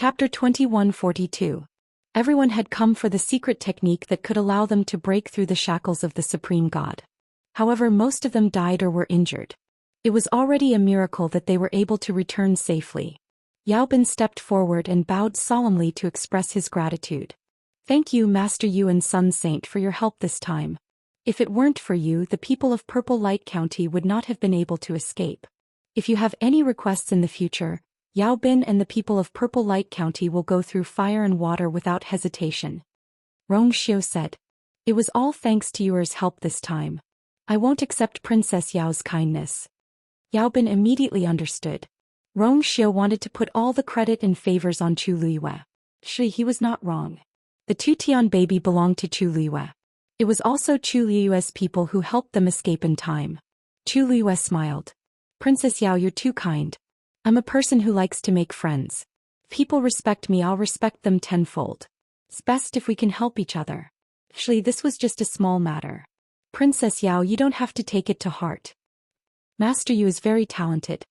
Chapter 2142. Everyone had come for the secret technique that could allow them to break through the shackles of the Supreme God. However, most of them died or were injured. It was already a miracle that they were able to return safely. Yao Bin stepped forward and bowed solemnly to express his gratitude. Thank you, Master Yu and Sun Saint, for your help this time. If it weren't for you, the people of Purple Light County would not have been able to escape. If you have any requests in the future, Yao Bin and the people of Purple Light County will go through fire and water without hesitation. Rong Xiu said. It was all thanks to yours help this time. I won't accept Princess Yao's kindness. Yao Bin immediately understood. Rong Xiu wanted to put all the credit and favors on Chu Luiyue. He was not wrong. The Two Tian baby belonged to Chu Luiyue. It was also Chu Luiyue's people who helped them escape in time. Chu Luiyue smiled. Princess Yao, you're too kind. I'm a person who likes to make friends. If people respect me, I'll respect them tenfold. It's best if we can help each other. Actually, this was just a small matter. Princess Yao, you don't have to take it to heart. Master Yu is very talented.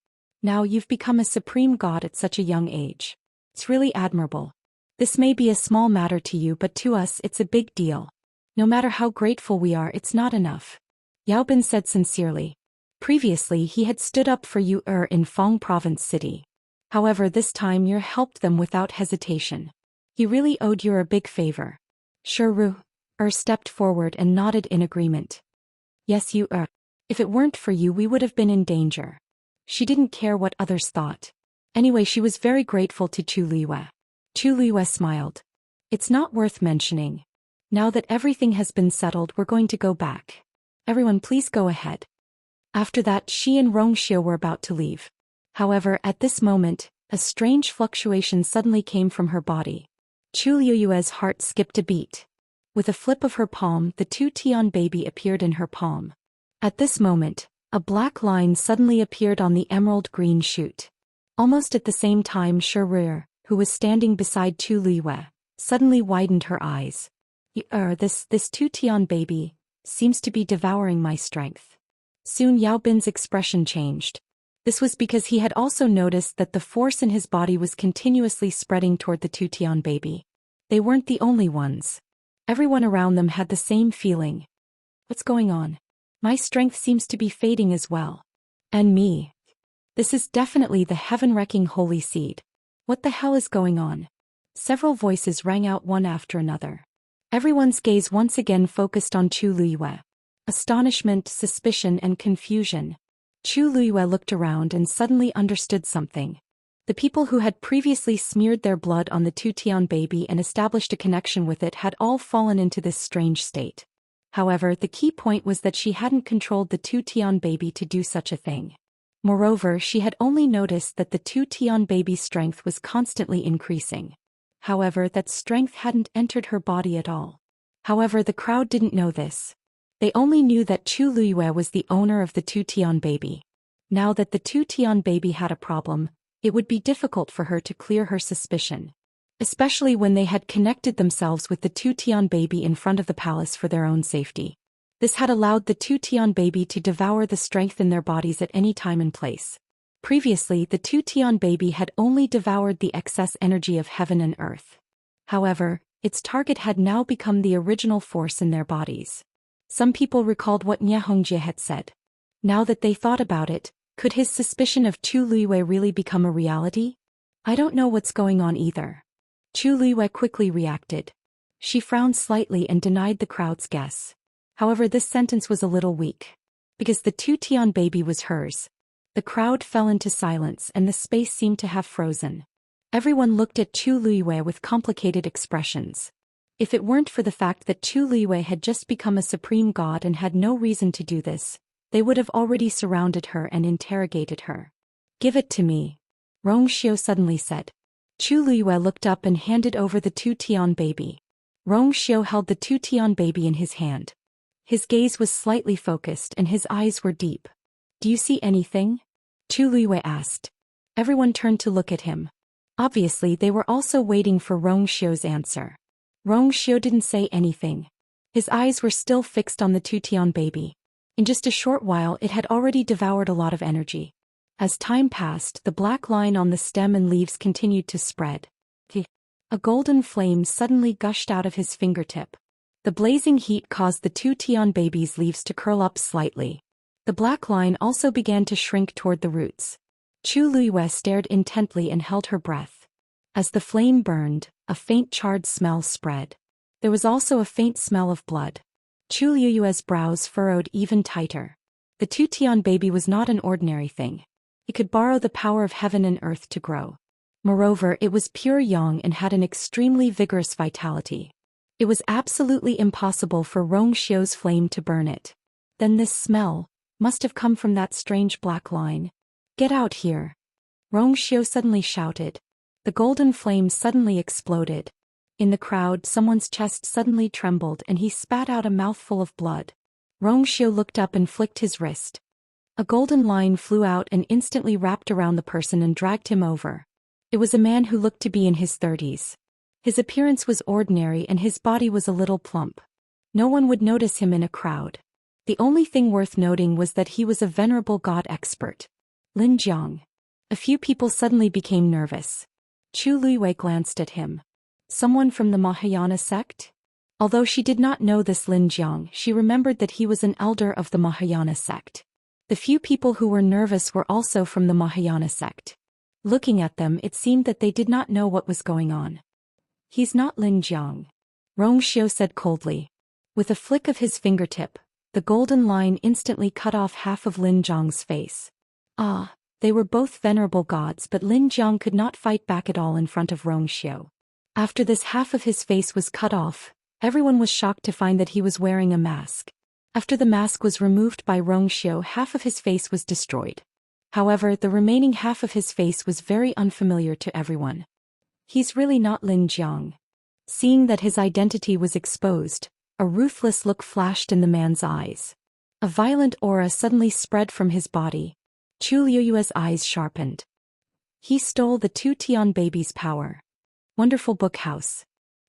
Now you've become a supreme god at such a young age. It's really admirable. This may be a small matter to you, but to us it's a big deal. No matter how grateful we are, it's not enough. Yao Bin said sincerely. Previously he had stood up for Yu in Fong Province City. However, this time Yu helped them without hesitation. He really owed Yu a big favor. Ru stepped forward and nodded in agreement. Yes, Yu If it weren't for you, we would have been in danger. She didn't care what others thought. Anyway, she was very grateful to Chu Luiyue. Chu Luiyue smiled. It's not worth mentioning. Now that everything has been settled, we're going to go back. Everyone, please go ahead. After that, she and Rong Xiu were about to leave. However, at this moment, a strange fluctuation suddenly came from her body. Chu Luiyue's heart skipped a beat. With a flip of her palm, the Two Tian baby appeared in her palm. At this moment, a black line suddenly appeared on the emerald green shoot. Almost at the same time, Ru, who was standing beside Chu Luiyue, suddenly widened her eyes. This Two Tian baby seems to be devouring my strength. Soon Yao Bin's expression changed. This was because he had also noticed that the force in his body was continuously spreading toward the Two Tian baby. They weren't the only ones. Everyone around them had the same feeling. What's going on? My strength seems to be fading as well. And me. This is definitely the heaven-wrecking holy seed. What the hell is going on? Several voices rang out one after another. Everyone's gaze once again focused on Chu Luiyue. Astonishment, suspicion, and confusion. Chu Luiyue looked around and suddenly understood something. The people who had previously smeared their blood on the Two Tian baby and established a connection with it had all fallen into this strange state. However, the key point was that she hadn't controlled the Two Tian baby to do such a thing. Moreover, she had only noticed that the Two Tian baby's strength was constantly increasing. However, that strength hadn't entered her body at all. However, the crowd didn't know this. They only knew that Chu Luiyue was the owner of the Two Tian baby. Now that the Two Tian baby had a problem, it would be difficult for her to clear her suspicion. Especially when they had connected themselves with the Two Tian baby in front of the palace for their own safety. This had allowed the Two Tian baby to devour the strength in their bodies at any time and place. Previously, the Two Tian baby had only devoured the excess energy of heaven and earth. However, its target had now become the original force in their bodies. Some people recalled what Xianxia had said. Now that they thought about it, could his suspicion of Chu Luiyue really become a reality? I don't know what's going on either. Chu Luiyue quickly reacted. She frowned slightly and denied the crowd's guess. However, this sentence was a little weak. Because the Two Tian baby was hers. The crowd fell into silence and the space seemed to have frozen. Everyone looked at Chu Luiyue with complicated expressions. If it weren't for the fact that Chu Luiyue had just become a supreme god and had no reason to do this, they would have already surrounded her and interrogated her. Give it to me. Rong Xiu suddenly said. Chu Luiyue looked up and handed over the Two Tian baby. Rong Xiu held the Two Tian baby in his hand. His gaze was slightly focused and his eyes were deep. Do you see anything? Chu Luiyue asked. Everyone turned to look at him. Obviously, they were also waiting for Rong Xiu's answer. Rong Xiu didn't say anything. His eyes were still fixed on the Two Tian baby. In just a short while, it had already devoured a lot of energy. As time passed, the black line on the stem and leaves continued to spread. A golden flame suddenly gushed out of his fingertip. The blazing heat caused the two Tian babies' leaves to curl up slightly. The black line also began to shrink toward the roots. Chu Luiyue stared intently and held her breath. As the flame burned, a faint charred smell spread. There was also a faint smell of blood. Chu Luiyue's brows furrowed even tighter. The two Tian baby was not an ordinary thing. It could borrow the power of heaven and earth to grow. Moreover, it was pure yang and had an extremely vigorous vitality. It was absolutely impossible for Rongxiu's flame to burn it. Then this smell must have come from that strange black line. Get out here! Rongxiu suddenly shouted. The golden flame suddenly exploded. In the crowd, someone's chest suddenly trembled and he spat out a mouthful of blood. Rongxiu looked up and flicked his wrist. A golden line flew out and instantly wrapped around the person and dragged him over. It was a man who looked to be in his 30s. His appearance was ordinary and his body was a little plump. No one would notice him in a crowd. The only thing worth noting was that he was a venerable god expert. Lin Jiang. A few people suddenly became nervous. Chu Luiyue glanced at him. Someone from the Mahayana sect? Although she did not know this Lin Jiang, she remembered that he was an elder of the Mahayana sect. The few people who were nervous were also from the Mahayana sect. Looking at them, it seemed that they did not know what was going on. He's not Lin Jiang, Rongxiu said coldly. With a flick of his fingertip, the golden line instantly cut off half of Lin Jiang's face. Ah, they were both venerable gods, but Lin Jiang could not fight back at all in front of Rongxiu. After this half of his face was cut off, everyone was shocked to find that he was wearing a mask. After the mask was removed by Rongxiu, half of his face was destroyed. However, the remaining half of his face was very unfamiliar to everyone. He's really not Lin Jiang. Seeing that his identity was exposed, a ruthless look flashed in the man's eyes. A violent aura suddenly spread from his body. Chu Luiyue's eyes sharpened. He stole the two Tian babies' power. Wonderful Book House.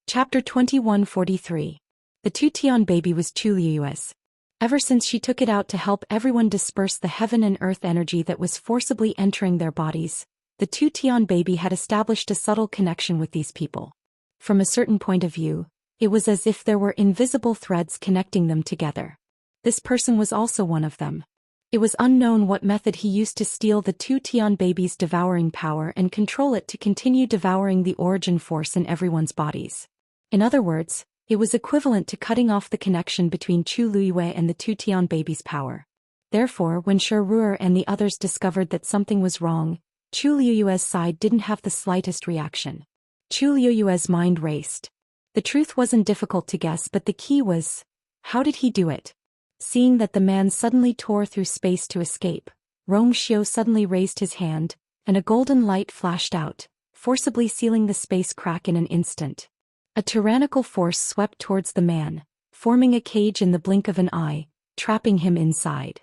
Chapter 2143. The two Tian baby was Chu Luiyue's. Ever since she took it out to help everyone disperse the heaven and earth energy that was forcibly entering their bodies, the two Tian baby had established a subtle connection with these people. From a certain point of view, it was as if there were invisible threads connecting them together. This person was also one of them. It was unknown what method he used to steal the two Tian babies' devouring power and control it to continue devouring the origin force in everyone's bodies. In other words, it was equivalent to cutting off the connection between Chu Luiyue and the two Tian babies' power. Therefore, when Shi Ruer and the others discovered that something was wrong, Chu Luiyue's side didn't have the slightest reaction. Chu Luiyue's mind raced. The truth wasn't difficult to guess, but the key was, how did he do it? Seeing that the man suddenly tore through space to escape, Rongxiu suddenly raised his hand, and a golden light flashed out, forcibly sealing the space crack in an instant. A tyrannical force swept towards the man, forming a cage in the blink of an eye, trapping him inside.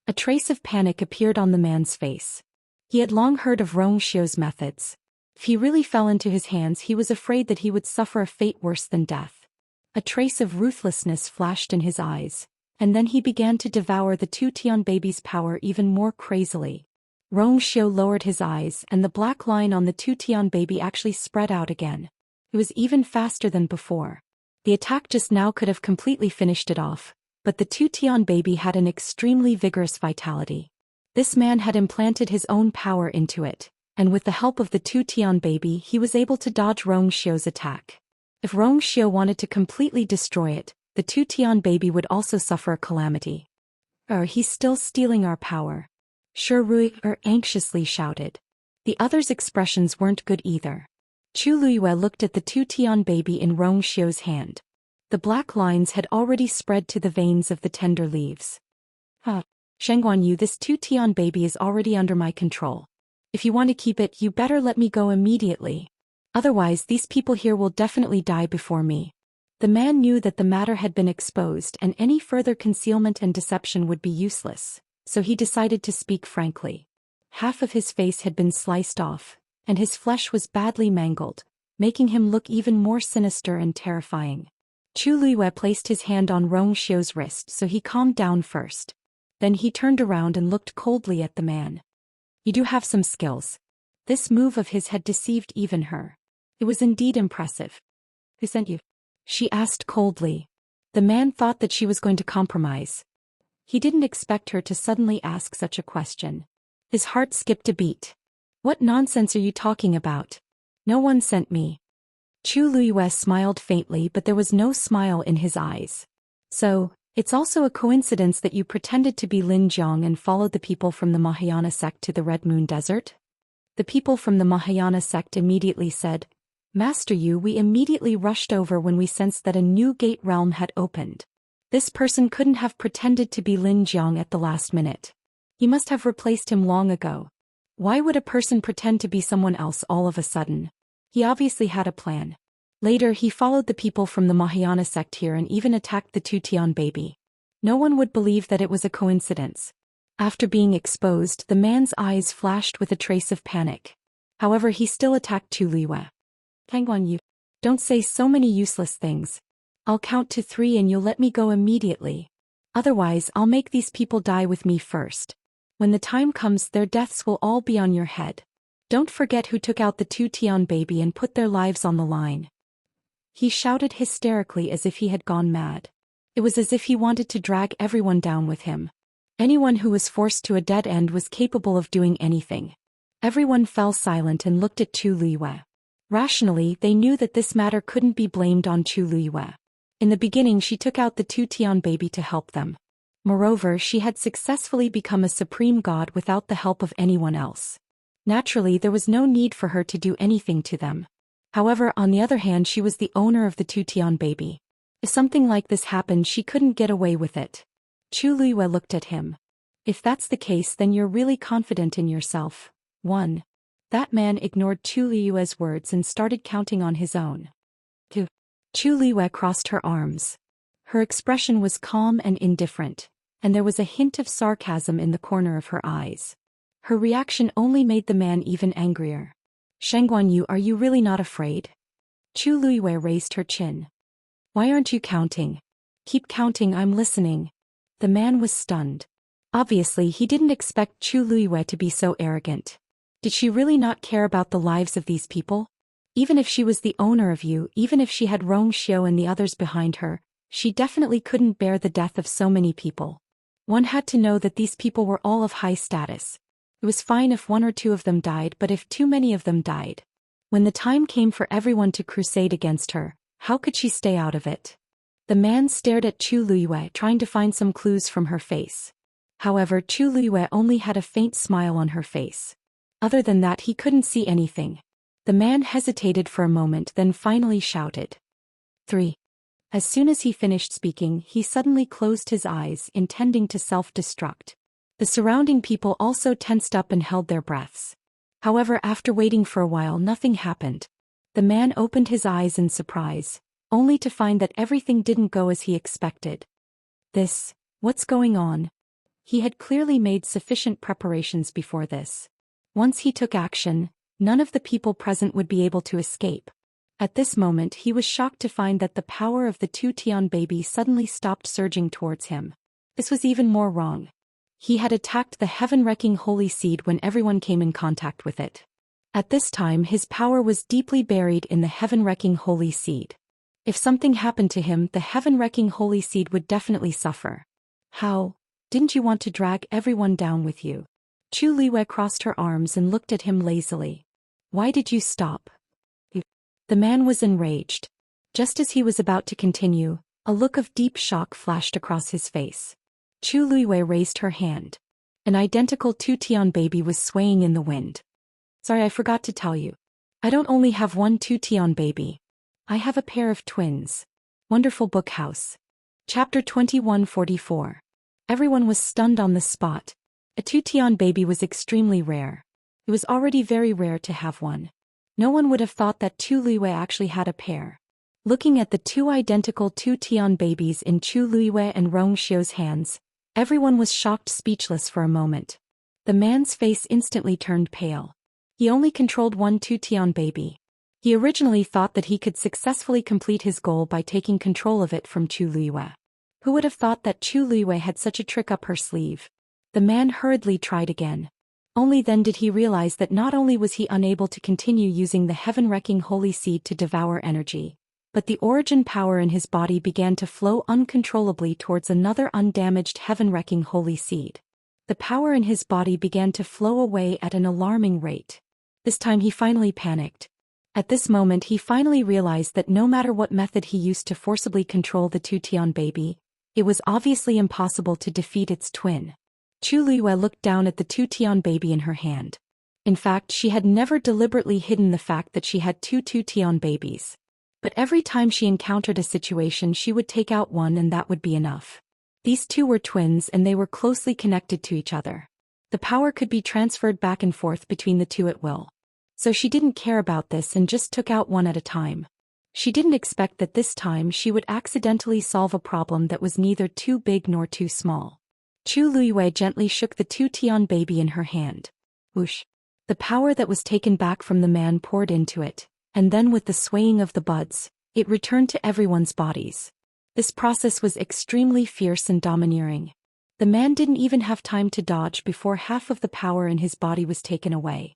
A trace of panic appeared on the man's face. He had long heard of Rongxiu's methods. If he really fell into his hands, he was afraid that he would suffer a fate worse than death. A trace of ruthlessness flashed in his eyes, and then he began to devour the two Tian babies' power even more crazily. Rongxiu lowered his eyes, and the black line on the two Tian baby actually spread out again. It was even faster than before. The attack just now could have completely finished it off, but the two Tian baby had an extremely vigorous vitality. This man had implanted his own power into it, and with the help of the two Tian baby he was able to dodge Rongxiu's attack. If Rongxiu wanted to completely destroy it, the two Tian baby would also suffer a calamity. He's still stealing our power. Shi Ruer anxiously shouted. The others' expressions weren't good either. Chu Luiyue looked at the two Tian baby in Rongxiu's hand. The black lines had already spread to the veins of the tender leaves. Shengguanyu, this two Tian baby is already under my control. If you want to keep it, you better let me go immediately. Otherwise, these people here will definitely die before me. The man knew that the matter had been exposed and any further concealment and deception would be useless, so he decided to speak frankly. Half of his face had been sliced off, and his flesh was badly mangled, making him look even more sinister and terrifying. Chu Luiyue placed his hand on Rongxiu's wrist so he calmed down first. Then he turned around and looked coldly at the man. You do have some skills. This move of his had deceived even her. It was indeed impressive. Who sent you? She asked coldly. The man thought that she was going to compromise. He didn't expect her to suddenly ask such a question. His heart skipped a beat. What nonsense are you talking about? No one sent me. Chu Luiyue smiled faintly, but there was no smile in his eyes. So, it's also a coincidence that you pretended to be Lin Jiang and followed the people from the Mahayana sect to the Red Moon Desert? The people from the Mahayana sect immediately said, Master Yu, we immediately rushed over when we sensed that a new gate realm had opened. This person couldn't have pretended to be Lin Jiang at the last minute. He must have replaced him long ago. Why would a person pretend to be someone else all of a sudden? He obviously had a plan. Later he followed the people from the Mahayana sect here and even attacked the Tu Tian baby. No one would believe that it was a coincidence. After being exposed, the man's eyes flashed with a trace of panic. However, he still attacked Tu Luiyue. Kangguan Yu, don't say so many useless things. I'll count to 3 and you'll let me go immediately. Otherwise, I'll make these people die with me first. When the time comes, their deaths will all be on your head. Don't forget who took out the Tu Tian baby and put their lives on the line. He shouted hysterically as if he had gone mad. It was as if he wanted to drag everyone down with him. Anyone who was forced to a dead end was capable of doing anything. Everyone fell silent and looked at Chu Luiyue. Rationally, they knew that this matter couldn't be blamed on Chu Luiyue. In the beginning, she took out the Tu Tian baby to help them. Moreover, she had successfully become a supreme god without the help of anyone else. Naturally, there was no need for her to do anything to them. However, on the other hand, she was the owner of the Tu Tian baby. If something like this happened, she couldn't get away with it. Chu Luiyue looked at him. If that's the case, then you're really confident in yourself. 1. That man ignored Chu Luiyue's words and started counting on his own. 2. Chu Luiyue crossed her arms. Her expression was calm and indifferent, and there was a hint of sarcasm in the corner of her eyes. Her reaction only made the man even angrier. Shengguan Yu, are you really not afraid? Chu Luiyue raised her chin. Why aren't you counting? Keep counting, I'm listening. The man was stunned. Obviously, he didn't expect Chu Luiyue to be so arrogant. Did she really not care about the lives of these people? Even if she was the owner of you, even if she had Rong Xiao and the others behind her, she definitely couldn't bear the death of so many people. One had to know that these people were all of high status. It was fine if 1 or 2 of them died, but if too many of them died. When the time came for everyone to crusade against her, how could she stay out of it? The man stared at Chu Luiyue, trying to find some clues from her face. However, Chu Luiyue only had a faint smile on her face. Other than that, he couldn't see anything. The man hesitated for a moment, then finally shouted. 3. As soon as he finished speaking, he suddenly closed his eyes, intending to self-destruct. The surrounding people also tensed up and held their breaths. However, after waiting for a while, nothing happened. The man opened his eyes in surprise, only to find that everything didn't go as he expected. What's going on? He had clearly made sufficient preparations before this. Once he took action, none of the people present would be able to escape. At this moment, he was shocked to find that the power of the Tu Tian baby suddenly stopped surging towards him. This was even more wrong. He had attacked the heaven-wrecking holy seed when everyone came in contact with it. At this time, his power was deeply buried in the heaven-wrecking holy seed. If something happened to him, the heaven-wrecking holy seed would definitely suffer. How? Didn't you want to drag everyone down with you? Chu Luiyue crossed her arms and looked at him lazily. Why did you stop? The man was enraged. Just as he was about to continue, a look of deep shock flashed across his face. Chu Luiyue raised her hand. An identical Tu Tian baby was swaying in the wind. Sorry, I forgot to tell you. I don't only have one Tu Tian baby. I have a pair of twins. Wonderful Book House. Chapter 2144. Everyone was stunned on the spot. A Tu Tian baby was extremely rare. It was already very rare to have one. No one would have thought that Chu Luiyue actually had a pair. Looking at the 2 identical Tu Tian babies in Chu Luiyue and Rong Xiao's hands, everyone was shocked, speechless for a moment. The man's face instantly turned pale. He only controlled one Tu Tian baby. He originally thought that he could successfully complete his goal by taking control of it from Chu Luiyue. Who would have thought that Chu Luiyue had such a trick up her sleeve? The man hurriedly tried again. Only then did he realize that not only was he unable to continue using the heaven-wrecking holy seed to devour energy, but the origin power in his body began to flow uncontrollably towards another undamaged heaven-wrecking holy seed. The power in his body began to flow away at an alarming rate. This time he finally panicked. At this moment he finally realized that no matter what method he used to forcibly control the Tutian baby, it was obviously impossible to defeat its twin. Chu Liyue looked down at the Tutian baby in her hand. In fact, she had never deliberately hidden the fact that she had two Tutian babies. But every time she encountered a situation she would take out one and that would be enough. These two were twins and they were closely connected to each other. The power could be transferred back and forth between the two at will. So she didn't care about this and just took out one at a time. She didn't expect that this time she would accidentally solve a problem that was neither too big nor too small. Chu Liyue gently shook the Tutian baby in her hand. Whoosh! The power that was taken back from the man poured into it, and then with the swaying of the buds, it returned to everyone's bodies. This process was extremely fierce and domineering. The man didn't even have time to dodge before half of the power in his body was taken away.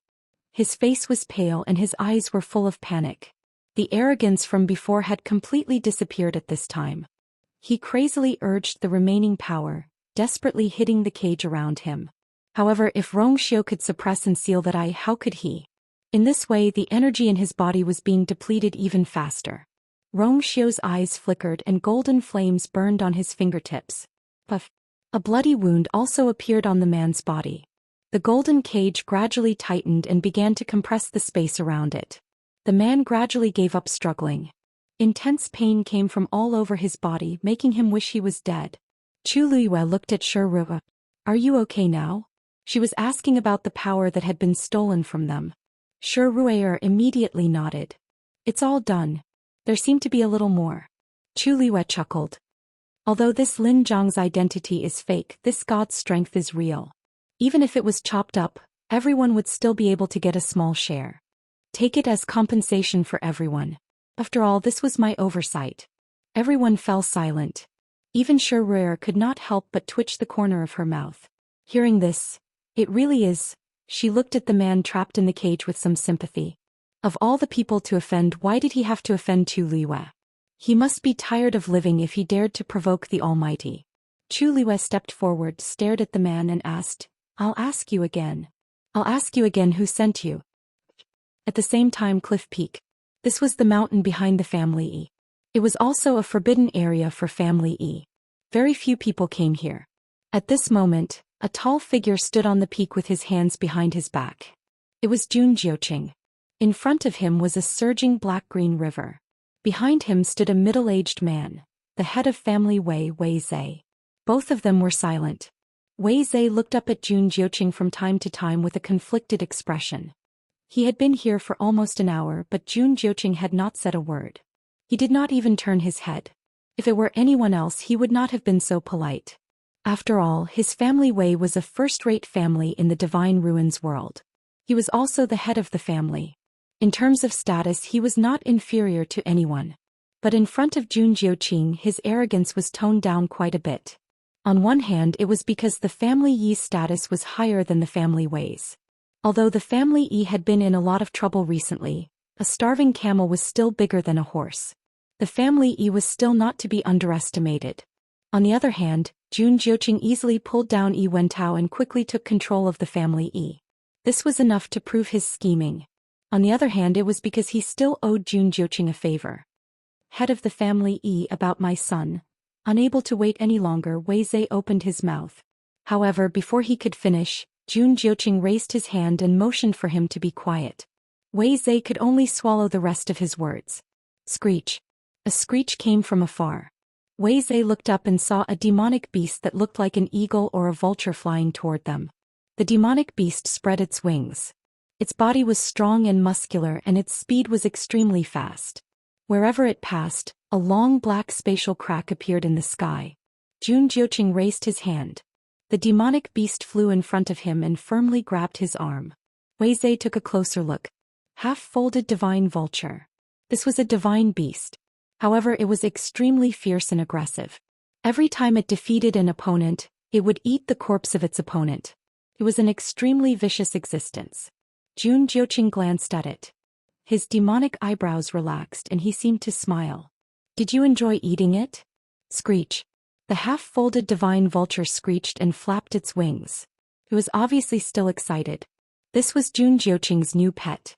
His face was pale and his eyes were full of panic. The arrogance from before had completely disappeared at this time. He crazily urged the remaining power, desperately hitting the cage around him. However, if Rongxiu could suppress and seal that eye, how could he? In this way, the energy in his body was being depleted even faster. Rongxiu's eyes flickered and golden flames burned on his fingertips. Puff! A bloody wound also appeared on the man's body. The golden cage gradually tightened and began to compress the space around it. The man gradually gave up struggling. Intense pain came from all over his body, making him wish he was dead. Chu Liyue looked at Shi Rue. "Are you okay now?" She was asking about the power that had been stolen from them. Shi Rue immediately nodded. "It's all done. There seemed to be a little more." Chu Liyue chuckled. "Although this Lin Zhang's identity is fake, this god's strength is real. Even if it was chopped up, everyone would still be able to get a small share. Take it as compensation for everyone. After all, this was my oversight." Everyone fell silent. Even Shi Rue could not help but twitch the corner of her mouth. Hearing this, "It really is," she looked at the man trapped in the cage with some sympathy. Of all the people to offend, why did he have to offend Chu Liyue? He must be tired of living if he dared to provoke the Almighty. Chu Liyue stepped forward, stared at the man and asked, I'll ask you again who sent you." At the same time, Cliff Peak. This was the mountain behind the family E. It was also a forbidden area for family E. Very few people came here. At this moment, a tall figure stood on the peak with his hands behind his back. It was Jun Jiuqing. In front of him was a surging black-green river. Behind him stood a middle-aged man, the head of family Wei Zhe. Both of them were silent. Wei Zhe looked up at Jun Jiuqing from time to time with a conflicted expression. He had been here for almost an hour, but Jun Jiuqing had not said a word. He did not even turn his head. If it were anyone else, he would not have been so polite. After all, his family Wei was a first-rate family in the Divine Ruins world. He was also the head of the family. In terms of status, he was not inferior to anyone. But in front of Jun Jiuqing, his arrogance was toned down quite a bit. On one hand, it was because the family Yi's status was higher than the family Wei's. Although the family Yi had been in a lot of trouble recently, a starving camel was still bigger than a horse. The family Yi was still not to be underestimated. On the other hand, Jun Jiuqing easily pulled down Yi Wentao and quickly took control of the family Yi. This was enough to prove his scheming. On the other hand, it was because he still owed Jun Jiuqing a favor. "Head of the family Yi, about my son." Unable to wait any longer, Wei Zhe opened his mouth. However, before he could finish, Jun Jiuqing raised his hand and motioned for him to be quiet. Wei Zhe could only swallow the rest of his words. Screech. A screech came from afar. Wei Zhe looked up and saw a demonic beast that looked like an eagle or a vulture flying toward them. The demonic beast spread its wings. Its body was strong and muscular and its speed was extremely fast. Wherever it passed, a long black spatial crack appeared in the sky. Jun Jiuqing raised his hand. The demonic beast flew in front of him and firmly grabbed his arm. Wei Zhe took a closer look. Half-folded divine vulture. This was a divine beast. However, it was extremely fierce and aggressive. Every time it defeated an opponent, it would eat the corpse of its opponent. It was an extremely vicious existence. Jun Jiuqing glanced at it. His demonic eyebrows relaxed and he seemed to smile. Did you enjoy eating it? Screech. The half-folded divine vulture screeched and flapped its wings. It was obviously still excited. This was Jun Jiuqing's new pet.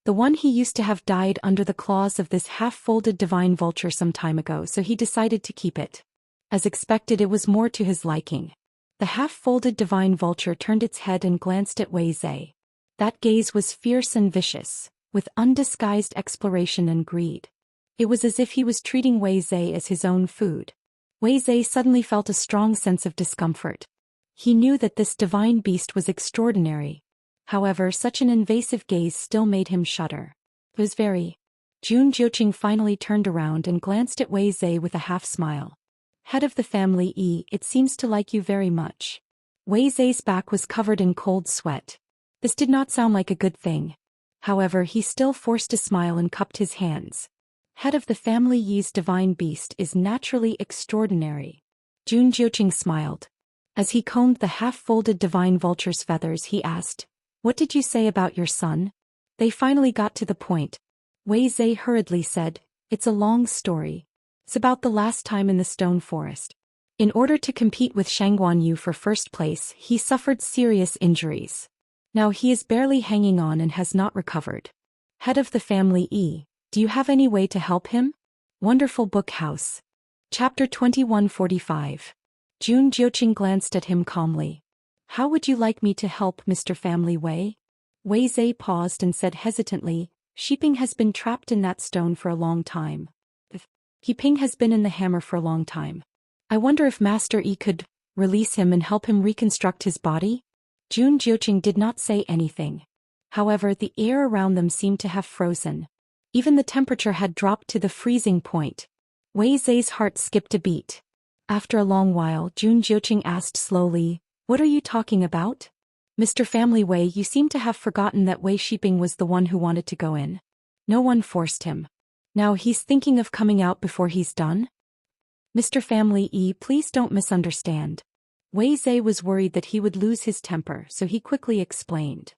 The one he used to have died under the claws of this half-folded divine vulture some time ago, so he decided to keep it. As expected, it was more to his liking. The half-folded divine vulture turned its head and glanced at Wei Zhe. That gaze was fierce and vicious, with undisguised exploration and greed. It was as if he was treating Wei Zhe as his own food. Wei Zhe suddenly felt a strong sense of discomfort. He knew that this divine beast was extraordinary. However, such an invasive gaze still made him shudder. It was very. Jun Jiuqing finally turned around and glanced at Wei Zhe with a half-smile. Head of the family Yi, it seems to like you very much. Wei Zhe's back was covered in cold sweat. This did not sound like a good thing. However, he still forced a smile and cupped his hands. Head of the family Yi's divine beast is naturally extraordinary. Jun Jiuqing smiled. As he combed the half-folded divine vulture's feathers, he asked, "What did you say about your son?" They finally got to the point. Wei Zhe hurriedly said, "It's a long story. It's about the last time in the stone forest. In order to compete with Shangguan Yu for first place, he suffered serious injuries. Now he is barely hanging on and has not recovered. Head of the family Yi, do you have any way to help him?" Wonderful Book House. Chapter 2145. Jun Jiuqing glanced at him calmly. "How would you like me to help, Mr. Family Wei?" Wei Zhe paused and said hesitantly, "Shiping has been trapped in that stone for a long time. Ping has been in the hammer for a long time. I wonder if Master Yi could release him and help him reconstruct his body?" Jun Jiuqing did not say anything. However, the air around them seemed to have frozen. Even the temperature had dropped to the freezing point. Wei Zhe's heart skipped a beat. After a long while, Jun Jiuqing asked slowly, "What are you talking about? Mr. Family Wei, you seem to have forgotten that Wei Shiping was the one who wanted to go in. No one forced him. Now he's thinking of coming out before he's done?" "Mr. Family Yi, please don't misunderstand." Wei Zhe was worried that he would lose his temper, so he quickly explained.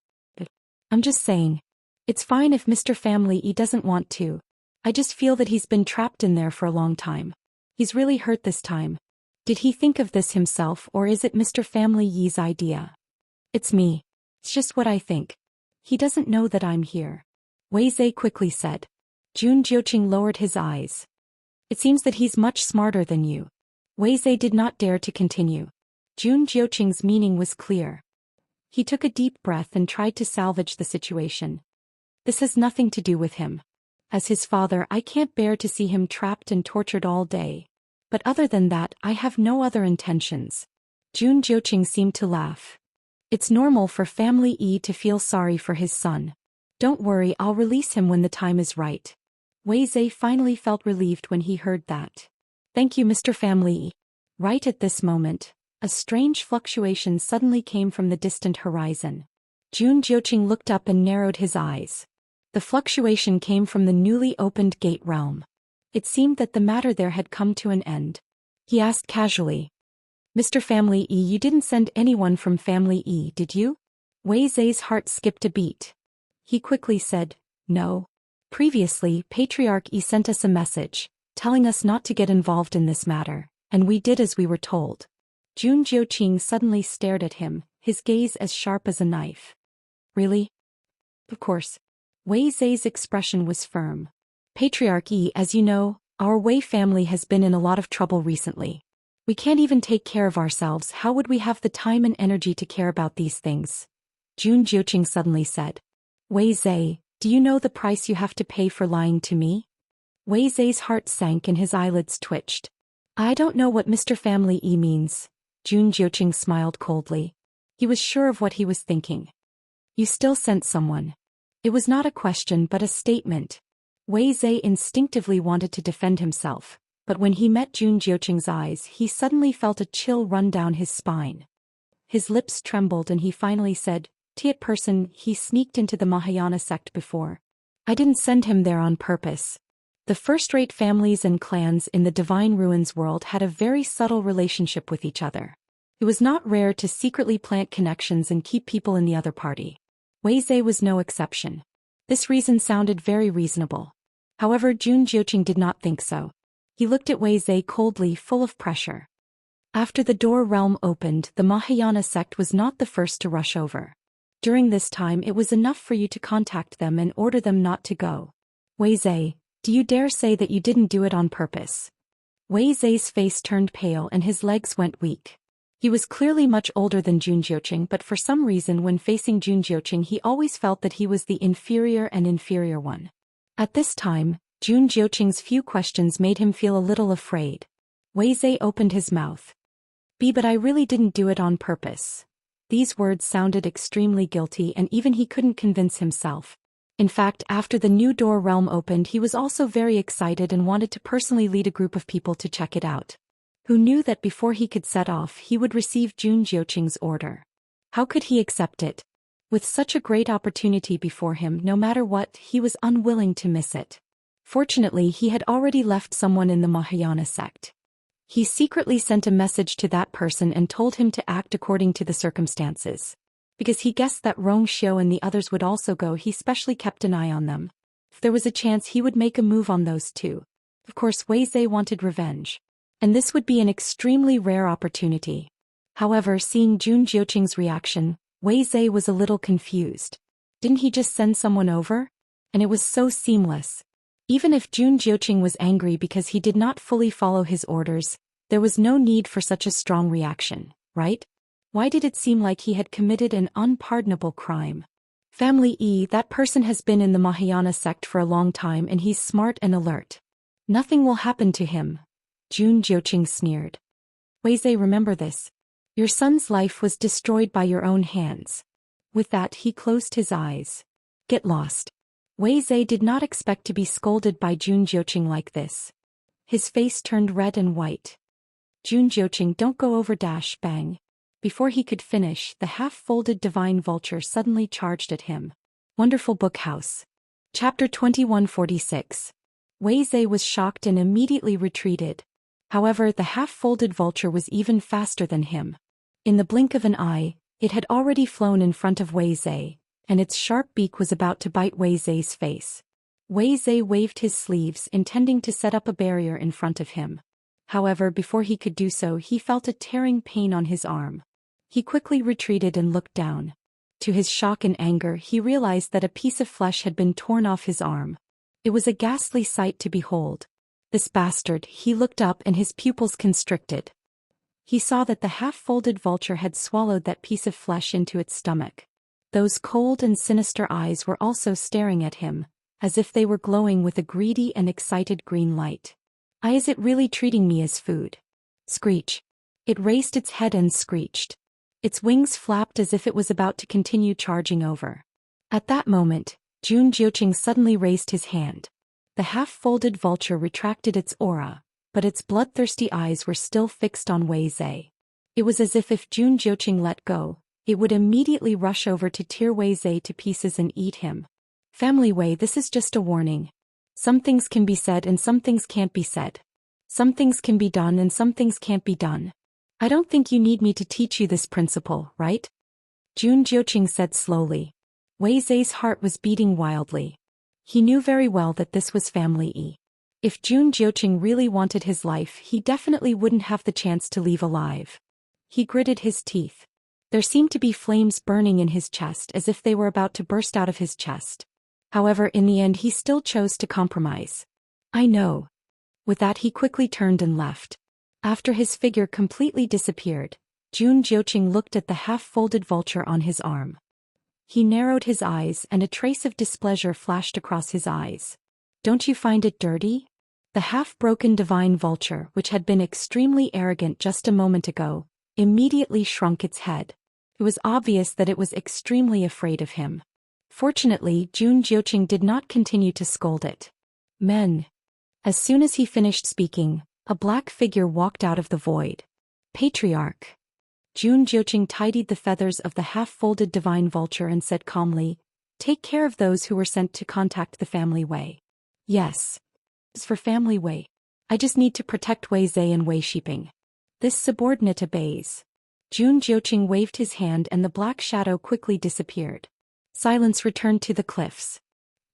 "I'm just saying. It's fine if Mr. Family Yi doesn't want to. I just feel that he's been trapped in there for a long time. He's really hurt this time. Did he think of this himself, or is it Mr. Family Yi's idea?" "It's me. It's just what I think. He doesn't know that I'm here," Wei Zhe quickly said. Jun Jiuqing lowered his eyes. "It seems that he's much smarter than you." Wei Zhe did not dare to continue. Jun Jiuqing's meaning was clear. He took a deep breath and tried to salvage the situation. "This has nothing to do with him. As his father, I can't bear to see him trapped and tortured all day. But other than that, I have no other intentions." Jun Jiuqing seemed to laugh. "It's normal for Family Yi to feel sorry for his son. Don't worry, I'll release him when the time is right." Wei Zhe finally felt relieved when he heard that. "Thank you, Mr. Family Yi." Right at this moment, a strange fluctuation suddenly came from the distant horizon. Jun Jiuqing looked up and narrowed his eyes. The fluctuation came from the newly opened gate realm. It seemed that the matter there had come to an end. He asked casually, "Mr. Family Yi, you didn't send anyone from Family Yi, did you?" Wei Zhe's heart skipped a beat. He quickly said, "No. Previously, Patriarch Yi sent us a message, telling us not to get involved in this matter, and we did as we were told." Jun Jiuqing suddenly stared at him, his gaze as sharp as a knife. "Really?" "Of course." Wei Zhe's expression was firm. "Patriarch Yi, as you know, our Wei family has been in a lot of trouble recently. We can't even take care of ourselves. How would we have the time and energy to care about these things?" Jun Jiuqing suddenly said. "Wei Zhe, do you know the price you have to pay for lying to me?" Wei Zhe's heart sank and his eyelids twitched. "I don't know what Mr. Family Yi means." Jun Jiuqing smiled coldly. He was sure of what he was thinking. "You still sent someone." It was not a question but a statement. Wei Zhe instinctively wanted to defend himself, but when he met Jun Jiuqing's eyes, he suddenly felt a chill run down his spine. His lips trembled and he finally said, "Tiat person, he sneaked into the Mahayana sect before. I didn't send him there on purpose." The first-rate families and clans in the Divine Ruins world had a very subtle relationship with each other. It was not rare to secretly plant connections and keep people in the other party. Wei Zhe was no exception. This reason sounded very reasonable. However, Jun Jiuqing did not think so. He looked at Wei Zhe coldly, full of pressure. After the door realm opened, the Mahayana sect was not the first to rush over. During this time it was enough for you to contact them and order them not to go. Wei Zhe, do you dare say that you didn't do it on purpose? Wei Zhe's face turned pale and his legs went weak. He was clearly much older than Jun Jiuqing, but for some reason when facing Jun Jiuqing he always felt that he was the inferior one. At this time, Jun Jiuqing's few questions made him feel a little afraid. Wei Zhe opened his mouth. But I really didn't do it on purpose. These words sounded extremely guilty and even he couldn't convince himself. In fact, after the new door realm opened he was also very excited and wanted to personally lead a group of people to check it out. Who knew that before he could set off he would receive Jun Jiuqing's order? How could he accept it? With such a great opportunity before him, no matter what, he was unwilling to miss it. Fortunately, he had already left someone in the Mahayana sect. He secretly sent a message to that person and told him to act according to the circumstances. Because he guessed that Rong Xiu and the others would also go, he specially kept an eye on them. If there was a chance he would make a move on those two. Of course, Wei Zhe wanted revenge. And this would be an extremely rare opportunity. However, seeing Jun Jiuqing's reaction, Wei Zhe was a little confused. Didn't he just send someone over? And it was so seamless. Even if Jun Jiuqing was angry because he did not fully follow his orders, there was no need for such a strong reaction, right? Why did it seem like he had committed an unpardonable crime? Family E, that person has been in the Mahayana sect for a long time and he's smart and alert. Nothing will happen to him. Jun Jiuqing sneered. Wei Zhe, remember this. Your son's life was destroyed by your own hands. With that he closed his eyes. Get lost. Wei Zhe did not expect to be scolded by Jun Jiuqing like this. His face turned red and white. Jun Jiuqing, don't go over dash bang. Before he could finish, the half-folded divine vulture suddenly charged at him. Wonderful Book House. Chapter 2146. Wei Zhe was shocked and immediately retreated. However, the half-folded vulture was even faster than him. In the blink of an eye, it had already flown in front of Wei Zhe, and its sharp beak was about to bite Wei Zhe's face. Wei Zhe waved his sleeves, intending to set up a barrier in front of him. However, before he could do so, he felt a tearing pain on his arm. He quickly retreated and looked down. To his shock and anger, he realized that a piece of flesh had been torn off his arm. It was a ghastly sight to behold. This bastard, he looked up and his pupils constricted. He saw that the half-folded vulture had swallowed that piece of flesh into its stomach. Those cold and sinister eyes were also staring at him, as if they were glowing with a greedy and excited green light. Is it really treating me as food? Screech. It raised its head and screeched. Its wings flapped as if it was about to continue charging over. At that moment, Jun Jiuqing suddenly raised his hand. The half-folded vulture retracted its aura, but its bloodthirsty eyes were still fixed on Wei Zhe. It was as if Jun Jiuqing let go, it would immediately rush over to tear Wei Zhe to pieces and eat him. Family Wei, this is just a warning. Some things can be said and some things can't be said. Some things can be done and some things can't be done. I don't think you need me to teach you this principle, right? Jun Jiuqing said slowly. Wei Zhe's heart was beating wildly. He knew very well that this was Family E. If Jun Jiuqing really wanted his life, he definitely wouldn't have the chance to leave alive. He gritted his teeth. There seemed to be flames burning in his chest as if they were about to burst out of his chest. However, in the end he still chose to compromise. I know. With that he quickly turned and left. After his figure completely disappeared, Jun Jiuqing looked at the half-folded vulture on his arm. He narrowed his eyes and a trace of displeasure flashed across his eyes. Don't you find it dirty? The half-broken divine vulture, which had been extremely arrogant just a moment ago, immediately shrunk its head. It was obvious that it was extremely afraid of him. Fortunately, Jun Jiuqing did not continue to scold it. Men. As soon as he finished speaking, a black figure walked out of the void. Patriarch. Jun Jiuqing tidied the feathers of the half-folded divine vulture and said calmly, take care of those who were sent to contact the Family Wei. Yes. As for Family Wei, I just need to protect Wei Zhe and Wei Shiping. This subordinate obeys. Jun Jiuqing waved his hand and the black shadow quickly disappeared. Silence returned to the cliffs.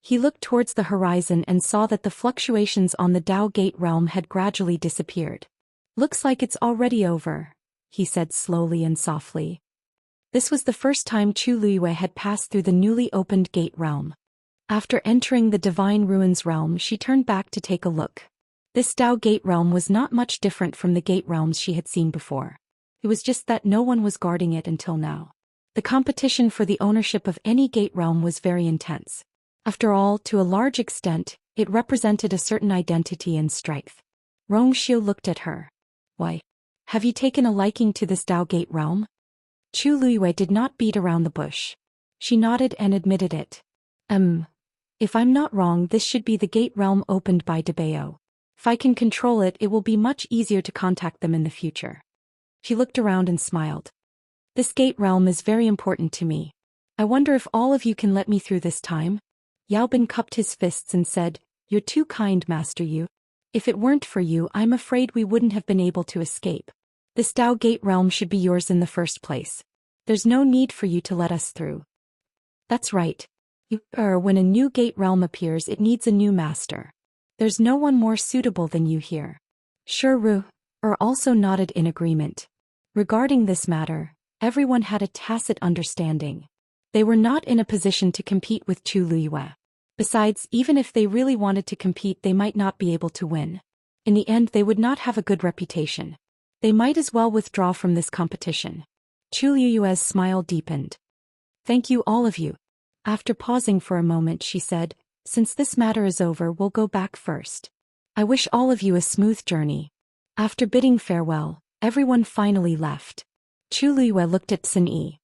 He looked towards the horizon and saw that the fluctuations on the Dao Gate realm had gradually disappeared. "Looks like it's already over," he said slowly and softly. This was the first time Chu Luiyue had passed through the newly opened Gate realm. After entering the Divine Ruins realm, she turned back to take a look. This Dao Gate realm was not much different from the Gate realms she had seen before. It was just that no one was guarding it until now. The competition for the ownership of any Gate realm was very intense. After all, to a large extent, it represented a certain identity and strength. Rongxiu looked at her. "Why? Have you taken a liking to this Dao Gate realm?" Chu Luiyue did not beat around the bush. She nodded and admitted it. If I'm not wrong, this should be the Gate realm opened by Debao. If I can control it, it will be much easier to contact them in the future." She looked around and smiled. "This Gate realm is very important to me. I wonder if all of you can let me through this time?" Yaobin cupped his fists and said, "You're too kind, Master Yu. If it weren't for you, I'm afraid we wouldn't have been able to escape. This Dao Gate realm should be yours in the first place. There's no need for you to let us through." "That's right. When a new Gate realm appears, it needs a new master. There's no one more suitable than you here." Ru also nodded in agreement. Regarding this matter, everyone had a tacit understanding. They were not in a position to compete with Chu Luiyue. Besides, even if they really wanted to compete, they might not be able to win. In the end, they would not have a good reputation. They might as well withdraw from this competition. Chu Luiyue's smile deepened. "Thank you, all of you." After pausing for a moment, she said, "Since this matter is over, we'll go back first. I wish all of you a smooth journey." After bidding farewell, everyone finally left. Chu Luiyue looked at Sun Yi.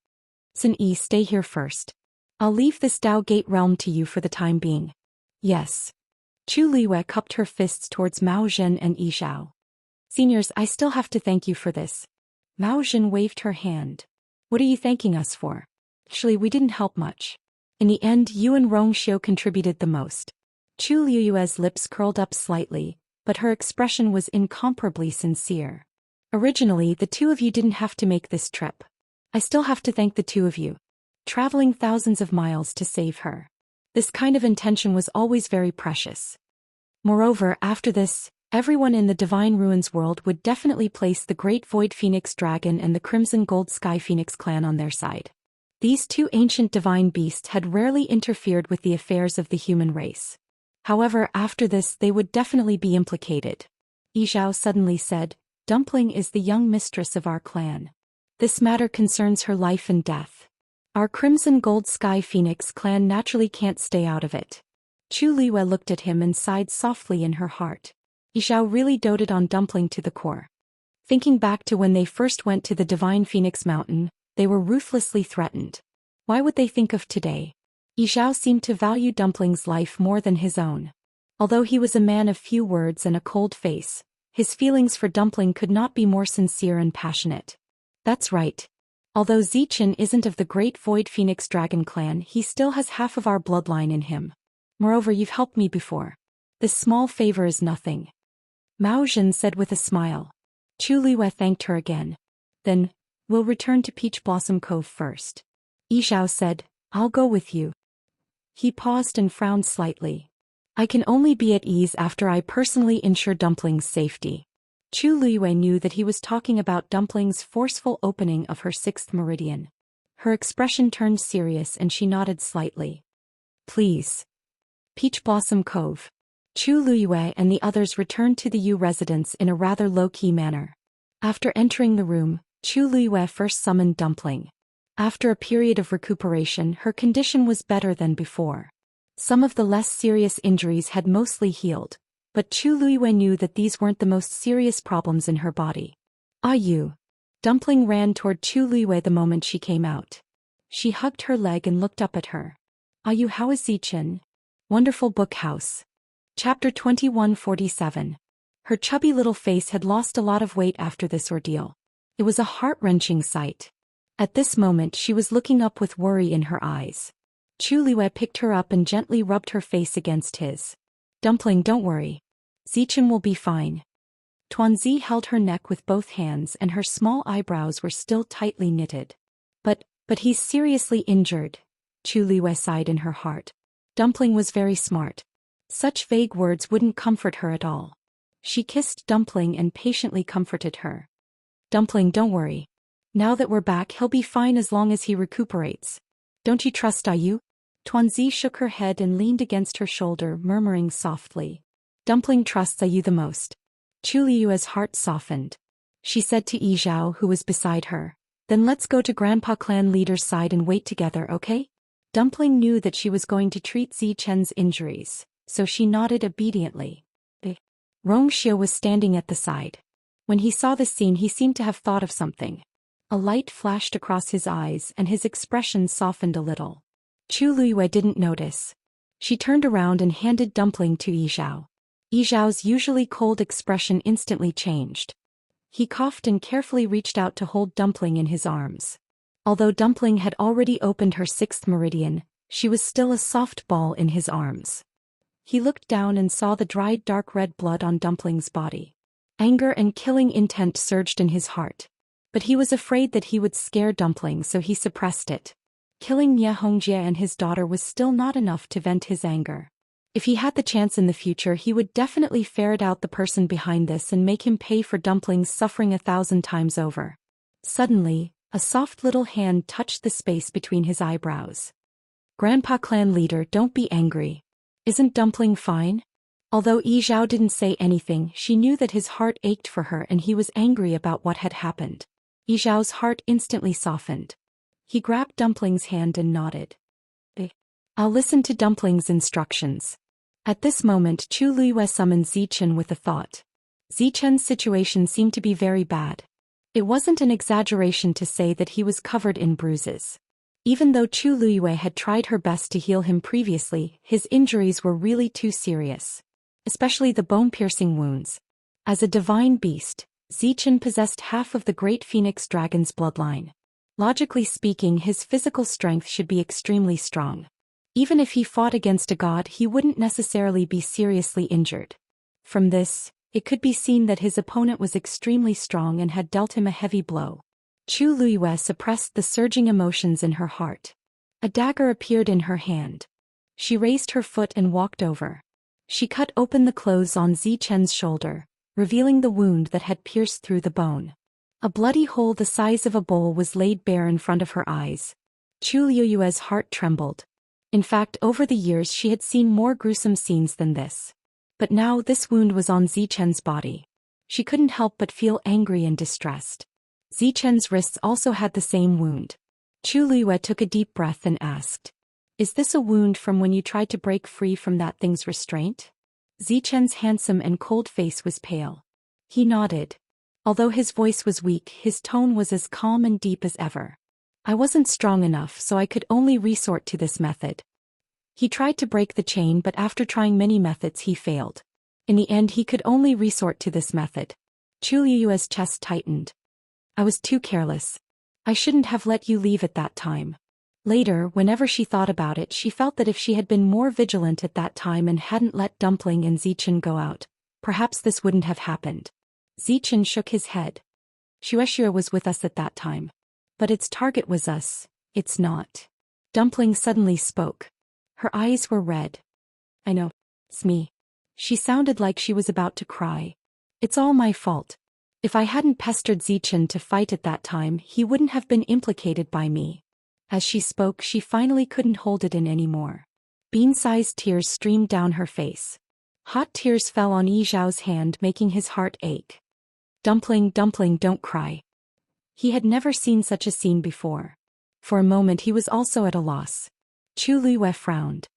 "Sun Yi, stay here first. I'll leave this Dao Gate realm to you for the time being." "Yes." Chu Luiyue cupped her fists towards Mao Zhen and Yi Xiao. "Seniors, I still have to thank you for this." Mao Zhen waved her hand. "What are you thanking us for? Actually, we didn't help much. In the end, you and Rongxiu contributed the most." Chu Luiyue's lips curled up slightly, but her expression was incomparably sincere. "Originally, the two of you didn't have to make this trip. I still have to thank the two of you. Traveling thousands of miles to save her. This kind of intention was always very precious. Moreover, after this, everyone in the Divine Ruins world would definitely place the Great Void Phoenix Dragon and the Crimson Gold Sky Phoenix clan on their side. These two ancient divine beasts had rarely interfered with the affairs of the human race. However, after this, they would definitely be implicated." Yi Xiao suddenly said, "Dumpling is the young mistress of our clan. This matter concerns her life and death. Our Crimson Gold Sky Phoenix clan naturally can't stay out of it." Chu Luiyue looked at him and sighed softly in her heart. Yi Xiao really doted on Dumpling to the core. Thinking back to when they first went to the Divine Phoenix Mountain, they were ruthlessly threatened. Why would they think of today? Yi Xiao seemed to value Dumpling's life more than his own. Although he was a man of few words and a cold face, his feelings for Dumpling could not be more sincere and passionate. That's right. Although Zichen isn't of the Great Void Phoenix Dragon clan, he still has half of our bloodline in him. Moreover, you've helped me before. This small favor is nothing." Mao Zhen said with a smile. Chu Luiyue thanked her again. "Then, we'll return to Peach Blossom Cove first." Yi Xiao said, "I'll go with you." He paused and frowned slightly. "I can only be at ease after I personally ensure Dumpling's safety." Chu Luiyue knew that he was talking about Dumpling's forceful opening of her sixth meridian. Her expression turned serious and she nodded slightly. "Please." Peach Blossom Cove. Chu Luiyue and the others returned to the Yu residence in a rather low-key manner. After entering the room, Chu Luiyue first summoned Dumpling. After a period of recuperation, her condition was better than before. Some of the less serious injuries had mostly healed, but Chu Luiyue knew that these weren't the most serious problems in her body. "Ah, you." Dumpling ran toward Chu Luiyue the moment she came out. She hugged her leg and looked up at her. "Ah, you, how is Zichen?" Wonderful Book House. Chapter 2147. Her chubby little face had lost a lot of weight after this ordeal. It was a heart-wrenching sight. At this moment she was looking up with worry in her eyes. Chu Luiyue picked her up and gently rubbed her face against his. "Dumpling, don't worry. Zichen will be fine." Tuanzi held her neck with both hands and her small eyebrows were still tightly knitted. But he's seriously injured, Chu Liwei sighed in her heart. Dumpling was very smart. Such vague words wouldn't comfort her at all. She kissed Dumpling and patiently comforted her. Dumpling, don't worry. Now that we're back, he'll be fine as long as he recuperates. Don't you trust Ayu? Tuanzi shook her head and leaned against her shoulder, murmuring softly. Dumpling trusts Ayu the most. Chu Liu's heart softened. She said to Yizhao, who was beside her, then let's go to Grandpa clan leader's side and wait together, okay? Dumpling knew that she was going to treat Zichen's injuries, so she nodded obediently. Rongxia was standing at the side. When he saw the scene, he seemed to have thought of something. A light flashed across his eyes and his expression softened a little. Chu Liuwei didn't notice. She turned around and handed Dumpling to Yizhao. Yizhao's usually cold expression instantly changed. He coughed and carefully reached out to hold Dumpling in his arms. Although Dumpling had already opened her sixth meridian, she was still a soft ball in his arms. He looked down and saw the dried dark red blood on Dumpling's body. Anger and killing intent surged in his heart. But he was afraid that he would scare Dumpling, so he suppressed it. Killing Nie Hongjie and his daughter was still not enough to vent his anger. If he had the chance in the future, he would definitely ferret out the person behind this and make him pay for Dumpling's suffering 1,000 times over. Suddenly, a soft little hand touched the space between his eyebrows. Grandpa clan leader, don't be angry. Isn't Dumpling fine? Although Yizhao didn't say anything, she knew that his heart ached for her and he was angry about what had happened. Yizhao's heart instantly softened. He grabbed Dumpling's hand and nodded. I'll listen to Dumpling's instructions. At this moment, Chu Liuwei summoned Zichen with a thought. Zichen's situation seemed to be very bad. It wasn't an exaggeration to say that he was covered in bruises. Even though Chu Liuwei had tried her best to heal him previously, his injuries were really too serious. Especially the bone-piercing wounds. As a divine beast, Zichen possessed half of the great phoenix dragon's bloodline. Logically speaking, his physical strength should be extremely strong. Even if he fought against a god, he wouldn't necessarily be seriously injured. From this, it could be seen that his opponent was extremely strong and had dealt him a heavy blow. Chu Liuwei suppressed the surging emotions in her heart. A dagger appeared in her hand. She raised her foot and walked over. She cut open the clothes on Zichen's shoulder, revealing the wound that had pierced through the bone. A bloody hole the size of a bowl was laid bare in front of her eyes. Chu Liuwei's heart trembled. In fact, over the years she had seen more gruesome scenes than this. But now this wound was on Zichen's body. She couldn't help but feel angry and distressed. Zichen's wrists also had the same wound. Chu Liuwei took a deep breath and asked, "Is this a wound from when you tried to break free from that thing's restraint?" Zichen's handsome and cold face was pale. He nodded. Although his voice was weak, his tone was as calm and deep as ever. "I wasn't strong enough, so I could only resort to this method." He tried to break the chain, but after trying many methods he failed. In the end he could only resort to this method. Chu Liuwei's chest tightened. "I was too careless. I shouldn't have let you leave at that time." Later, whenever she thought about it, she felt that if she had been more vigilant at that time and hadn't let Dumpling and Zichen go out, perhaps this wouldn't have happened. Zichen shook his head. "Xuexue was with us at that time. But its target was us, it's not." Dumpling suddenly spoke. Her eyes were red. "I know. It's me." She sounded like she was about to cry. "It's all my fault. If I hadn't pestered Zichen to fight at that time, he wouldn't have been implicated by me." As she spoke, she finally couldn't hold it in anymore. Bean-sized tears streamed down her face. Hot tears fell on Yizhao's hand, making his heart ache. Dumpling, don't cry." He had never seen such a scene before. For a moment he was also at a loss. Chu Liuwei frowned.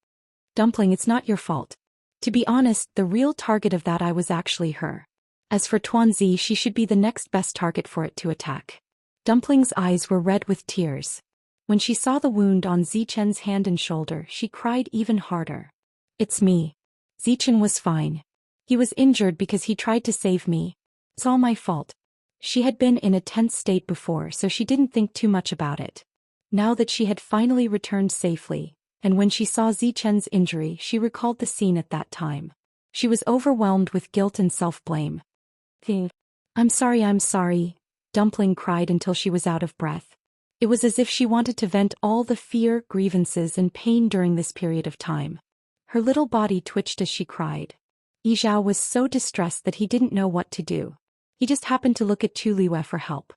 "Dumpling, it's not your fault. To be honest, the real target of that was actually her. As for Tuanzi, she should be the next best target for it to attack." Dumpling's eyes were red with tears. When she saw the wound on Zichen's hand and shoulder, she cried even harder. "It's me. Zichen was fine. He was injured because he tried to save me. It's all my fault." She had been in a tense state before, so she didn't think too much about it. Now that she had finally returned safely, and when she saw Zichen's injury, she recalled the scene at that time. She was overwhelmed with guilt and self-blame. I'm sorry, Dumpling cried until she was out of breath. It was as if she wanted to vent all the fear, grievances and pain during this period of time. Her little body twitched as she cried. Yi Zhao was so distressed that he didn't know what to do. He just happened to look at Chu Liyue for help.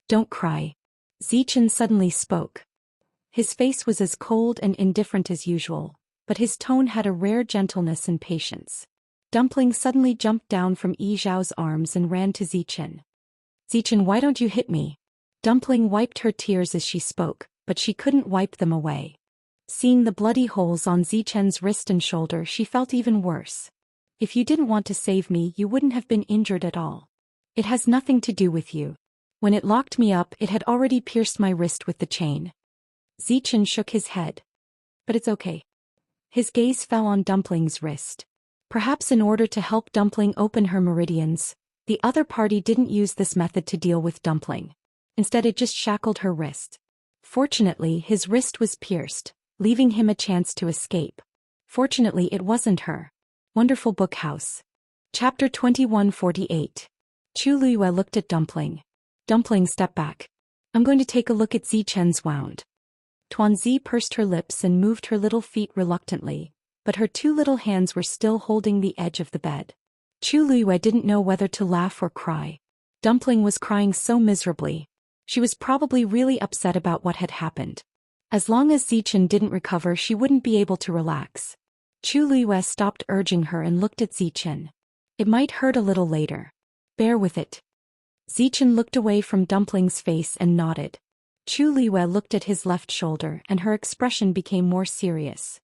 Don't cry. Zichen suddenly spoke. His face was as cold and indifferent as usual, but his tone had a rare gentleness and patience. Dumpling suddenly jumped down from Yi Zhao's arms and ran to Zichen. Zichen, why don't you hit me? Dumpling wiped her tears as she spoke, but she couldn't wipe them away. Seeing the bloody holes on Zichen's wrist and shoulder, she felt even worse. If you didn't want to save me, you wouldn't have been injured at all. It has nothing to do with you. When it locked me up, it had already pierced my wrist with the chain. Zichen shook his head. But it's okay. His gaze fell on Dumpling's wrist. Perhaps in order to help Dumpling open her meridians, the other party didn't use this method to deal with Dumpling. Instead, it just shackled her wrist. Fortunately, his wrist was pierced, leaving him a chance to escape. Fortunately, it wasn't her. Wonderful Book House. Chapter 2148. Chu Liyue looked at Dumpling. Dumpling, step back. I'm going to take a look at Zichen's wound. Tuanzi pursed her lips and moved her little feet reluctantly, but her two little hands were still holding the edge of the bed. Chu Liyue didn't know whether to laugh or cry. Dumpling was crying so miserably. She was probably really upset about what had happened. As long as Zichen didn't recover, she wouldn't be able to relax. Chu Liyue stopped urging her and looked at Zichen. It might hurt a little later. Bear with it. Zichen looked away from Dumpling's face and nodded. Chu Liyue looked at his left shoulder and her expression became more serious.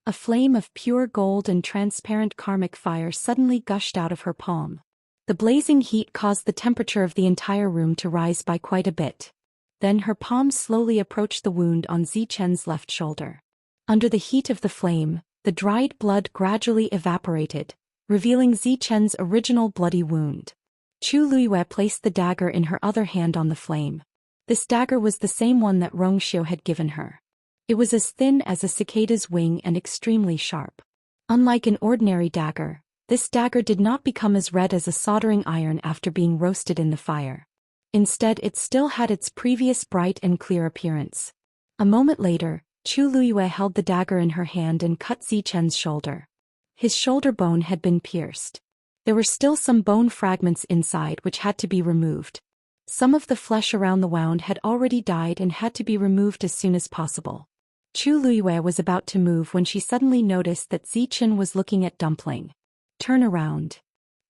A flame of pure gold and transparent karmic fire suddenly gushed out of her palm. The blazing heat caused the temperature of the entire room to rise by quite a bit. Then her palm slowly approached the wound on Zichen's left shoulder. Under the heat of the flame, the dried blood gradually evaporated, revealing Zichen's original bloody wound. Chu Liyue placed the dagger in her other hand on the flame. This dagger was the same one that Rongxiu had given her. It was as thin as a cicada's wing and extremely sharp. Unlike an ordinary dagger, this dagger did not become as red as a soldering iron after being roasted in the fire. Instead, it still had its previous bright and clear appearance. A moment later, Chu Liyue held the dagger in her hand and cut Zichen's shoulder. His shoulder bone had been pierced. There were still some bone fragments inside which had to be removed. Some of the flesh around the wound had already died and had to be removed as soon as possible. Chu Liyue was about to move when she suddenly noticed that Zichen was looking at Dumpling. Turn around.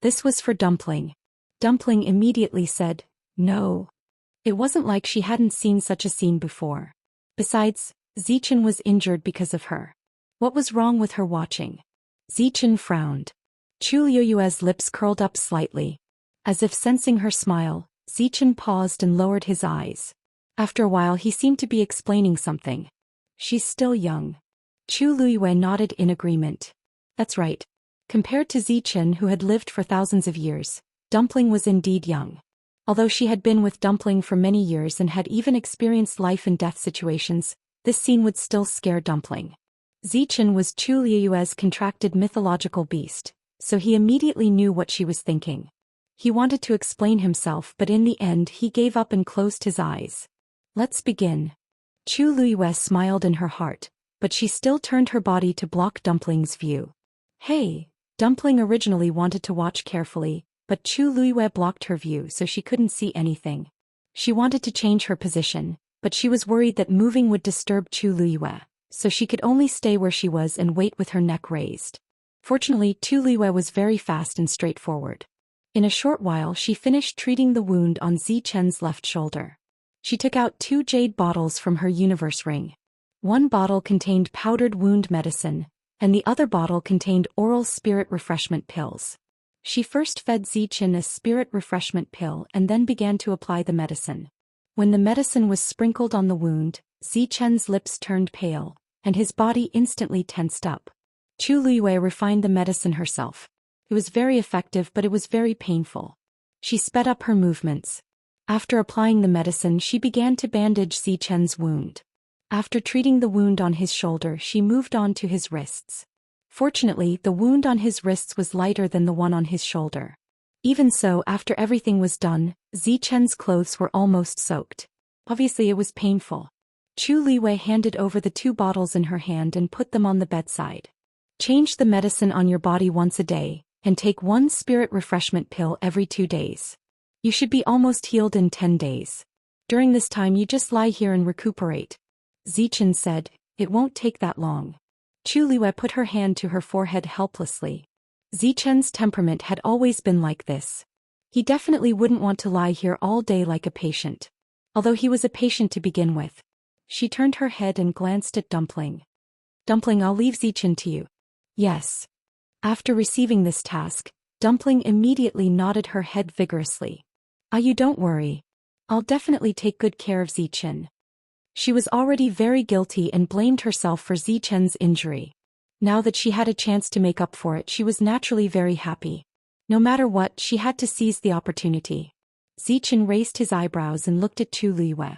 This was for Dumpling. Dumpling immediately said, no. It wasn't like she hadn't seen such a scene before. Besides, Zichen was injured because of her. What was wrong with her watching? Zichen frowned. Chu Liyue's lips curled up slightly. As if sensing her smile, Zichen paused and lowered his eyes. After a while he seemed to be explaining something. She's still young. Chu Liyue nodded in agreement. That's right. Compared to Zichen, who had lived for thousands of years, Dumpling was indeed young. Although she had been with Dumpling for many years and had even experienced life and death situations, this scene would still scare Dumpling. Zichen was Chu Liyue's contracted mythological beast, so he immediately knew what she was thinking. He wanted to explain himself, but in the end he gave up and closed his eyes. Let's begin. Chu Liyue smiled in her heart, but she still turned her body to block Dumpling's view. Hey! Dumpling originally wanted to watch carefully, but Chu Liyue blocked her view so she couldn't see anything. She wanted to change her position, but she was worried that moving would disturb Chu Liyue, so she could only stay where she was and wait with her neck raised. Fortunately, Chu Liyue was very fast and straightforward. In a short while she finished treating the wound on Zichen's left shoulder. She took out 2 jade bottles from her universe ring. One bottle contained powdered wound medicine, and the other bottle contained oral spirit refreshment pills. She first fed Zichen a spirit refreshment pill and then began to apply the medicine. When the medicine was sprinkled on the wound, Zichen's lips turned pale, and his body instantly tensed up. Chu Liyue refined the medicine herself. It was very effective, but it was very painful. She sped up her movements. After applying the medicine, she began to bandage Zichen's wound. After treating the wound on his shoulder, she moved on to his wrists. Fortunately, the wound on his wrists was lighter than the one on his shoulder. Even so, after everything was done, Zichen's clothes were almost soaked. Obviously it was painful. Chu Liwei handed over the 2 bottles in her hand and put them on the bedside. Change the medicine on your body once a day, and take 1 spirit refreshment pill every 2 days. You should be almost healed in 10 days. During this time you just lie here and recuperate. Zichen said, it won't take that long. Chu Liwei put her hand to her forehead helplessly. Zichen's temperament had always been like this. He definitely wouldn't want to lie here all day like a patient. Although he was a patient to begin with. She turned her head and glanced at Dumpling. Dumpling, I'll leave Zichen to you. Yes. After receiving this task, Dumpling immediately nodded her head vigorously. You don't worry. I'll definitely take good care of Zichen. She was already very guilty and blamed herself for Zichen's injury. Now that she had a chance to make up for it, she was naturally very happy. No matter what, she had to seize the opportunity. Zichen raised his eyebrows and looked at Chu Liwei.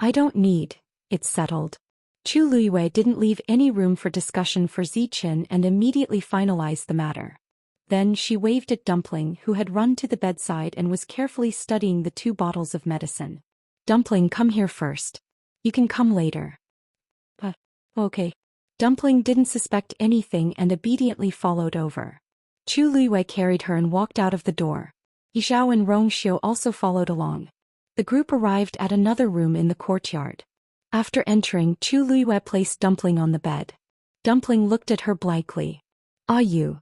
I don't need, it's settled. Chu Liwei didn't leave any room for discussion for Zichen and immediately finalized the matter. Then she waved at Dumpling, who had run to the bedside and was carefully studying the 2 bottles of medicine. Dumpling, come here first. You can come later. Okay. Dumpling didn't suspect anything and obediently followed over. Chu Liwei carried her and walked out of the door. Yizhao and Rongxiu also followed along. The group arrived at another room in the courtyard. After entering, Chu Liwei placed Dumpling on the bed. Dumpling looked at her blankly. You.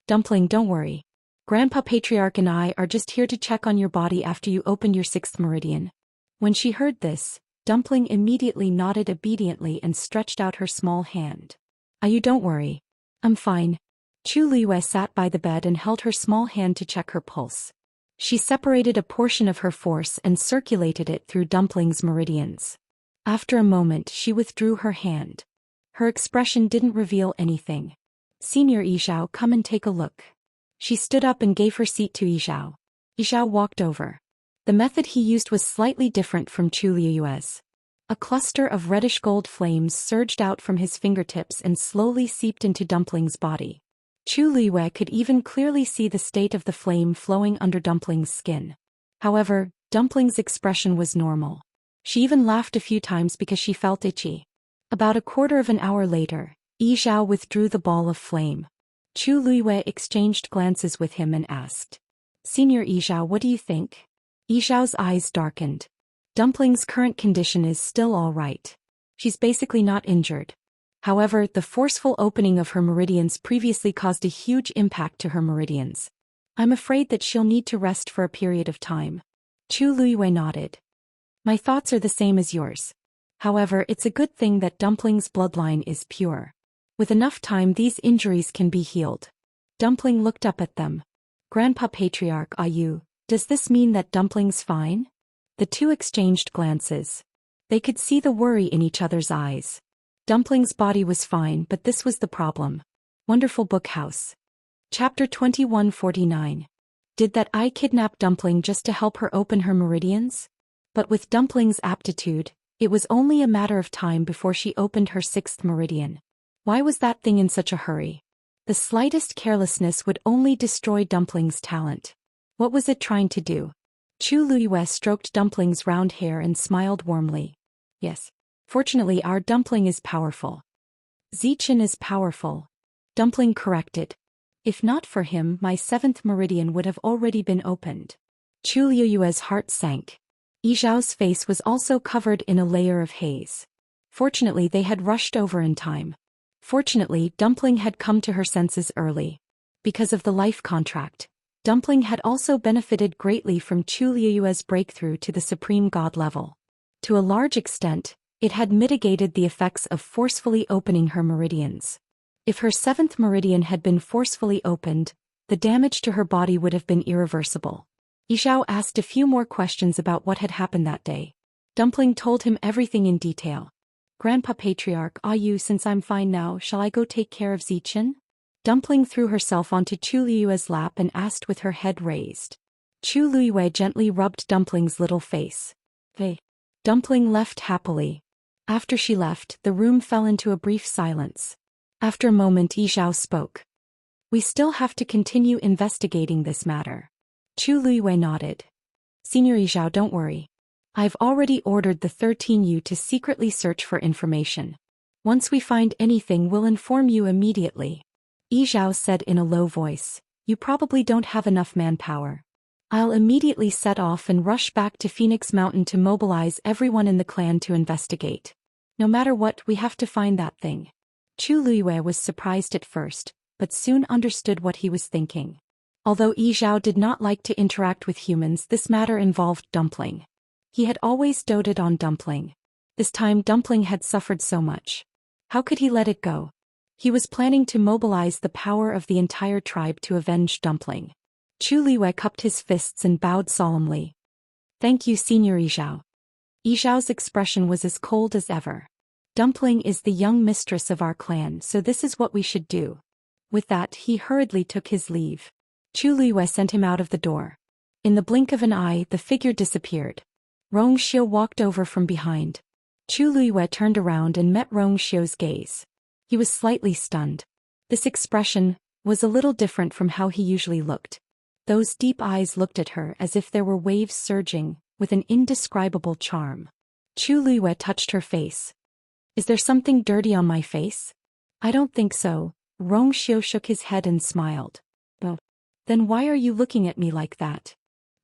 Dumpling, don't worry. Grandpa Patriarch and I are just here to check on your body after you opened your 6th meridian. When she heard this, Dumpling immediately nodded obediently and stretched out her small hand. You don't worry. I'm fine. Chu Liwei sat by the bed and held her small hand to check her pulse. She separated a portion of her force and circulated it through Dumpling's meridians. After a moment, she withdrew her hand. Her expression didn't reveal anything. Senior Yizhao, come and take a look. She stood up and gave her seat to Yizhao. Yizhao walked over. The method he used was slightly different from Chu Liue's. A cluster of reddish-gold flames surged out from his fingertips and slowly seeped into Dumpling's body. Chu Liue could even clearly see the state of the flame flowing under Dumpling's skin. However, Dumpling's expression was normal. She even laughed a few times because she felt itchy. About a quarter of an hour later, Yizhao withdrew the ball of flame. Chu Liue exchanged glances with him and asked, Senior Yizhao, what do you think? Yizhao's eyes darkened. Dumpling's current condition is still all right. She's basically not injured. However, the forceful opening of her meridians previously caused a huge impact to her meridians. I'm afraid that she'll need to rest for a period of time. Chu Liue nodded. My thoughts are the same as yours. However, it's a good thing that Dumpling's bloodline is pure. With enough time, these injuries can be healed. Dumpling looked up at them. Grandpa Patriarch, does this mean that Dumpling's fine? The two exchanged glances. They could see the worry in each other's eyes. Dumpling's body was fine, but this was the problem. Wonderful Book House. Chapter 2149. Did that eye kidnap Dumpling just to help her open her meridians? But with Dumpling's aptitude, it was only a matter of time before she opened her 6th meridian. Why was that thing in such a hurry? The slightest carelessness would only destroy Dumpling's talent. What was it trying to do? Chu Liue stroked Dumpling's round hair and smiled warmly. Yes. Fortunately, our Dumpling is powerful. Zichen is powerful. Dumpling corrected. If not for him, my 7th meridian would have already been opened. Chu Liue's heart sank. Yizhao's face was also covered in a layer of haze. Fortunately, they had rushed over in time. Fortunately, Dumpling had come to her senses early. Because of the life contract, Dumpling had also benefited greatly from Chu Liue's breakthrough to the Supreme God level. To a large extent, it had mitigated the effects of forcefully opening her meridians. If her 7th meridian had been forcefully opened, the damage to her body would have been irreversible. Yizhao asked a few more questions about what had happened that day. Dumpling told him everything in detail. Grandpa Patriarch, since I'm fine now, shall I go take care of Zichen? Dumpling threw herself onto Chu Liue's lap and asked with her head raised. Chu Liue gently rubbed Dumpling's little face. Hey. Dumpling left happily. After she left, the room fell into a brief silence. After a moment, Yizhao spoke. We still have to continue investigating this matter. Chu Luiwei nodded. Senior Zhao, don't worry. I've already ordered the 13U to secretly search for information. Once we find anything, we'll inform you immediately. Yi Zhao said in a low voice. You probably don't have enough manpower. I'll immediately set off and rush back to Phoenix Mountain to mobilize everyone in the clan to investigate. No matter what, we have to find that thing. Chu Luiwei was surprised at first, but soon understood what he was thinking. Although Yi Zhao did not like to interact with humans, this matter involved Dumpling. He had always doted on Dumpling. This time Dumpling had suffered so much. How could he let it go? He was planning to mobilize the power of the entire tribe to avenge Dumpling. Chu Luiwei cupped his fists and bowed solemnly. Thank you, Senior Yi Zhao. Yi Zhao's expression was as cold as ever. Dumpling is the young mistress of our clan, so this is what we should do. With that, he hurriedly took his leave. Chu Luiwei sent him out of the door. In the blink of an eye, the figure disappeared. Rong Xiu walked over from behind. Chu Luiwei turned around and met Rong Xiu's gaze. He was slightly stunned. This expression was a little different from how he usually looked. Those deep eyes looked at her as if there were waves surging, with an indescribable charm. Chu Luiwei touched her face. Is there something dirty on my face? I don't think so. Rong Xiu shook his head and smiled. Oh. Then why are you looking at me like that?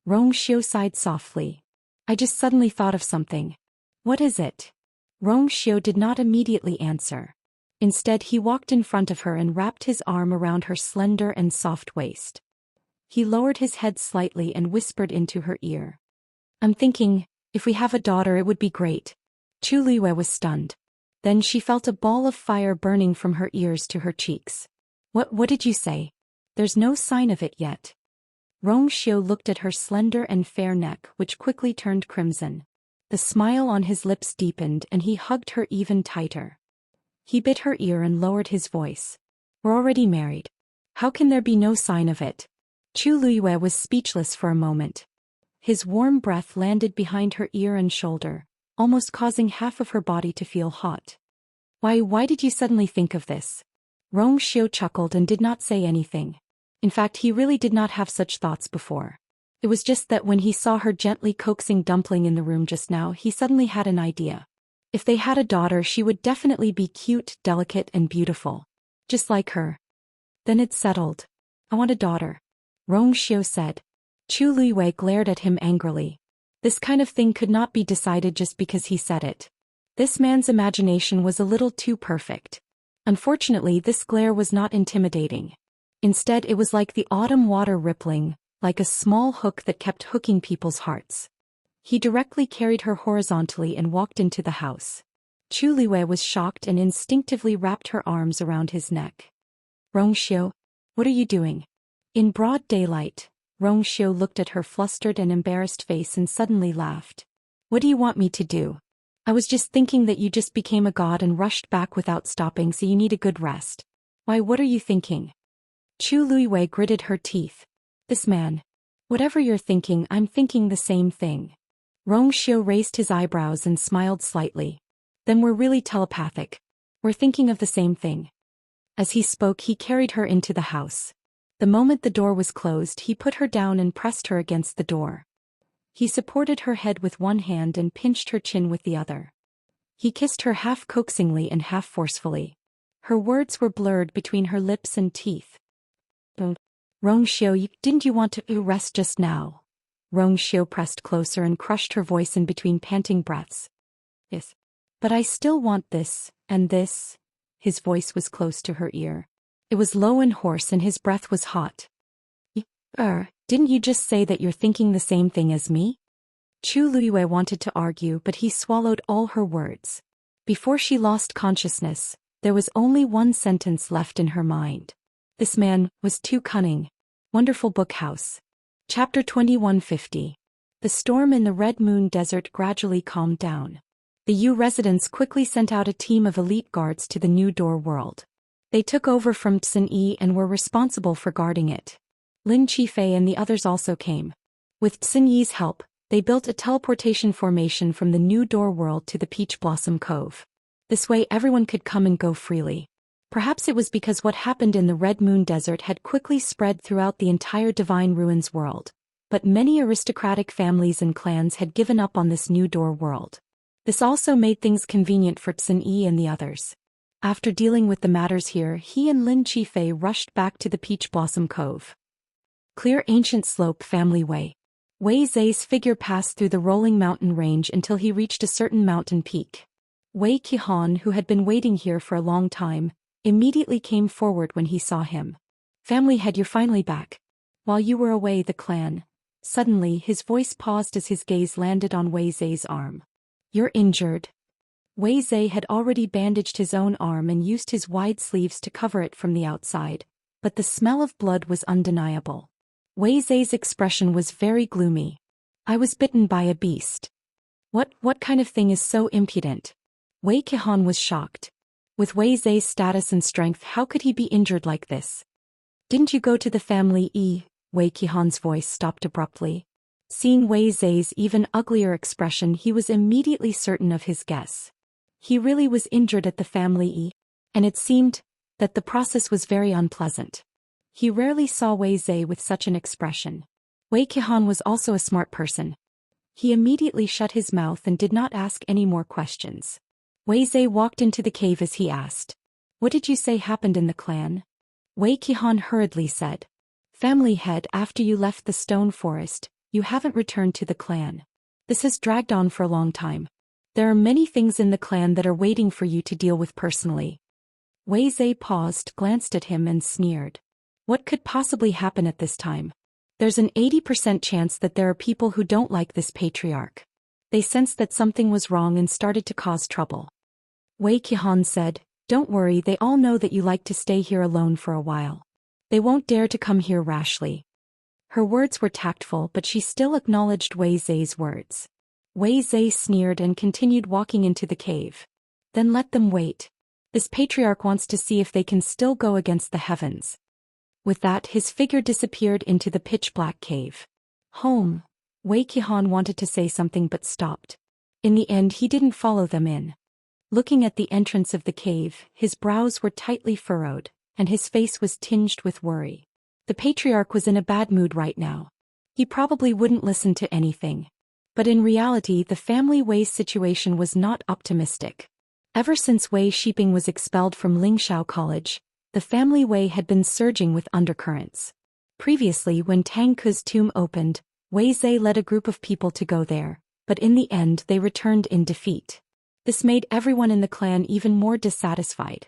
Rong Xiu sighed softly. I just suddenly thought of something. What is it? Rong Xiu did not immediately answer. Instead, he walked in front of her and wrapped his arm around her slender and soft waist. He lowered his head slightly and whispered into her ear. I'm thinking, if we have a daughter it would be great. Chu Luiwei was stunned. Then she felt a ball of fire burning from her ears to her cheeks. What did you say? There's no sign of it yet. Rong Xiu looked at her slender and fair neck, which quickly turned crimson. The smile on his lips deepened and he hugged her even tighter. He bit her ear and lowered his voice. We're already married. How can there be no sign of it? Chu Luiwei was speechless for a moment. His warm breath landed behind her ear and shoulder, almost causing half of her body to feel hot. Why did you suddenly think of this? Rong Xiu chuckled and did not say anything. In fact, he really did not have such thoughts before. It was just that when he saw her gently coaxing Dumpling in the room just now, he suddenly had an idea. If they had a daughter, she would definitely be cute, delicate, and beautiful. Just like her. Then it's settled. I want a daughter. Rong Xiu said. Chu Luiwei glared at him angrily. This kind of thing could not be decided just because he said it. This man's imagination was a little too perfect. Unfortunately, this glare was not intimidating. Instead, it was like the autumn water rippling, like a small hook that kept hooking people's hearts. He directly carried her horizontally and walked into the house. Chu Luiwei was shocked and instinctively wrapped her arms around his neck. Rong Xiu, what are you doing? In broad daylight, Rong Xiu looked at her flustered and embarrassed face and suddenly laughed. What do you want me to do? I was just thinking that you just became a god and rushed back without stopping, so you need a good rest. Why, what are you thinking? Chu Luiwei gritted her teeth. This man. Whatever you're thinking, I'm thinking the same thing. Rong Xiu raised his eyebrows and smiled slightly. Then we're really telepathic. We're thinking of the same thing. As he spoke, he carried her into the house. The moment the door was closed, he put her down and pressed her against the door. He supported her head with one hand and pinched her chin with the other. He kissed her half coaxingly and half forcefully. Her words were blurred between her lips and teeth. Rong Xiu, didn't you want to rest just now? Rong Xiu pressed closer and crushed her voice in between panting breaths. Yes. But I still want this, and this. His voice was close to her ear. It was low and hoarse and his breath was hot. Didn't you just say that you're thinking the same thing as me? Chu Luiwei wanted to argue, but he swallowed all her words. Before she lost consciousness, there was only one sentence left in her mind. This man was too cunning. Wonderful Book House. Chapter 2150. The storm in the Red Moon Desert gradually calmed down. The Yu residents quickly sent out a team of elite guards to the new door world. They took over from Tsin Yi and were responsible for guarding it. Lin Qifei and the others also came. With Tsin Yi's help, they built a teleportation formation from the new door world to the Peach Blossom Cove. This way everyone could come and go freely. Perhaps it was because what happened in the Red Moon Desert had quickly spread throughout the entire Divine Ruins world. but many aristocratic families and clans had given up on this new door world. This also made things convenient for Tsun Yi and the others. After dealing with the matters here, he and Lin Qifei rushed back to the Peach Blossom Cove. Clear ancient slope family way. Wei Zai's figure passed through the rolling mountain range until he reached a certain mountain peak. Wei Qihan, who had been waiting here for a long time, immediately came forward when he saw him. Family head, you're finally back. While you were away, the clan. Suddenly, his voice paused as his gaze landed on Wei Zai's arm. You're injured. Wei Zai had already bandaged his own arm and used his wide sleeves to cover it from the outside, but the smell of blood was undeniable. Wei Zai's expression was very gloomy. I was bitten by a beast. What kind of thing is so impudent? Wei Qihan was shocked. With Wei Zai's status and strength, how could he be injured like this? Didn't you go to the family Yi? Wei Qihan's voice stopped abruptly. Seeing Wei Zai's even uglier expression, he was immediately certain of his guess. He really was injured at the family Yi, and it seemed that the process was very unpleasant. He rarely saw Wei Zai with such an expression. Wei Qihan was also a smart person. He immediately shut his mouth and did not ask any more questions. Wei Zai walked into the cave as he asked, "What did you say happened in the clan?" Wei Qihan hurriedly said, "Family head, after you left the stone forest, you haven't returned to the clan. This has dragged on for a long time. There are many things in the clan that are waiting for you to deal with personally." Wei Zai paused, glanced at him and sneered. What could possibly happen at this time? There's an 80% chance that there are people who don't like this patriarch. They sensed that something was wrong and started to cause trouble. Wei Qihan said, "Don't worry, they all know that you like to stay here alone for a while. They won't dare to come here rashly." Her words were tactful, but she still acknowledged Wei Zai's words. Wei Zai sneered and continued walking into the cave. Then let them wait. This patriarch wants to see if they can still go against the heavens. With that, his figure disappeared into the pitch-black cave. Home. Wei Qihan wanted to say something but stopped. In the end, he didn't follow them in. Looking at the entrance of the cave, his brows were tightly furrowed, and his face was tinged with worry. The patriarch was in a bad mood right now. He probably wouldn't listen to anything. But in reality, the family Wei's situation was not optimistic. Ever since Wei Shiping was expelled from Lingxiao College, the family Wei had been surging with undercurrents. Previously, when Tang Ke's tomb opened, Wei Zai led a group of people to go there, but in the end they returned in defeat. This made everyone in the clan even more dissatisfied.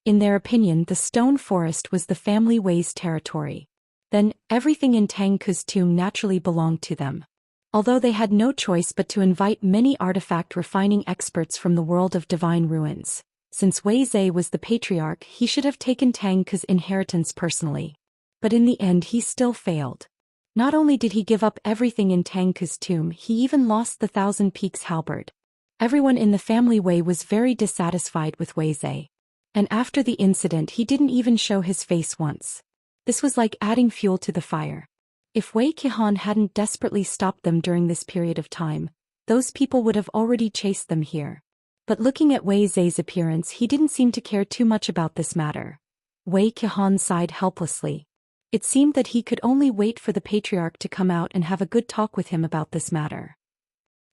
In their opinion, the stone forest was the family Wei's territory. Then, everything in Tang Ke's tomb naturally belonged to them. Although they had no choice but to invite many artifact refining experts from the world of divine ruins. Since Wei Zai was the patriarch, he should have taken Tang Ke's inheritance personally. But in the end he still failed. Not only did he give up everything in Tang Ke's tomb, he even lost the Thousand Peaks halberd. Everyone in the family Wei was very dissatisfied with Wei Zai. And after the incident he didn't even show his face once. This was like adding fuel to the fire. If Wei Qihan hadn't desperately stopped them during this period of time, those people would have already chased them here. But looking at Wei Zai's appearance, he didn't seem to care too much about this matter. Wei Qihan sighed helplessly. It seemed that he could only wait for the patriarch to come out and have a good talk with him about this matter.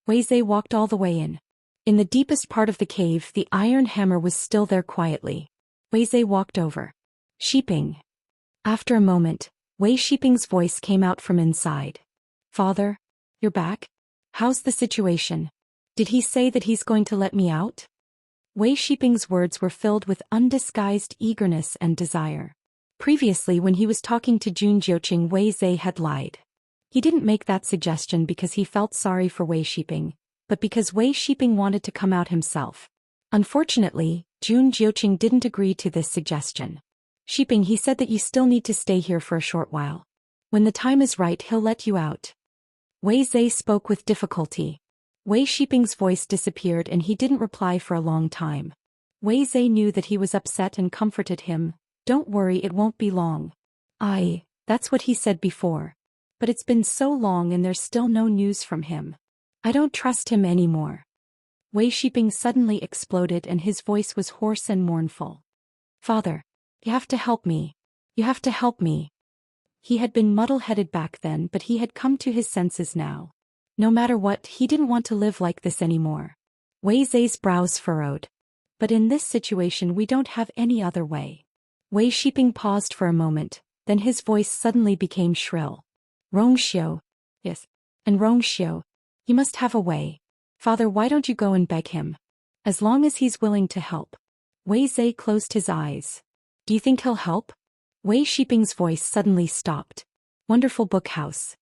Wei Zai walked all the way in. In the deepest part of the cave, the iron hammer was still there quietly. Wei Zai walked over. Shiping. After a moment, Wei Shiping's voice came out from inside. "Father? You're back? How's the situation? Did he say that he's going to let me out?" Wei Shiping's words were filled with undisguised eagerness and desire. Previously, when he was talking to Jun Jiuqing, Wei Zai had lied. He didn't make that suggestion because he felt sorry for Wei Shiping, but because Wei Shiping wanted to come out himself. Unfortunately, Jun Jiuqing didn't agree to this suggestion. "Shiping, he said that you still need to stay here for a short while. When the time is right, he'll let you out." Wei Zai spoke with difficulty. Wei Shiping's voice disappeared and he didn't reply for a long time. Wei Zai knew that he was upset and comforted him. "Don't worry, it won't be long." That's what he said before. But it's been so long and there's still no news from him. I don't trust him anymore. Wei Shiping suddenly exploded and his voice was hoarse and mournful. "Father, you have to help me. You have to help me." He had been muddle-headed back then, but he had come to his senses now. No matter what, he didn't want to live like this anymore. Wei Zai's brows furrowed. But in this situation we don't have any other way. Wei Shiping paused for a moment, then his voice suddenly became shrill. Rongxiu. Yes. And Rongxiu. He must have a way. Father, why don't you go and beg him? As long as he's willing to help. Wei Zai closed his eyes. Do you think he'll help? Wei Shiping's voice suddenly stopped. Wonderful Book House.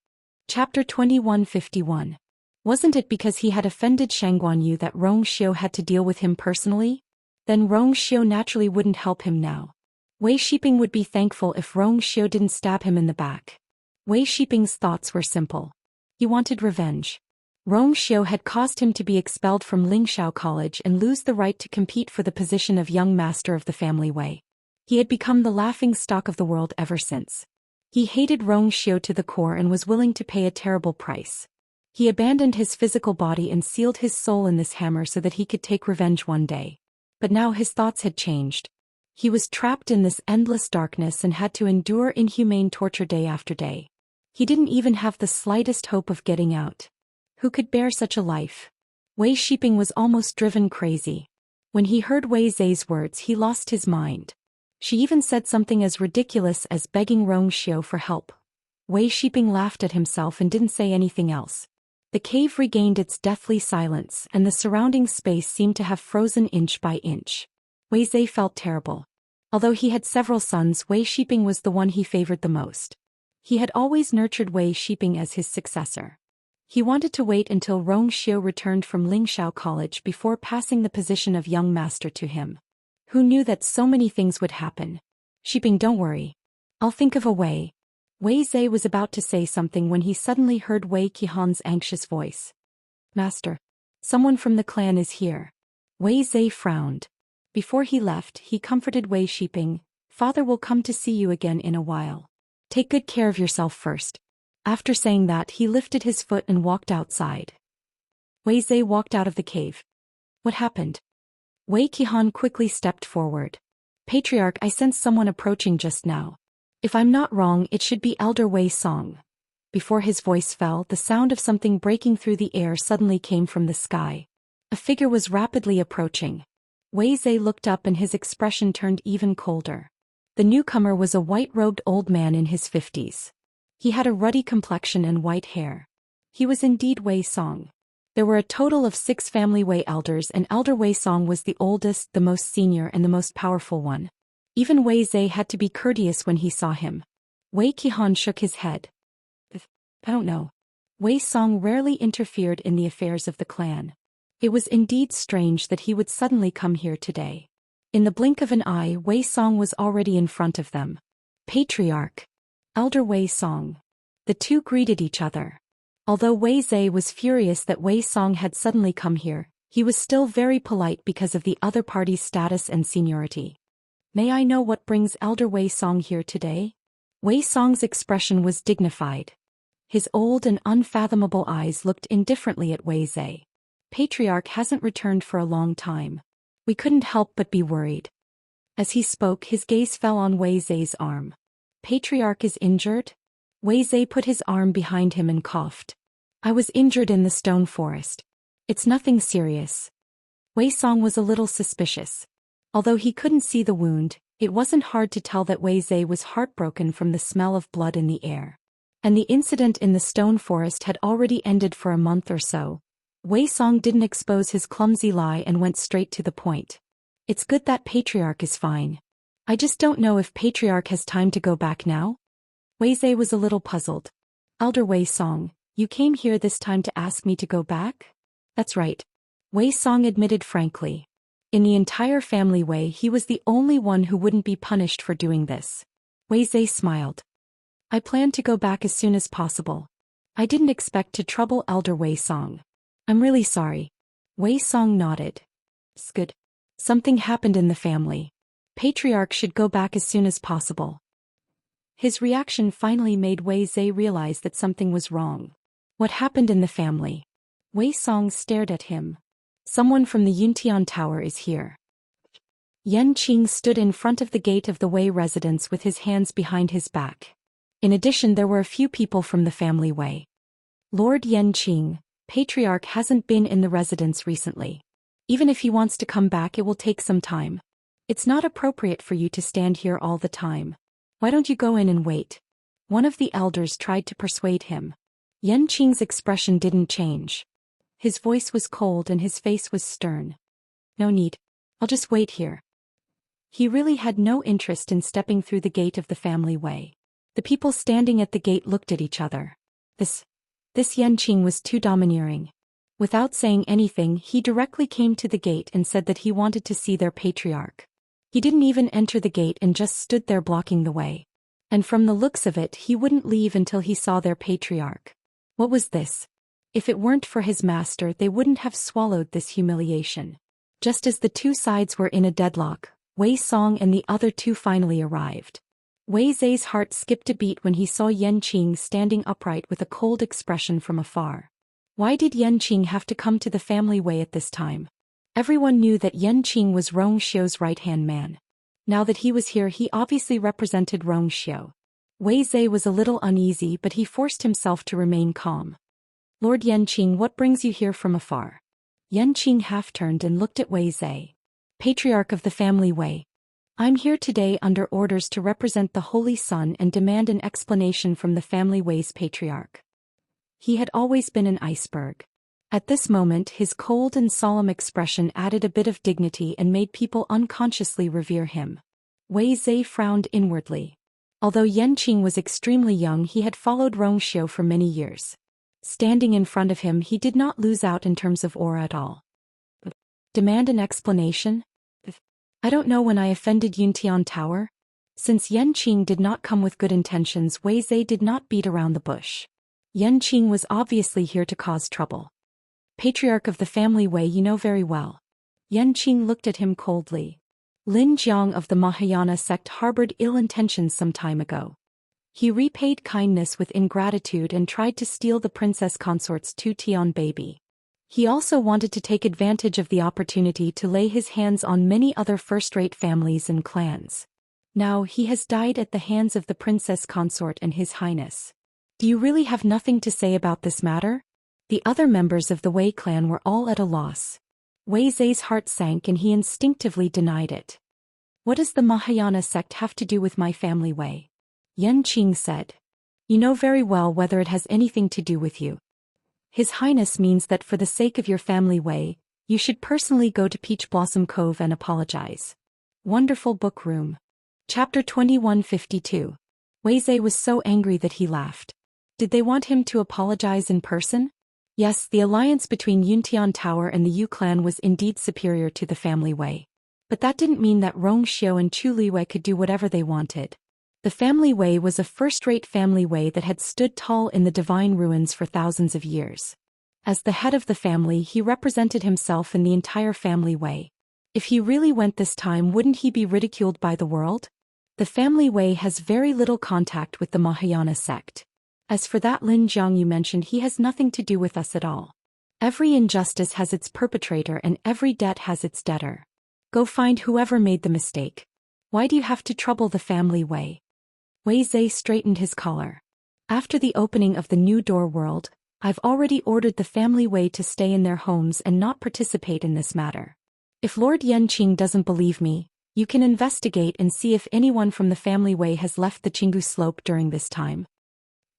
Chapter 2151. Wasn't it because he had offended Shangguanyu that Rongxiu had to deal with him personally? Then Rongxiu naturally wouldn't help him now. Wei Shiping would be thankful if Rongxiu didn't stab him in the back. Wei Shiping's thoughts were simple. He wanted revenge. Rongxiu had caused him to be expelled from Lingxiao College and lose the right to compete for the position of young master of the family Wei. He had become the laughing stock of the world ever since. He hated Rongxiu to the core and was willing to pay a terrible price. He abandoned his physical body and sealed his soul in this hammer so that he could take revenge one day. But now his thoughts had changed. He was trapped in this endless darkness and had to endure inhumane torture day after day. He didn't even have the slightest hope of getting out. Who could bear such a life? Wei Shiping was almost driven crazy. When he heard Wei Zai's words, he lost his mind. She even said something as ridiculous as begging Rongxiu for help. Wei Shiping laughed at himself and didn't say anything else. The cave regained its deathly silence, and the surrounding space seemed to have frozen inch by inch. Wei Zai felt terrible. Although he had several sons, Wei Shiping was the one he favored the most. He had always nurtured Wei Shiping as his successor. He wanted to wait until Rongxiu returned from Lingxiao College before passing the position of young master to him. Who knew that so many things would happen? Shiping, don't worry. I'll think of a way. Wei Zai was about to say something when he suddenly heard Wei Qihan's anxious voice. Master. Someone from the clan is here. Wei Zai frowned. Before he left, he comforted Wei Shiping. Father will come to see you again in a while. Take good care of yourself first. After saying that, he lifted his foot and walked outside. Wei Zai walked out of the cave. What happened? Wei Qihan quickly stepped forward. Patriarch, I sense someone approaching just now. If I'm not wrong, it should be Elder Wei Song. Before his voice fell, the sound of something breaking through the air suddenly came from the sky. A figure was rapidly approaching. Wei Zai looked up and his expression turned even colder. The newcomer was a white-robed old man in his 50s. He had a ruddy complexion and white hair. He was indeed Wei Song. There were a total of 6 family Wei elders, and Elder Wei Song was the oldest, the most senior, and the most powerful one. Even Wei Zai had to be courteous when he saw him. Wei Qihan shook his head. I don't know. Wei Song rarely interfered in the affairs of the clan. It was indeed strange that he would suddenly come here today. In the blink of an eye, Wei Song was already in front of them. Patriarch. Elder Wei Song. The two greeted each other. Although Wei Zai was furious that Wei Song had suddenly come here, he was still very polite because of the other party's status and seniority. May I know what brings Elder Wei Song here today? Wei Song's expression was dignified. His old and unfathomable eyes looked indifferently at Wei Zai. Patriarch hasn't returned for a long time. We couldn't help but be worried. As he spoke, his gaze fell on Wei Zai's arm. Patriarch is injured? Wei Zai put his arm behind him and coughed. I was injured in the stone forest. It's nothing serious. Wei Song was a little suspicious. Although he couldn't see the wound, it wasn't hard to tell that Wei Zai was heartbroken from the smell of blood in the air. And the incident in the stone forest had already ended for a month or so. Wei Song didn't expose his clumsy lie and went straight to the point. It's good that Patriarch is fine. I just don't know if Patriarch has time to go back now? Wei Zai was a little puzzled. Elder Wei Song, you came here this time to ask me to go back? That's right. Wei Song admitted frankly. In the entire family Wei, he was the only one who wouldn't be punished for doing this. Wei Zai smiled. I plan to go back as soon as possible. I didn't expect to trouble Elder Wei Song. I'm really sorry. Wei Song nodded. It's good. Something happened in the family. Patriarch should go back as soon as possible. His reaction finally made Wei Zai realize that something was wrong. What happened in the family? Wei Song stared at him. Someone from the Yuntian Tower is here. Yan Qing stood in front of the gate of the Wei residence with his hands behind his back. In addition, there were a few people from the family Wei. Lord Yanqing, Patriarch, hasn't been in the residence recently. Even if he wants to come back, it will take some time. It's not appropriate for you to stand here all the time. Why don't you go in and wait? One of the elders tried to persuade him. Yanqing's expression didn't change. His voice was cold and his face was stern. No need. I'll just wait here. He really had no interest in stepping through the gate of the family Wei. The people standing at the gate looked at each other. This Yanqing was too domineering. Without saying anything, he directly came to the gate and said that he wanted to see their patriarch. He didn't even enter the gate and just stood there blocking the way. And from the looks of it, he wouldn't leave until he saw their patriarch. What was this? If it weren't for his master, they wouldn't have swallowed this humiliation. Just as the two sides were in a deadlock, Wei Song and the other two finally arrived. Wei Zai's heart skipped a beat when he saw Yanqing standing upright with a cold expression from afar. Why did Yanqing have to come to the family Wei at this time? Everyone knew that Yanqing was Rongxiu's right-hand man. Now that he was here, he obviously represented Rongxiu. Wei Zai was a little uneasy, but he forced himself to remain calm. Lord Yanqing, what brings you here from afar? Yanqing half-turned and looked at Wei Zai. Patriarch of the family Wei. I'm here today under orders to represent the Holy Sun and demand an explanation from the family Wei's patriarch. He had always been an iceberg. At this moment, his cold and solemn expression added a bit of dignity and made people unconsciously revere him. Wei Zai frowned inwardly. Although Yanqing was extremely young, he had followed Rongxiu for many years. Standing in front of him, he did not lose out in terms of aura at all. Demand an explanation? I don't know when I offended Yuntian Tower. Since Yanqing did not come with good intentions, Wei Zai did not beat around the bush. Yanqing was obviously here to cause trouble. Patriarch of the family Wei, you know very well. Yanqing looked at him coldly. Lin Jiang of the Mahayana sect harbored ill intentions some time ago. He repaid kindness with ingratitude and tried to steal the princess consort's two-tian baby. He also wanted to take advantage of the opportunity to lay his hands on many other first-rate families and clans. Now he has died at the hands of the princess consort and His Highness. Do you really have nothing to say about this matter? The other members of the Wei clan were all at a loss. Wei Zai's heart sank and he instinctively denied it. What does the Mahayana sect have to do with my family Wei? Yanqing said. You know very well whether it has anything to do with you. His Highness means that for the sake of your family Wei, you should personally go to Peach Blossom Cove and apologize. Wonderful book room. Chapter 2152. Wei Zai was so angry that he laughed. Did they want him to apologize in person? Yes, the alliance between Yuntian Tower and the Yu clan was indeed superior to the family Wei. But that didn't mean that Rongxiu and Chu Liwei could do whatever they wanted. The family Wei was a first-rate family Wei that had stood tall in the divine ruins for thousands of years. As the head of the family, he represented himself and the entire family Wei. If he really went this time, wouldn't he be ridiculed by the world? The family Wei has very little contact with the Mahayana sect. As for that Lin Jiang you mentioned, he has nothing to do with us at all. Every injustice has its perpetrator and every debt has its debtor. Go find whoever made the mistake. Why do you have to trouble the family Wei? Wei Zai straightened his collar. After the opening of the new door world, I've already ordered the family Wei to stay in their homes and not participate in this matter. If Lord Yanqing doesn't believe me, you can investigate and see if anyone from the family Wei has left the Qinggu slope during this time.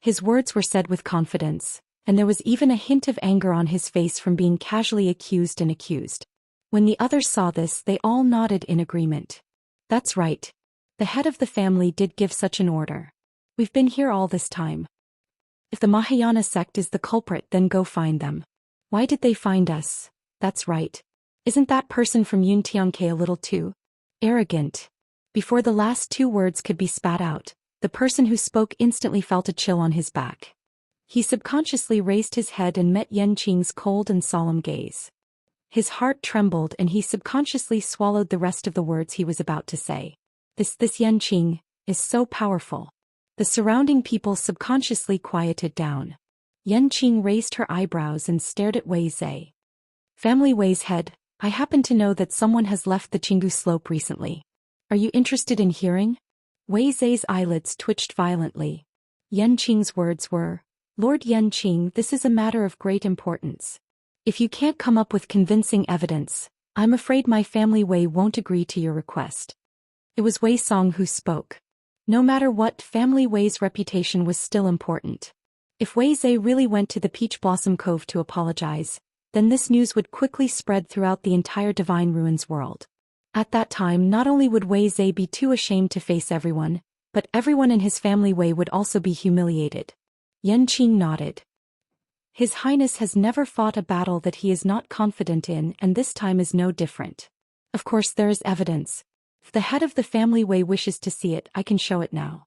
His words were said with confidence, and there was even a hint of anger on his face from being casually accused. When the others saw this, they all nodded in agreement. That's right. The head of the family did give such an order. We've been here all this time. If the Mahayana sect is the culprit, then go find them. Why did they find us? That's right. Isn't that person from Yuntianke a little too arrogant? Before the last two words could be spat out, the person who spoke instantly felt a chill on his back. He subconsciously raised his head and met Yanqing's cold and solemn gaze. His heart trembled and he subconsciously swallowed the rest of the words he was about to say. This Yanqing is so powerful. The surrounding people subconsciously quieted down. Yanqing raised her eyebrows and stared at Wei Zai. Family Wei's head, I happen to know that someone has left the Qinggu slope recently. Are you interested in hearing? Wei Zai's eyelids twitched violently. Yanqing's words were, "Lord Yanqing, this is a matter of great importance. If you can't come up with convincing evidence, I'm afraid my family Wei won't agree to your request." It was Wei Song who spoke. No matter what, family Wei's reputation was still important. If Wei Zhe really went to the Peach Blossom Cove to apologize, then this news would quickly spread throughout the entire Divine Ruins world. At that time, not only would Wei Zhe be too ashamed to face everyone, but everyone in his family Wei would also be humiliated. Yanqing nodded. His Highness has never fought a battle that he is not confident in, and this time is no different. Of course there is evidence. If the head of the family Wei wishes to see it, I can show it now.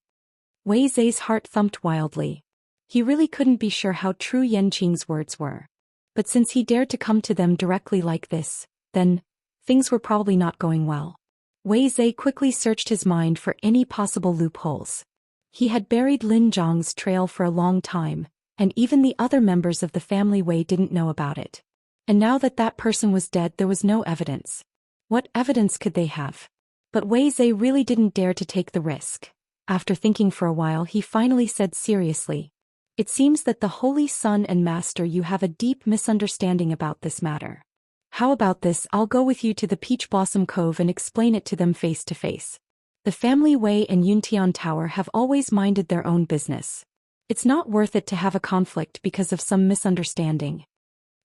Wei Zhe's heart thumped wildly. He really couldn't be sure how true Yanqing's words were. But since he dared to come to them directly like this, then things were probably not going well. Wei Zhe quickly searched his mind for any possible loopholes. He had buried Lin Zhang's trail for a long time, and even the other members of the family Wei didn't know about it. And now that that person was dead, there was no evidence. What evidence could they have? But Wei Zhe really didn't dare to take the risk. After thinking for a while, he finally said seriously, "It seems that the Holy Son and Master, you have a deep misunderstanding about this matter. How about this? I'll go with you to the Peach Blossom Cove and explain it to them face to face. The family Wei and Yuntian Tower have always minded their own business. It's not worth it to have a conflict because of some misunderstanding."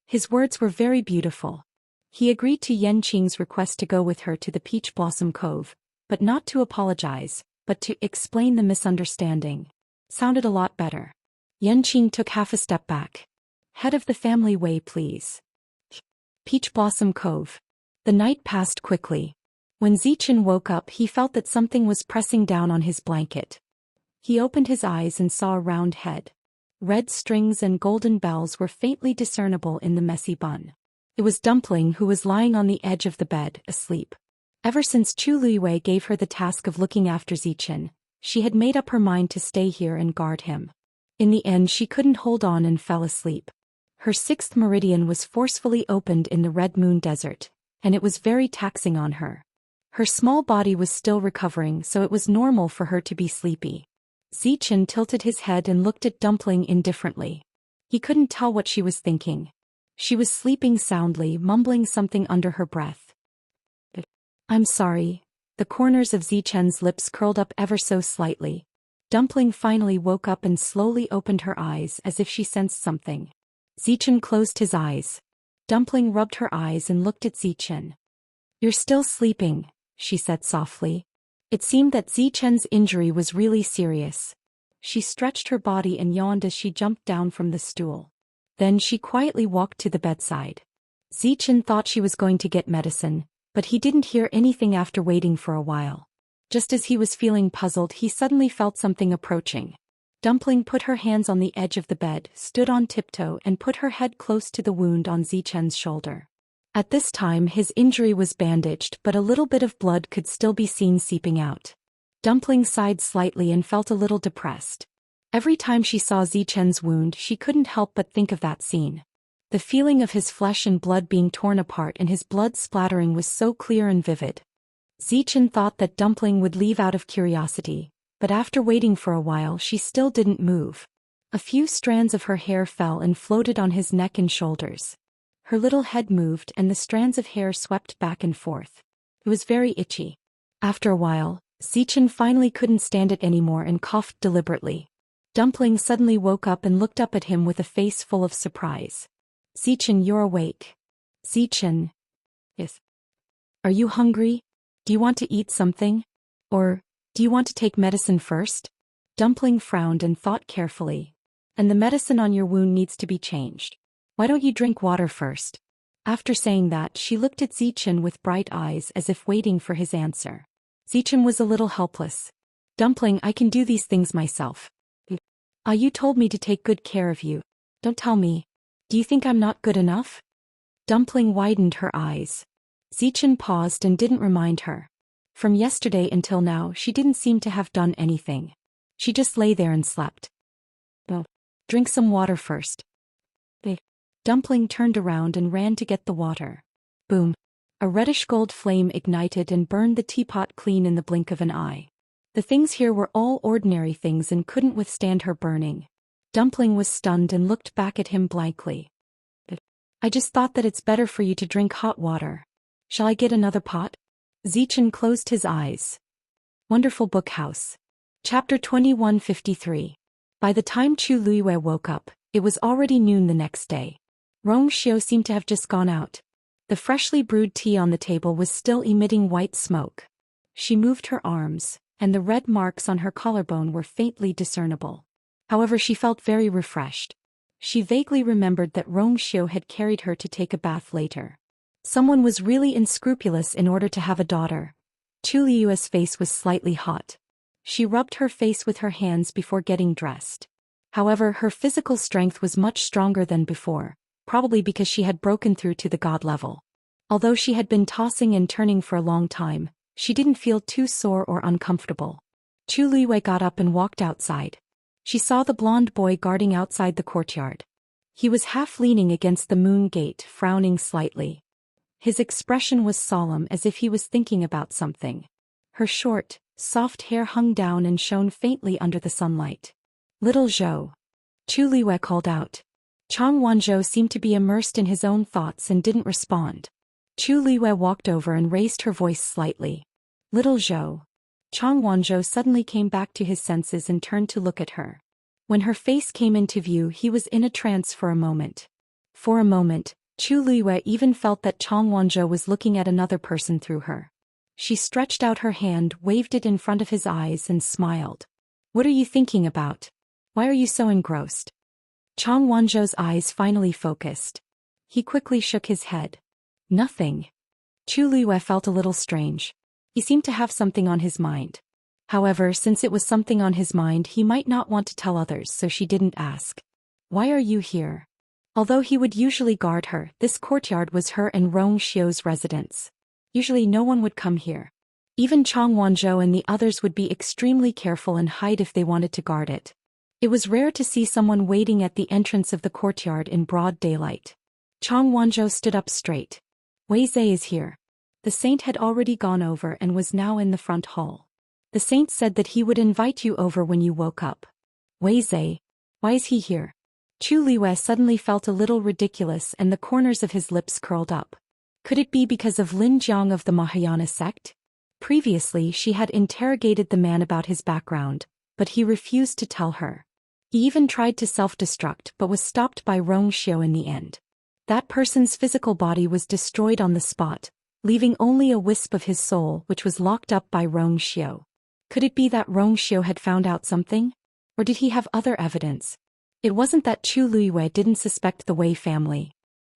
His words were very beautiful. He agreed to Yanqing's request to go with her to the Peach Blossom Cove, but not to apologize, but to explain the misunderstanding. Sounded a lot better. Yanqing took half a step back. "Head of the family Wei, please." Peach Blossom Cove. The night passed quickly. When Zichen woke up, he felt that something was pressing down on his blanket. He opened his eyes and saw a round head. Red strings and golden bells were faintly discernible in the messy bun. It was Dumpling, who was lying on the edge of the bed, asleep. Ever since Chu Luiwei gave her the task of looking after Zichen, she had made up her mind to stay here and guard him. In the end, she couldn't hold on and fell asleep. Her sixth meridian was forcefully opened in the Red Moon Desert, and it was very taxing on her. Her small body was still recovering, so it was normal for her to be sleepy. Zichen tilted his head and looked at Dumpling indifferently. He couldn't tell what she was thinking. She was sleeping soundly, mumbling something under her breath. "I'm sorry." The corners of Zichen's lips curled up ever so slightly. Dumpling finally woke up and slowly opened her eyes as if she sensed something. Zichen closed his eyes. Dumpling rubbed her eyes and looked at Zichen. "You're still sleeping," she said softly. It seemed that Zichen's injury was really serious. She stretched her body and yawned as she jumped down from the stool. Then she quietly walked to the bedside. Zichen thought she was going to get medicine, but he didn't hear anything after waiting for a while. Just as he was feeling puzzled, he suddenly felt something approaching. Dumpling put her hands on the edge of the bed, stood on tiptoe and put her head close to the wound on Zichen's shoulder. At this time his injury was bandaged, but a little bit of blood could still be seen seeping out. Dumpling sighed slightly and felt a little depressed. Every time she saw Zichen's wound, she couldn't help but think of that scene. The feeling of his flesh and blood being torn apart and his blood splattering was so clear and vivid. Zichen thought that Dumpling would leave out of curiosity, but after waiting for a while she still didn't move. A few strands of her hair fell and floated on his neck and shoulders. Her little head moved and the strands of hair swept back and forth. It was very itchy. After a while, Zichen finally couldn't stand it anymore and coughed deliberately. Dumpling suddenly woke up and looked up at him with a face full of surprise. "Zichen, you're awake." "Zichen." "Yes." "Are you hungry? Do you want to eat something? Or do you want to take medicine first?" Dumpling frowned and thought carefully. "And the medicine on your wound needs to be changed. Why don't you drink water first?" After saying that, she looked at Zichen with bright eyes as if waiting for his answer. Zichen was a little helpless. "Dumpling, I can do these things myself." You told me to take good care of you. Don't tell me. Do you think I'm not good enough?" Dumpling widened her eyes. Zichen paused and didn't remind her. From yesterday until now she didn't seem to have done anything. She just lay there and slept. "Well, drink some water first." Dumpling turned around and ran to get the water. Boom! A reddish gold flame ignited and burned the teapot clean in the blink of an eye. The things here were all ordinary things and couldn't withstand her burning. Dumpling was stunned and looked back at him blankly. I just thought that it's better for you to drink hot water. Shall I get another pot? Zichen closed his eyes. Wonderful Book House. Chapter 2153. By the time Chu Luiyue woke up, it was already noon the next day. Rong Xiu seemed to have just gone out. The freshly brewed tea on the table was still emitting white smoke. She moved her arms, and the red marks on her collarbone were faintly discernible. However, she felt very refreshed. She vaguely remembered that Rong Xiu had carried her to take a bath later. Someone was really unscrupulous in order to have a daughter. Chu Liyue's face was slightly hot. She rubbed her face with her hands before getting dressed. However, her physical strength was much stronger than before, probably because she had broken through to the god level. Although she had been tossing and turning for a long time, she didn't feel too sore or uncomfortable. Chu Liyue got up and walked outside. She saw the blonde boy guarding outside the courtyard. He was half leaning against the moon gate, frowning slightly. His expression was solemn, as if he was thinking about something. Her short, soft hair hung down and shone faintly under the sunlight. Little Zhou. Chu Liyue called out. Chang Wanzhou seemed to be immersed in his own thoughts and didn't respond. Chu Liyue walked over and raised her voice slightly. Little Zhou. Chang Wanzhou suddenly came back to his senses and turned to look at her. When her face came into view, he was in a trance for a moment. For a moment, Chu Liyue even felt that Chang Wanzhou was looking at another person through her. She stretched out her hand, waved it in front of his eyes, and smiled. What are you thinking about? Why are you so engrossed? Chang Wanzhou's eyes finally focused. He quickly shook his head. Nothing. Chu Liyue felt a little strange. He seemed to have something on his mind. However, since it was something on his mind, he might not want to tell others, so she didn't ask. Why are you here? Although he would usually guard her, this courtyard was her and Rong Xiu's residence. Usually no one would come here. Even Chang Wanzhou and the others would be extremely careful and hide if they wanted to guard it. It was rare to see someone waiting at the entrance of the courtyard in broad daylight. Chang Wanzhou stood up straight. Wei Zai is here. The saint had already gone over and was now in the front hall. The saint said that he would invite you over when you woke up. Wei Zai, why is he here? Chu Liyue suddenly felt a little ridiculous and the corners of his lips curled up. Could it be because of Lin Jiang of the Mahayana sect? Previously she had interrogated the man about his background, but he refused to tell her. He even tried to self-destruct but was stopped by Rong Xiu in the end. That person's physical body was destroyed on the spot, leaving only a wisp of his soul, which was locked up by Rong Xiu. Could it be that Rong Xiu had found out something? Or did he have other evidence? It wasn't that Chu Liyue didn't suspect the Wei family.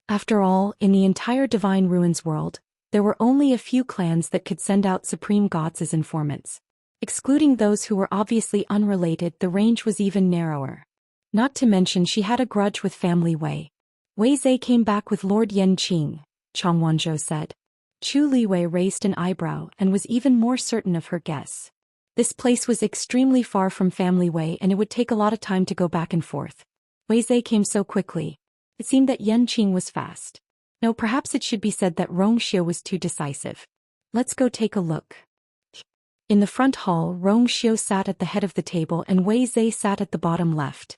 After all, in the entire Divine Ruins world, there were only a few clans that could send out supreme gods as informants. Excluding those who were obviously unrelated, the range was even narrower. Not to mention she had a grudge with family Wei. Wei Zai came back with Lord Yanqing, Chang Wanzhou said. Chu Liyue raised an eyebrow and was even more certain of her guess. This place was extremely far from family Wei and it would take a lot of time to go back and forth. Wei Zai came so quickly. It seemed that Yanqing was fast. No, perhaps it should be said that Rong Xiu was too decisive. Let's go take a look. In the front hall, Rong Xiu sat at the head of the table and Wei Zai sat at the bottom left.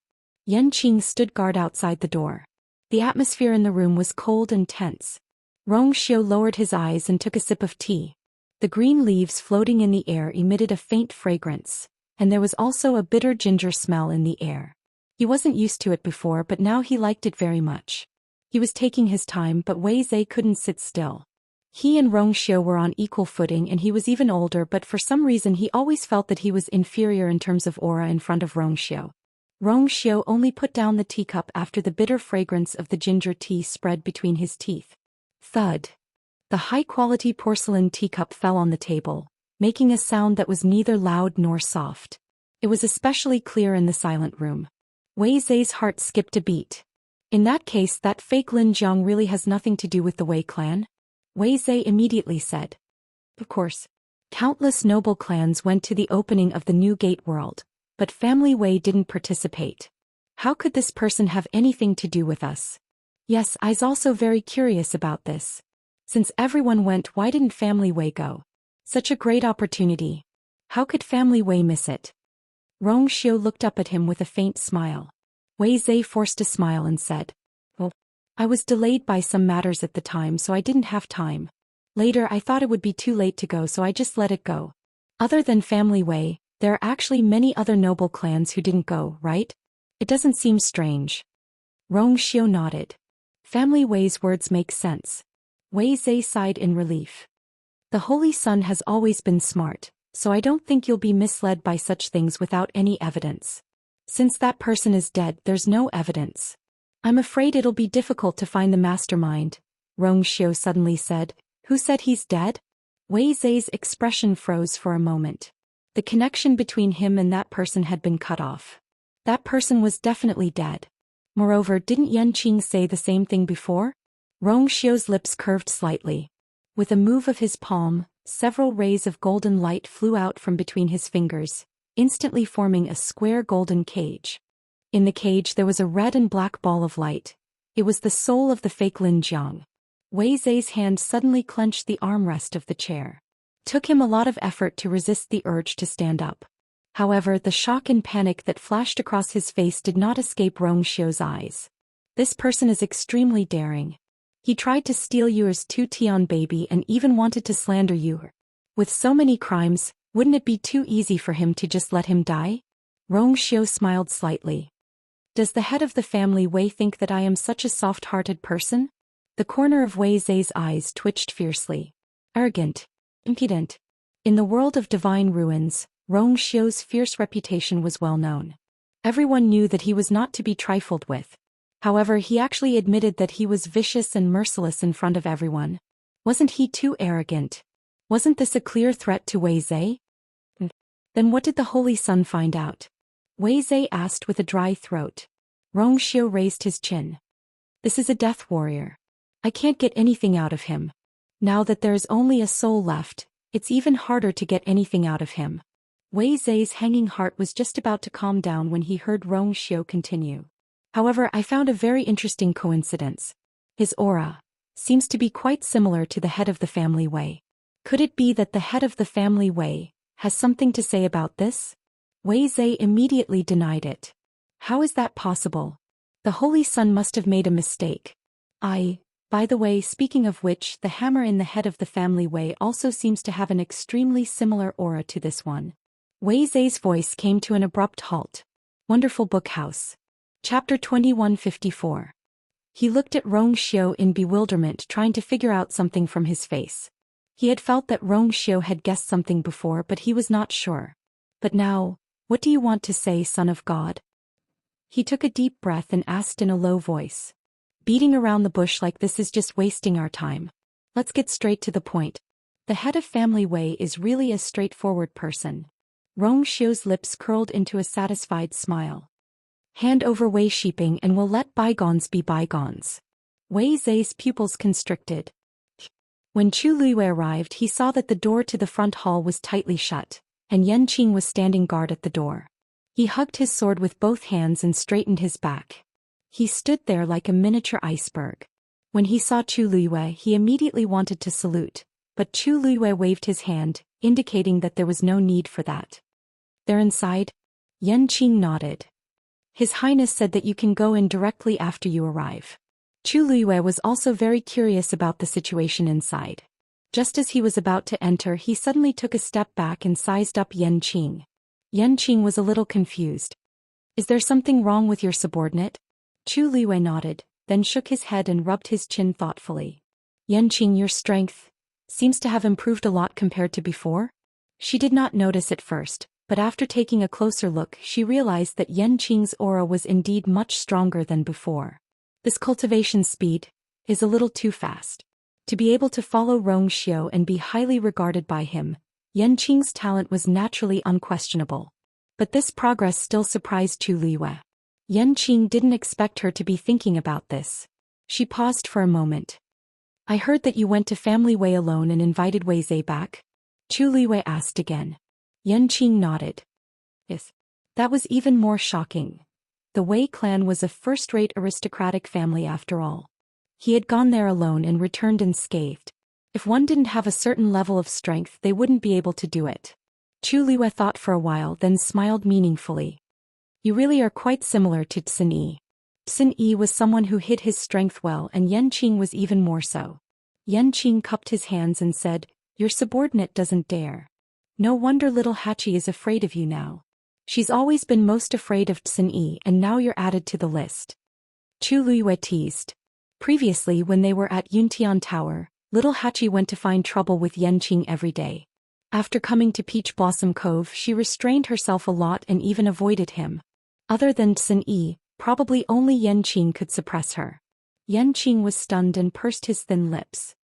Yanqing stood guard outside the door. The atmosphere in the room was cold and tense. Rong Xiu lowered his eyes and took a sip of tea. The green leaves floating in the air emitted a faint fragrance, and there was also a bitter ginger smell in the air. He wasn't used to it before, but now he liked it very much. He was taking his time, but Wei Zai couldn't sit still. He and Rong Xiu were on equal footing and he was even older, but for some reason he always felt that he was inferior in terms of aura in front of Rong Xiu. Rong Xiu only put down the teacup after the bitter fragrance of the ginger tea spread between his teeth. Thud. The high-quality porcelain teacup fell on the table, making a sound that was neither loud nor soft. It was especially clear in the silent room. Wei Zai's heart skipped a beat. In that case, that fake Lin Jiang really has nothing to do with the Wei clan? Wei Zai immediately said. Of course. Countless noble clans went to the opening of the new gate world, but family Wei didn't participate. How could this person have anything to do with us? Yes, I's also very curious about this. Since everyone went, why didn't family Wei go? Such a great opportunity. How could family Wei miss it? Rong Xiu looked up at him with a faint smile. Wei Zhe forced a smile and said, "Oh, I was delayed by some matters at the time, so I didn't have time. Later I thought it would be too late to go, so I just let it go. Other than family Wei, there are actually many other noble clans who didn't go, right? It doesn't seem strange." Rong Xiu nodded. Family Wei's words make sense. Wei Zhe sighed in relief. The Holy Sun has always been smart, so I don't think you'll be misled by such things without any evidence. Since that person is dead, there's no evidence. I'm afraid it'll be difficult to find the mastermind, Rong Xiu suddenly said. Who said he's dead? Wei Zhe's expression froze for a moment. The connection between him and that person had been cut off. That person was definitely dead. Moreover, didn't Yanqing say the same thing before? Rong Xiu's lips curved slightly. With a move of his palm, several rays of golden light flew out from between his fingers, instantly forming a square golden cage. In the cage there was a red and black ball of light. It was the soul of the fake Lin Jiang. Wei Zhe's hand suddenly clenched the armrest of the chair. Took him a lot of effort to resist the urge to stand up. However, the shock and panic that flashed across his face did not escape Rong Xiu's eyes. This person is extremely daring. He tried to steal yours 2 Tian baby and even wanted to slander you. With so many crimes, wouldn't it be too easy for him to just let him die? Rong Xiu smiled slightly. Does the head of the family Wei think that I am such a soft-hearted person? The corner of Wei Zhe's eyes twitched fiercely. Arrogant. Impudent. In the world of divine ruins, Rong Xiu's fierce reputation was well known. Everyone knew that he was not to be trifled with. However, he actually admitted that he was vicious and merciless in front of everyone. Wasn't he too arrogant? Wasn't this a clear threat to Wei Zhe? Then what did the Holy Sun find out? Wei Zhe asked with a dry throat. Rong Xiu raised his chin. This is a death warrior. I can't get anything out of him. Now that there is only a soul left, it's even harder to get anything out of him. Wei Zhe's hanging heart was just about to calm down when he heard Rong Xiu continue. However, I found a very interesting coincidence. His aura seems to be quite similar to the head of the family Wei. Could it be that the head of the family Wei has something to say about this? Wei Zhe immediately denied it. How is that possible? The Holy Sun must have made a mistake. By the way, speaking of which, the hammer in the head of the family Wei also seems to have an extremely similar aura to this one. Wei Zhe's voice came to an abrupt halt. Wonderful Book House. Chapter 2154. He looked at Rong Xiu in bewilderment, trying to figure out something from his face. He had felt that Rong Xiu had guessed something before, but he was not sure. But now, what do you want to say, son of God? He took a deep breath and asked in a low voice. Beating around the bush like this is just wasting our time. Let's get straight to the point. The head of family Wei is really a straightforward person. Rong Xiu's lips curled into a satisfied smile. Hand over Wei Shiping and we'll let bygones be bygones. Wei Zhe's pupils constricted. When Chu Luiwei arrived, he saw that the door to the front hall was tightly shut, and Yanqing was standing guard at the door. He hugged his sword with both hands and straightened his back. He stood there like a miniature iceberg. When he saw Chu Luiwei, he immediately wanted to salute, but Chu Luiwei waved his hand, indicating that there was no need for that. They're inside? Yanqing nodded. His Highness said that you can go in directly after you arrive. Chu Luiwei was also very curious about the situation inside. Just as he was about to enter, he suddenly took a step back and sized up Yanqing. Yanqing was a little confused. Is there something wrong with your subordinate? Chu Luiwei nodded, then shook his head and rubbed his chin thoughtfully. Yanqing, your strength seems to have improved a lot compared to before. She did not notice at first, but after taking a closer look, she realized that Yanqing's aura was indeed much stronger than before. This cultivation speed is a little too fast. To be able to follow Rong Xiu and be highly regarded by him, Yanqing's talent was naturally unquestionable. But this progress still surprised Chu Luiwei. Yanqing didn't expect her to be thinking about this. She paused for a moment. I heard that you went to family Wei alone and invited Wei Zhe back? Chu Luiwei asked again. Yanqing nodded. Yes. That was even more shocking. The Wei clan was a first-rate aristocratic family after all. He had gone there alone and returned unscathed. If one didn't have a certain level of strength, they wouldn't be able to do it. Chu Liwei thought for a while, then smiled meaningfully. You really are quite similar to Xin Yi. Xin Yi was someone who hid his strength well, and Yanqing was even more so. Yanqing cupped his hands and said, your subordinate doesn't dare. No wonder little Hachi is afraid of you now. She's always been most afraid of Xin Yi, and now you're added to the list. Chu Liwei teased. Previously, when they were at Yuntian Tower, little Hachi went to find trouble with Yanqing every day. After coming to Peach Blossom Cove, she restrained herself a lot and even avoided him. Other than Xin Yi, probably only Yanqing could suppress her. Yanqing was stunned and pursed his thin lips.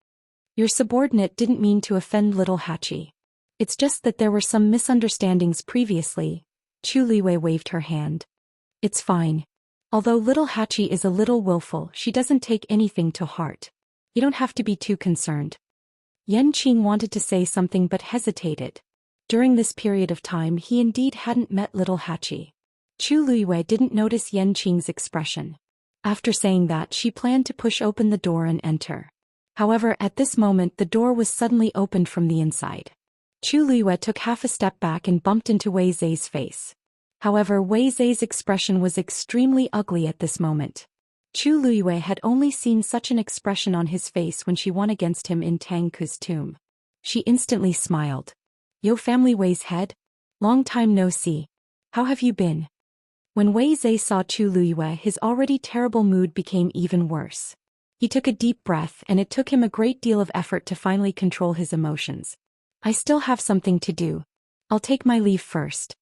Your subordinate didn't mean to offend little Hachi. It's just that there were some misunderstandings previously. Chu Liwei waved her hand. It's fine. Although little Hachi is a little willful, she doesn't take anything to heart. You don't have to be too concerned. Yanqing wanted to say something but hesitated. During this period of time he indeed hadn't met little Hachi. Chu Liwei didn't notice Yanqing's expression. After saying that, she planned to push open the door and enter. However, at this moment the door was suddenly opened from the inside. Chu Liwei took half a step back and bumped into Wei Zai's face. However, Wei Zai's expression was extremely ugly at this moment. Chu Liwei had only seen such an expression on his face when she won against him in Tang Ku's tomb. She instantly smiled. Yo, family Wei's head? Long time no see. How have you been? When Wei Zai saw Chu Liwei, his already terrible mood became even worse. He took a deep breath, and it took him a great deal of effort to finally control his emotions. I still have something to do. I'll take my leave first.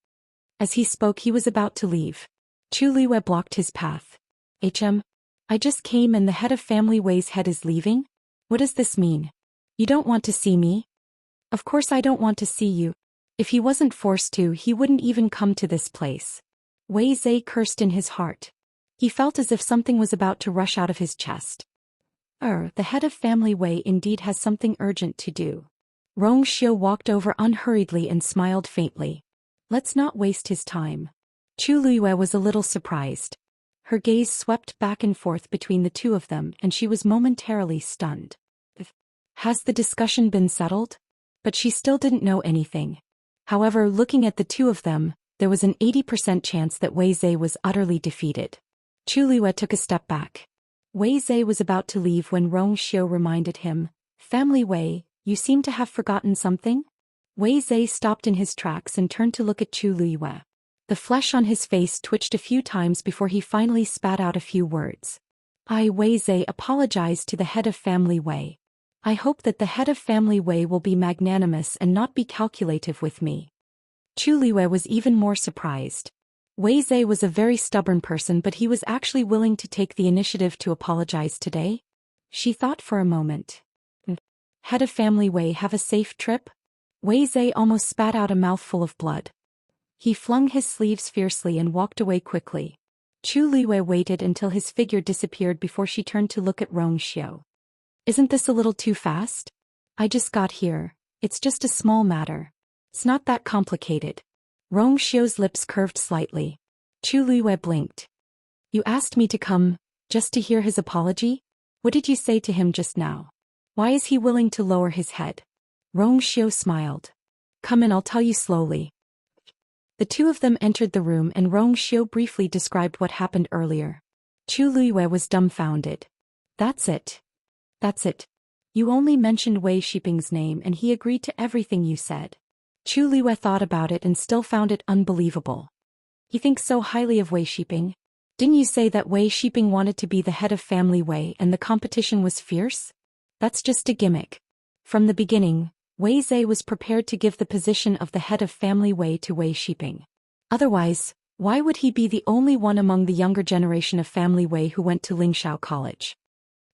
As he spoke, he was about to leave. Chu Liwei blocked his path. I just came and the head of family Wei's head is leaving? What does this mean? You don't want to see me? Of course I don't want to see you. If he wasn't forced to, he wouldn't even come to this place. Wei Zai cursed in his heart. He felt as if something was about to rush out of his chest. The head of family Wei indeed has something urgent to do. Rong Xiu walked over unhurriedly and smiled faintly. Let's not waste his time. Chu Liwei was a little surprised. Her gaze swept back and forth between the two of them, and she was momentarily stunned. Has the discussion been settled? But she still didn't know anything. However, looking at the two of them, there was an 80% chance that Wei Zai was utterly defeated. Chu Liwei took a step back. Wei Zai was about to leave when Rong Xiu reminded him, Family Wei, you seem to have forgotten something? Wei Zai stopped in his tracks and turned to look at Chu Liwei. The flesh on his face twitched a few times before he finally spat out a few words. Wei Zai apologized to the head of family Wei. I hope that the head of family Wei will be magnanimous and not be calculative with me. Chu Liwei was even more surprised. Wei Zai was a very stubborn person, but he was actually willing to take the initiative to apologize today? She thought for a moment. Head of family Wei, have a safe trip? Wei Zai almost spat out a mouthful of blood. He flung his sleeves fiercely and walked away quickly. Chu Liwei waited until his figure disappeared before she turned to look at Rong Xiu. Isn't this a little too fast? I just got here. It's just a small matter. It's not that complicated. Rong Xiu's lips curved slightly. Chu Liwei blinked. You asked me to come, just to hear his apology? What did you say to him just now? Why is he willing to lower his head? Rong Xiu smiled. Come in, I'll tell you slowly. The two of them entered the room and Rong Xiu briefly described what happened earlier. Chu Liwei was dumbfounded. That's it. That's it. You only mentioned Wei Shiping's name and he agreed to everything you said. Chu Liwei thought about it and still found it unbelievable. He thinks so highly of Wei Shiping. Didn't you say that Wei Shiping wanted to be the head of family Wei and the competition was fierce? That's just a gimmick. From the beginning, Wei Zai was prepared to give the position of the head of family Wei to Wei Shiping. Otherwise, why would he be the only one among the younger generation of family Wei who went to Lingshao College?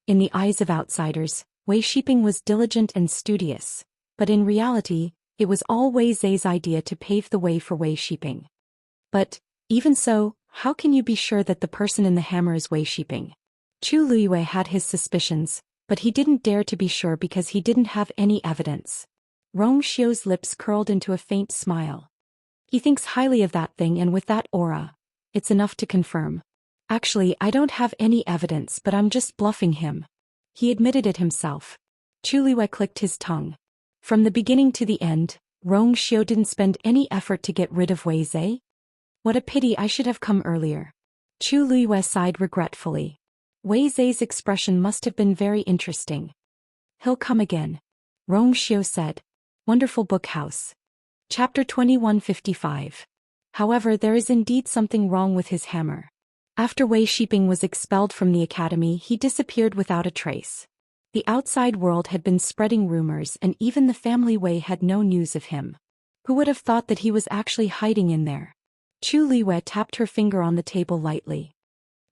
In the eyes of outsiders, Wei Shiping was diligent and studious, but in reality, it was all Wei Zai's idea to pave the way for Wei Shiping. But, even so, how can you be sure that the person in the hammer is Wei Shiping? Chu Liwei had his suspicions, but he didn't dare to be sure because he didn't have any evidence. Rong Xiu's lips curled into a faint smile. He thinks highly of that thing, and with that aura, it's enough to confirm. Actually, I don't have any evidence, but I'm just bluffing him. He admitted it himself. Chu Liwei clicked his tongue. From the beginning to the end, Xiu didn't spend any effort to get rid of Wei Zai? What a pity, I should have come earlier. Chu Luiyue sighed regretfully. Wei Zai's expression must have been very interesting. He'll come again. Xiu said. Wonderful book house. Chapter 2155. However, there is indeed something wrong with his hammer. After Wei Shiping was expelled from the academy, he disappeared without a trace. The outside world had been spreading rumors, and even the family Wei had no news of him. Who would have thought that he was actually hiding in there? Chu Luiyue tapped her finger on the table lightly.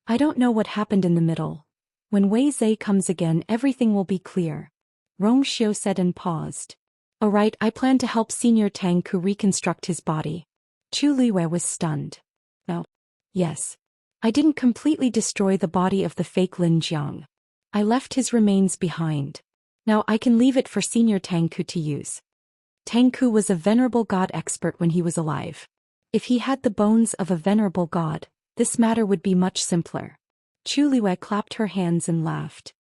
I don't know what happened in the middle. When Wei Zai comes again, everything will be clear. Xiu said and paused. Oh right, I plan to help Senior Tang Ku reconstruct his body. Chu Luiyue was stunned. Oh. Yes. I didn't completely destroy the body of the fake Lin Jiang. I left his remains behind. Now I can leave it for Senior Tang Ku to use. Tang Ku was a venerable god expert when he was alive. If he had the bones of a venerable god, this matter would be much simpler. Chu Luiyue clapped her hands and laughed.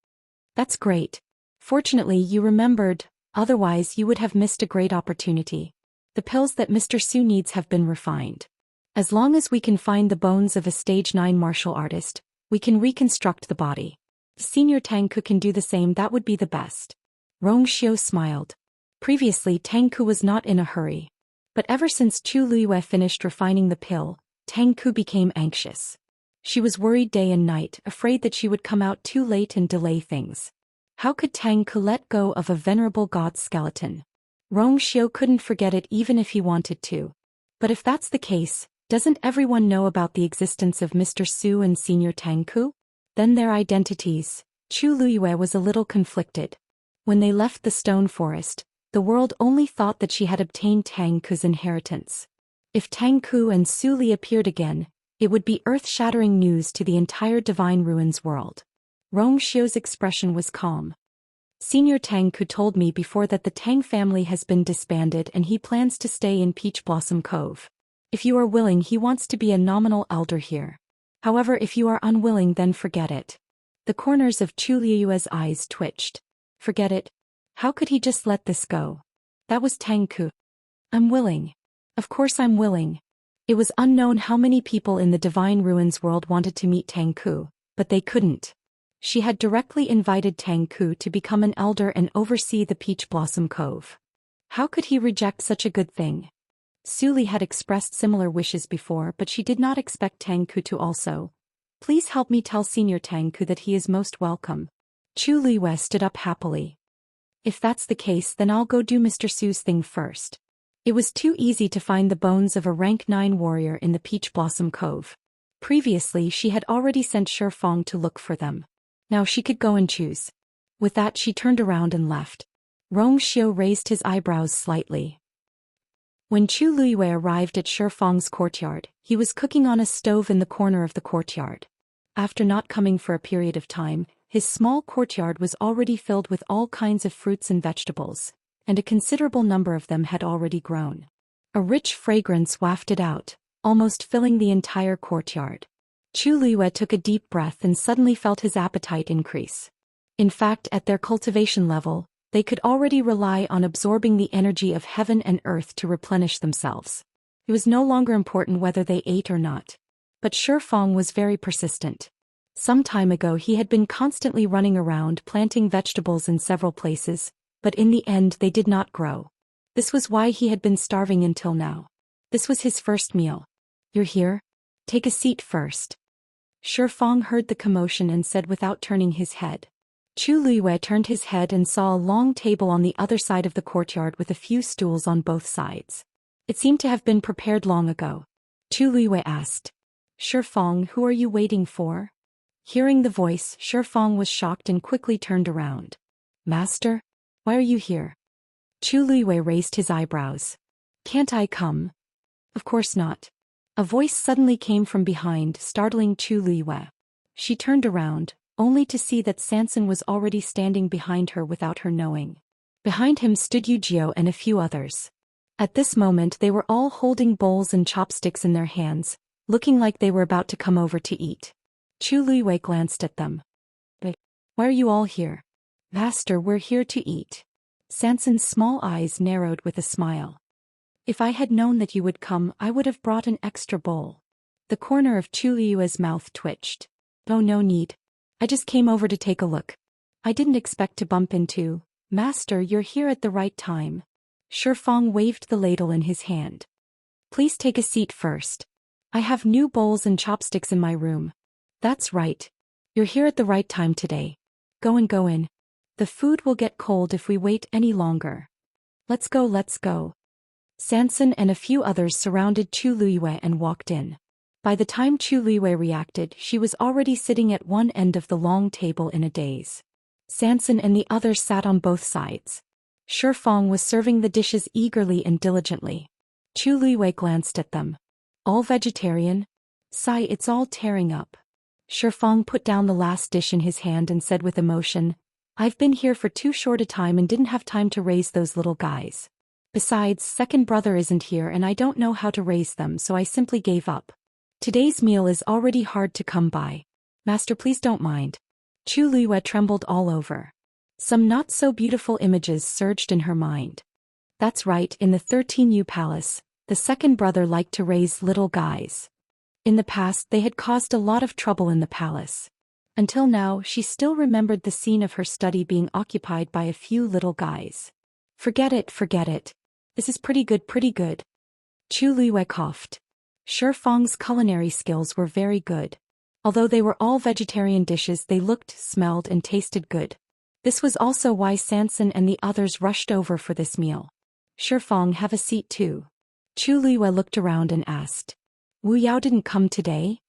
That's great. Fortunately you remembered, otherwise you would have missed a great opportunity. The pills that Mr. Su needs have been refined. As long as we can find the bones of a stage 9 martial artist, we can reconstruct the body. If Senior Tang Ku can do the same, that would be the best. Xiu smiled. Previously Tang Ku was not in a hurry. But ever since Chu Luiyue finished refining the pill, Tang Ku became anxious. She was worried day and night, afraid that she would come out too late and delay things. How could Tang Ku let go of a venerable god skeleton? Xiu couldn't forget it even if he wanted to. But if that's the case, doesn't everyone know about the existence of Mr. Su and Senior Tang Ku? Then their identities. Chu Luiyue was a little conflicted. When they left the stone forest, the world only thought that she had obtained Tang Ku's inheritance. If Tang Ku and Su Li appeared again, it would be earth-shattering news to the entire Divine Ruins world. Xiu's expression was calm. Senior Tang Ku told me before that the Tang family has been disbanded and he plans to stay in Peach Blossom Cove. If you are willing, he wants to be a nominal elder here. However, if you are unwilling, then forget it. The corners of Chu Luiyue's eyes twitched. Forget it? How could he just let this go? That was Tang Ku. I'm willing. Of course I'm willing. It was unknown how many people in the Divine Ruins world wanted to meet Tang Ku, but they couldn't. She had directly invited Tang Ku to become an elder and oversee the Peach Blossom Cove. How could he reject such a good thing? Su Li had expressed similar wishes before, but she did not expect Tang Ku to also. Please help me tell Senior Tang Ku that he is most welcome. Chu Luiyue stood up happily. If that's the case, then I'll go do Mr. Su's thing first. It was too easy to find the bones of a rank 9 warrior in the Peach Blossom Cove. Previously she had already sent Shifeng to look for them. Now she could go and choose. With that she turned around and left. Xiu raised his eyebrows slightly. When Chu Luiyue arrived at Shifeng's courtyard, he was cooking on a stove in the corner of the courtyard. After not coming for a period of time, his small courtyard was already filled with all kinds of fruits and vegetables, and a considerable number of them had already grown. A rich fragrance wafted out, almost filling the entire courtyard. Chu Luiyue took a deep breath and suddenly felt his appetite increase. In fact, at their cultivation level, they could already rely on absorbing the energy of heaven and earth to replenish themselves. It was no longer important whether they ate or not. But Shifeng was very persistent. Some time ago he had been constantly running around planting vegetables in several places, but in the end they did not grow. This was why he had been starving until now. This was his first meal. You're here? Take a seat first. Shifeng heard the commotion and said without turning his head. Chu Luiyue turned his head and saw a long table on the other side of the courtyard with a few stools on both sides. It seemed to have been prepared long ago. Chu Luiyue asked. Shifeng, who are you waiting for? Hearing the voice, Shifeng was shocked and quickly turned around. Master? Why are you here? Chu Luiyue raised his eyebrows. Can't I come? Of course not. A voice suddenly came from behind, startling Chu Luiyue. She turned around, only to see that Sansan was already standing behind her without her knowing. Behind him stood Yujio and a few others. At this moment they were all holding bowls and chopsticks in their hands, looking like they were about to come over to eat. Chu Luiyue glanced at them. But why are you all here? Master, we're here to eat. Sansan's small eyes narrowed with a smile. If I had known that you would come, I would have brought an extra bowl. The corner of Chu Liyue's mouth twitched. Oh, no need. I just came over to take a look. I didn't expect to bump into. Master, you're here at the right time. Shifeng waved the ladle in his hand. Please take a seat first. I have new bowls and chopsticks in my room. That's right. You're here at the right time today. Go in. The food will get cold if we wait any longer. Let's go. Sanson and a few others surrounded Chu Liyue and walked in. By the time Chu Liyue reacted, she was already sitting at one end of the long table in a daze. Sanson and the others sat on both sides. Shifeng was serving the dishes eagerly and diligently. Chu Liyue glanced at them. All vegetarian? Sigh, it's all tearing up. Shifeng put down the last dish in his hand and said with emotion, I've been here for too short a time and didn't have time to raise those little guys. Besides, second brother isn't here and I don't know how to raise them, so I simply gave up. Today's meal is already hard to come by. Master, please don't mind. Chu Liyue trembled all over. Some not-so-beautiful images surged in her mind. That's right, in the 13U palace, the second brother liked to raise little guys. In the past, they had caused a lot of trouble in the palace. Until now, she still remembered the scene of her study being occupied by a few little guys. Forget it. This is pretty good. Chu Liyue coughed. Shifeng's culinary skills were very good. Although they were all vegetarian dishes, they looked, smelled, and tasted good. This was also why Sanson and the others rushed over for this meal. Shifeng, have a seat too. Chu Liyue looked around and asked. Wu Yao didn't come today?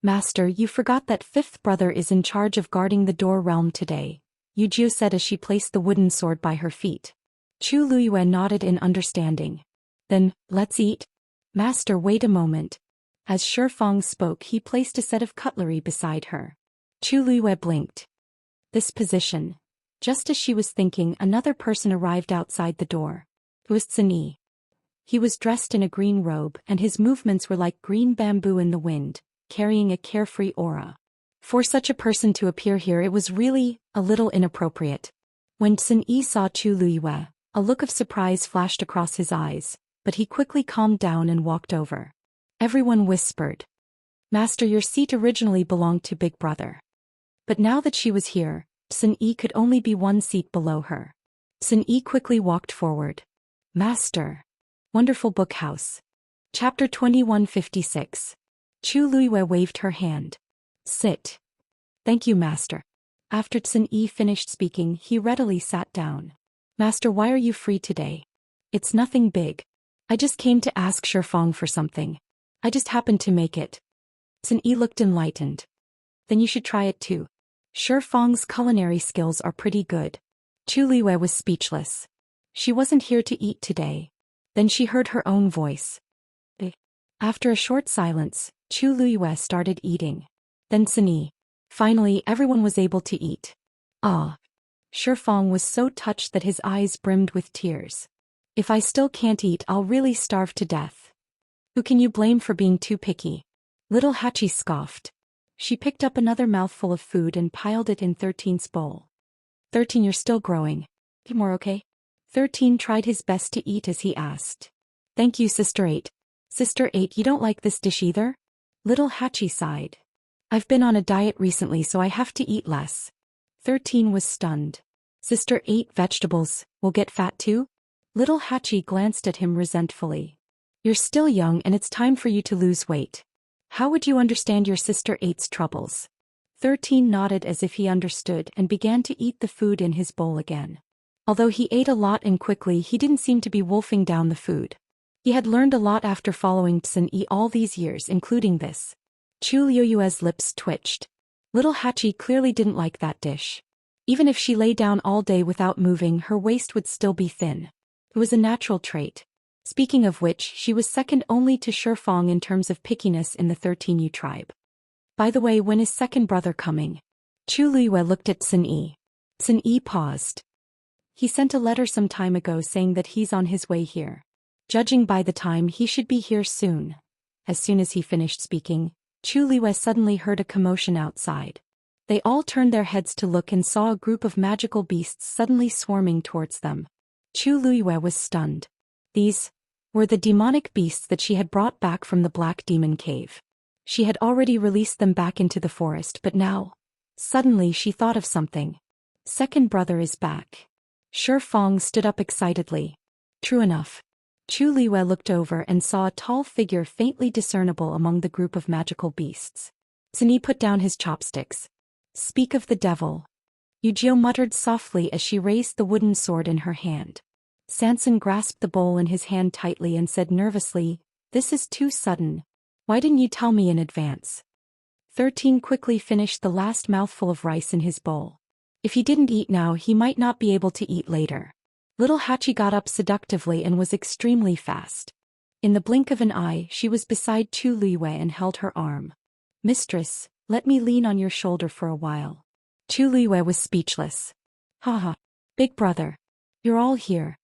Master, you forgot that fifth brother is in charge of guarding the door realm today, Yu Jiu said as she placed the wooden sword by her feet. Chu Liyue nodded in understanding. Then, let's eat. Master, wait a moment. As Shifeng spoke, he placed a set of cutlery beside her. Chu Liyue blinked. This position. Just as she was thinking, another person arrived outside the door. It was Zhou. He was dressed in a green robe, and his movements were like green bamboo in the wind, carrying a carefree aura. For such a person to appear here, it was really a little inappropriate. When Zhou saw Chu Liyue, a look of surprise flashed across his eyes, but he quickly calmed down and walked over. Everyone whispered. Master, your seat originally belonged to Big Brother. But now that she was here, Zhou could only be one seat below her. Zhou quickly walked forward. Master. Wonderful book house. Chapter 2156. Chu Liyue waved her hand. Sit. Thank you, Master. After Zhou finished speaking, he readily sat down. Master, why are you free today? It's nothing big. I just came to ask Shifeng for something. I just happened to make it. Zhou looked enlightened. Then you should try it too. Shifeng's culinary skills are pretty good. Chu Liyue was speechless. She wasn't here to eat today. Then she heard her own voice. After a short silence, Chu Liyue started eating. Then Zhou. Finally, everyone was able to eat. Ah. Shifeng was so touched that his eyes brimmed with tears. If I still can't eat, I'll really starve to death. Who can you blame for being too picky? Little Hachi scoffed. She picked up another mouthful of food and piled it in 13's bowl. 13, you're still growing. You more okay? 13 tried his best to eat as he asked. Thank you, Sister 8. Sister 8, you don't like this dish either? Little Hachi sighed. I've been on a diet recently, so I have to eat less. 13 was stunned. Sister 8, vegetables, will get fat too? Little Hachi glanced at him resentfully. You're still young and it's time for you to lose weight. How would you understand your Sister 8's troubles? 13 nodded as if he understood and began to eat the food in his bowl again. Although he ate a lot and quickly, he didn't seem to be wolfing down the food. He had learned a lot after following Zhou all these years, including this. Chu Liyue's lips twitched. Little Hachi clearly didn't like that dish. Even if she lay down all day without moving, her waist would still be thin. It was a natural trait. Speaking of which, she was second only to Shifeng in terms of pickiness in the 13U tribe. By the way, when is second brother coming? Chu Liyue looked at Zhou. Zhou paused. He sent a letter some time ago saying that he's on his way here. Judging by the time, he should be here soon. As soon as he finished speaking, Chu Liyue suddenly heard a commotion outside. They all turned their heads to look and saw a group of magical beasts suddenly swarming towards them. Chu Liyue was stunned. These were the demonic beasts that she had brought back from the Black Demon Cave. She had already released them back into the forest, but now, suddenly she thought of something. Second brother is back. Shi Fong stood up excitedly. True enough. Chu Liwei looked over and saw a tall figure faintly discernible among the group of magical beasts. Zini put down his chopsticks. Speak of the devil. Yujio muttered softly as she raised the wooden sword in her hand. Sanson grasped the bowl in his hand tightly and said nervously, "This is too sudden. Why didn't you tell me in advance?" 13 quickly finished the last mouthful of rice in his bowl. If he didn't eat now, he might not be able to eat later. Little Hachi got up seductively and was extremely fast. In the blink of an eye, she was beside Chu Liwei and held her arm. "Mistress, let me lean on your shoulder for a while." Chu Liwei was speechless. "Haha. Big brother. You're all here."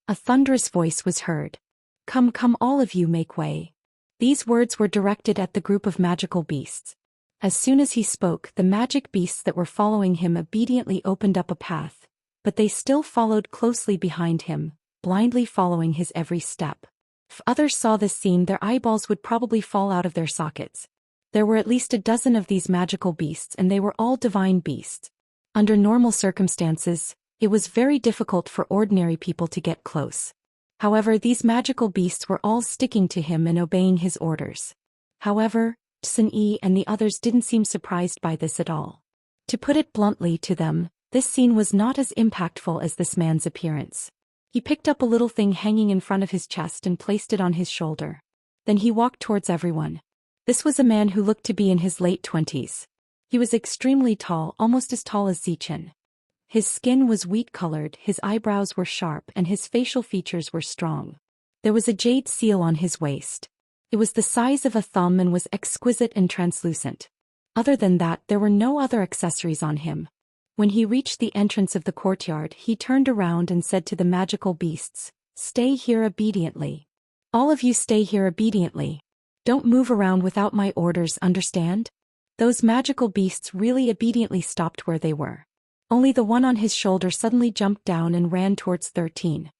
A thunderous voice was heard. Come, all of you, make way." These words were directed at the group of magical beasts. As soon as he spoke, the magic beasts that were following him obediently opened up a path, but they still followed closely behind him, blindly following his every step. If others saw this scene, their eyeballs would probably fall out of their sockets. There were at least a dozen of these magical beasts, and they were all divine beasts. Under normal circumstances, it was very difficult for ordinary people to get close. However, these magical beasts were all sticking to him and obeying his orders. However, Sun Yi and the others didn't seem surprised by this at all. To put it bluntly to them, this scene was not as impactful as this man's appearance. He picked up a little thing hanging in front of his chest and placed it on his shoulder. Then he walked towards everyone. This was a man who looked to be in his late 20s. He was extremely tall, almost as tall as Zichen. His skin was wheat-colored, his eyebrows were sharp, and his facial features were strong. There was a jade seal on his waist. It was the size of a thumb and was exquisite and translucent. Other than that, there were no other accessories on him. When he reached the entrance of the courtyard, he turned around and said to the magical beasts, "Stay here obediently. All of you stay here obediently. Don't move around without my orders, understand?" Those magical beasts really obediently stopped where they were. Only the one on his shoulder suddenly jumped down and ran towards 13.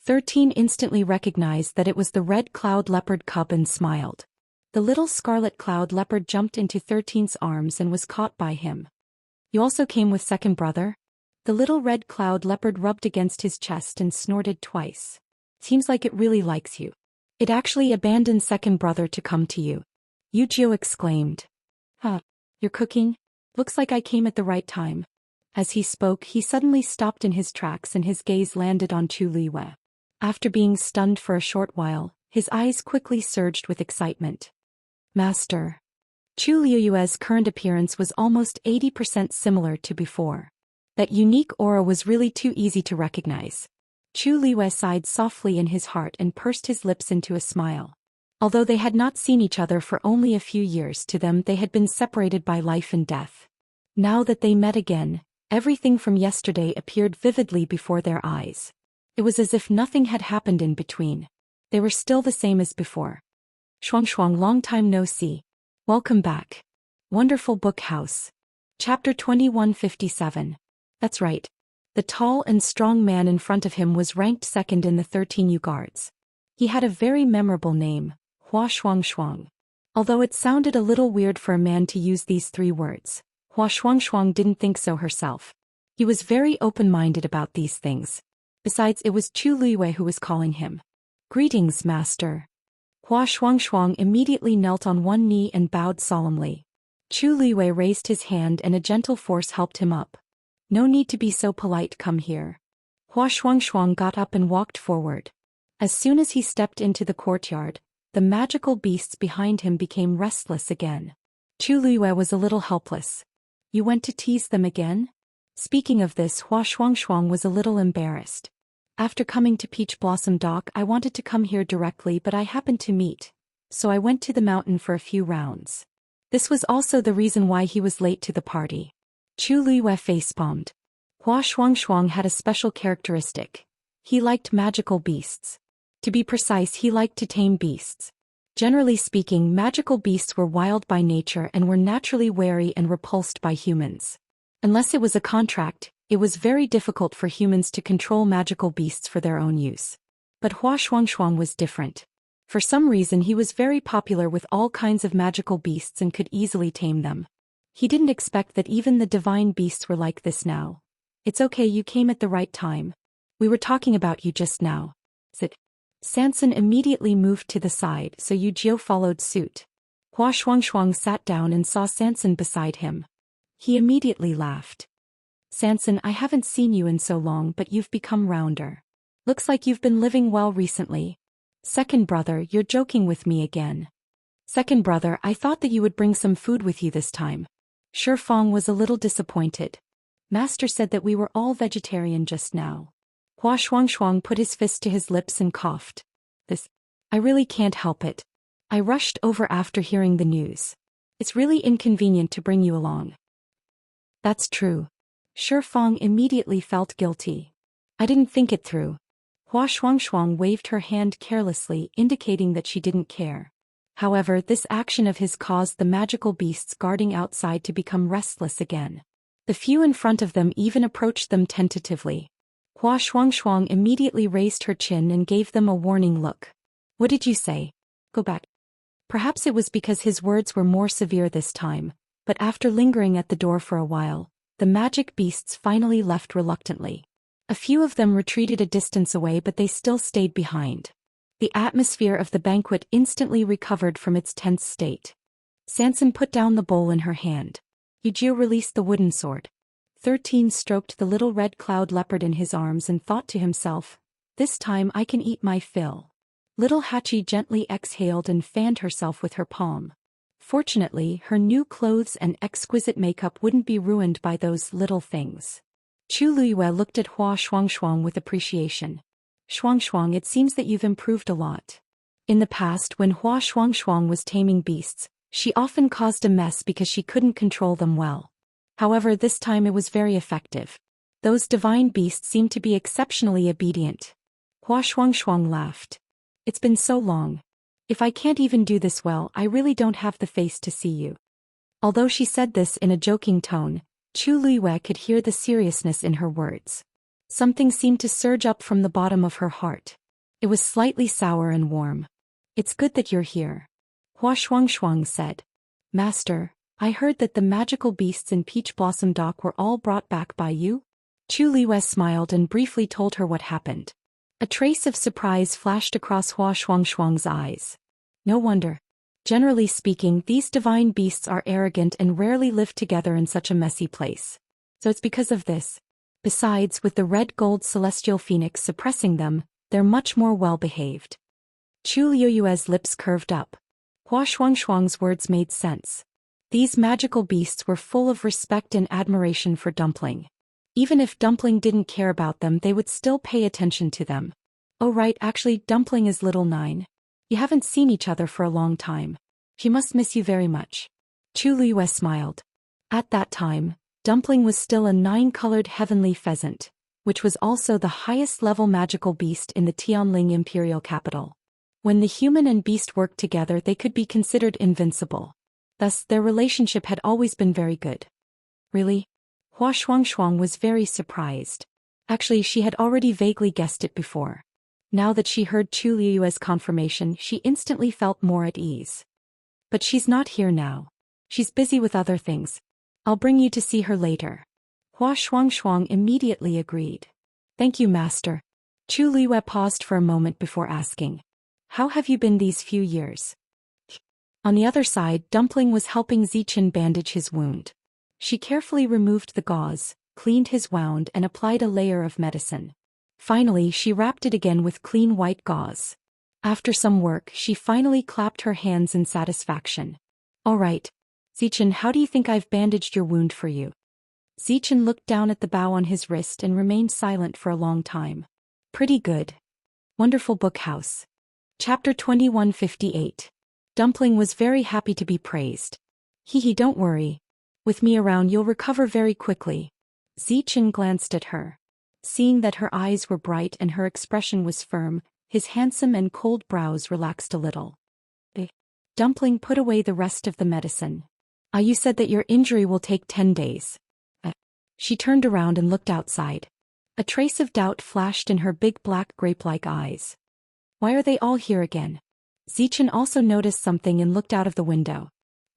13 instantly recognized that it was the red cloud leopard cub and smiled. The little scarlet cloud leopard jumped into 13's arms and was caught by him. "You also came with second brother?" The little red cloud leopard rubbed against his chest and snorted twice. "Seems like it really likes you. It actually abandoned second brother to come to you." Yujio exclaimed. "Huh, you're cooking? Looks like I came at the right time." As he spoke, he suddenly stopped in his tracks and his gaze landed on Chu Liwei. After being stunned for a short while, his eyes quickly surged with excitement. "Master." Chu Liu's current appearance was almost 80% similar to before. That unique aura was really too easy to recognize. Chu Liwei sighed softly in his heart and pursed his lips into a smile. Although they had not seen each other for only a few years, to them they had been separated by life and death. Now that they met again, everything from yesterday appeared vividly before their eyes. It was as if nothing had happened in between. They were still the same as before. "Shuang, long time no see. Welcome back. Wonderful book house." Chapter 2157. That's right. The tall and strong man in front of him was ranked second in the 13 guards. He had a very memorable name, Hua Shuang. Although it sounded a little weird for a man to use these three words, Hua Shuang didn't think so herself. He was very open-minded about these things. Besides, it was Chu Liwei who was calling him. "Greetings, master." Hua Shuang immediately knelt on one knee and bowed solemnly. Chu Liwei raised his hand and a gentle force helped him up. "No need to be so polite, come here." Hua Shuang got up and walked forward. As soon as he stepped into the courtyard, the magical beasts behind him became restless again. Chu Liwei was a little helpless. "You went to tease them again?" Speaking of this, Hua Shuang was a little embarrassed. "After coming to Peach Blossom Dock, I wanted to come here directly, but I happened to meet, so I went to the mountain for a few rounds." This was also the reason why he was late to the party. Chu Liwei facepalmed. Hua Shuang had a special characteristic. He liked magical beasts. To be precise, he liked to tame beasts. Generally speaking, magical beasts were wild by nature and were naturally wary and repulsed by humans. Unless it was a contract, it was very difficult for humans to control magical beasts for their own use. But Hua Shuangshuang was different. For some reason he was very popular with all kinds of magical beasts and could easily tame them. He didn't expect that even the divine beasts were like this now. It's okay, you came at the right time. We were talking about you just now. Sit. Sanson immediately moved to the side, so Yu Jiu followed suit. Hua Shuangshuang sat down and saw Sanson beside him. He immediately laughed. Sanson, I haven't seen you in so long, but you've become rounder. Looks like you've been living well recently. Second brother, you're joking with me again. Second brother, I thought that you would bring some food with you this time. Shi Fang was a little disappointed. Master said that we were all vegetarian just now. Hua Shuangshuang put his fist to his lips and coughed. I really can't help it. I rushed over after hearing the news. It's really inconvenient to bring you along. That's true. Shi Fang immediately felt guilty. I didn't think it through. Hua Shuangshuang waved her hand carelessly, indicating that she didn't care. However, this action of his caused the magical beasts guarding outside to become restless again. The few in front of them even approached them tentatively. Hua Shuangshuang immediately raised her chin and gave them a warning look. What did you say? Go back. Perhaps it was because his words were more severe this time, but after lingering at the door for a while, the magic beasts finally left reluctantly. A few of them retreated a distance away, but they still stayed behind. The atmosphere of the banquet instantly recovered from its tense state. Sanson put down the bowl in her hand. Yu Jiu released the wooden sword. 13 stroked the little red cloud leopard in his arms and thought to himself, this time I can eat my fill. Little Hachi gently exhaled and fanned herself with her palm. Fortunately, her new clothes and exquisite makeup wouldn't be ruined by those little things. Chu Luiyue looked at Hua Shuangshuang with appreciation. Shuangshuang, it seems that you've improved a lot. In the past, when Hua Shuangshuang was taming beasts, she often caused a mess because she couldn't control them well. However, this time it was very effective. Those divine beasts seemed to be exceptionally obedient. Hua Shuangshuang laughed. It's been so long. If I can't even do this well, I really don't have the face to see you. Although she said this in a joking tone, Chu Luiyue could hear the seriousness in her words. Something seemed to surge up from the bottom of her heart. It was slightly sour and warm. It's good that you're here. Hua Shuangshuang said. Master, I heard that the magical beasts in Peach Blossom Dock were all brought back by you? Chu Luiyue smiled and briefly told her what happened. A trace of surprise flashed across Hua Shuangshuang's eyes. No wonder. Generally speaking, these divine beasts are arrogant and rarely live together in such a messy place. So it's because of this. Besides, with the red-gold celestial phoenix suppressing them, they're much more well-behaved. Chu Luiyue's lips curved up. Hua Shuangshuang's words made sense. These magical beasts were full of respect and admiration for Dumpling. Even if Dumpling didn't care about them, they would still pay attention to them. Oh right, actually Dumpling is little 9. You haven't seen each other for a long time. She must miss you very much. Chu Luiyue smiled. At that time, Dumpling was still a 9-colored heavenly pheasant, which was also the highest-level magical beast in the Tianling imperial capital. When the human and beast worked together, they could be considered invincible. Thus, their relationship had always been very good. Really? Hua Shuangshuang was very surprised. Actually, she had already vaguely guessed it before. Now that she heard Chu Luiyue's confirmation, she instantly felt more at ease. But she's not here now. She's busy with other things. I'll bring you to see her later. Hua Shuangshuang immediately agreed. Thank you, Master. Chu Luiyue paused for a moment before asking. How have you been these few years? On the other side, Dumpling was helping Zichen bandage his wound. She carefully removed the gauze, cleaned his wound and applied a layer of medicine. Finally, she wrapped it again with clean white gauze. After some work, she finally clapped her hands in satisfaction. All right. Zichen, how do you think I've bandaged your wound for you? Zichen looked down at the bow on his wrist and remained silent for a long time. Pretty good. Wonderful bookhouse. Chapter 2158. Dumpling was very happy to be praised. Hee, don't worry. With me around, you'll recover very quickly. Zichen glanced at her. Seeing that her eyes were bright and her expression was firm, his handsome and cold brows relaxed a little. Dumpling put away the rest of the medicine. You said that your injury will take 10 days. She turned around and looked outside. A trace of doubt flashed in her big black grape-like eyes. Why are they all here again? Zichen also noticed something and looked out of the window.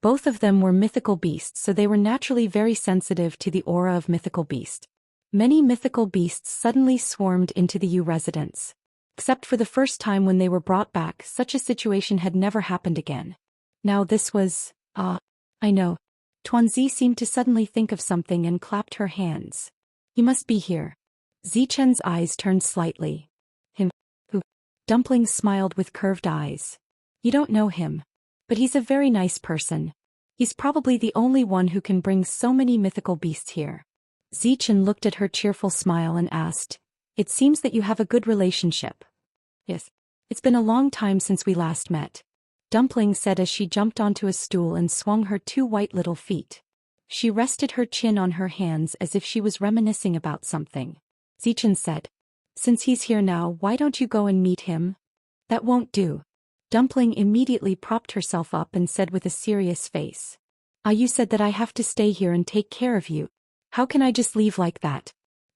Both of them were mythical beasts, so they were naturally very sensitive to the aura of mythical beast. Many mythical beasts suddenly swarmed into the Yu residence. Except for the first time when they were brought back, such a situation had never happened again. Now this was, I know. Tuanzi seemed to suddenly think of something and clapped her hands. He must be here. Zichen's eyes turned slightly. Him? Who? Dumpling smiled with curved eyes. You don't know him. But he's a very nice person. He's probably the only one who can bring so many mythical beasts here. Zichen looked at her cheerful smile and asked, It seems that you have a good relationship. Yes. It's been a long time since we last met. Dumpling said as she jumped onto a stool and swung her 2 white little feet. She rested her chin on her hands as if she was reminiscing about something. Zichen said, Since he's here now, why don't you go and meet him? That won't do. Dumpling immediately propped herself up and said with a serious face. You said that I have to stay here and take care of you. How can I just leave like that?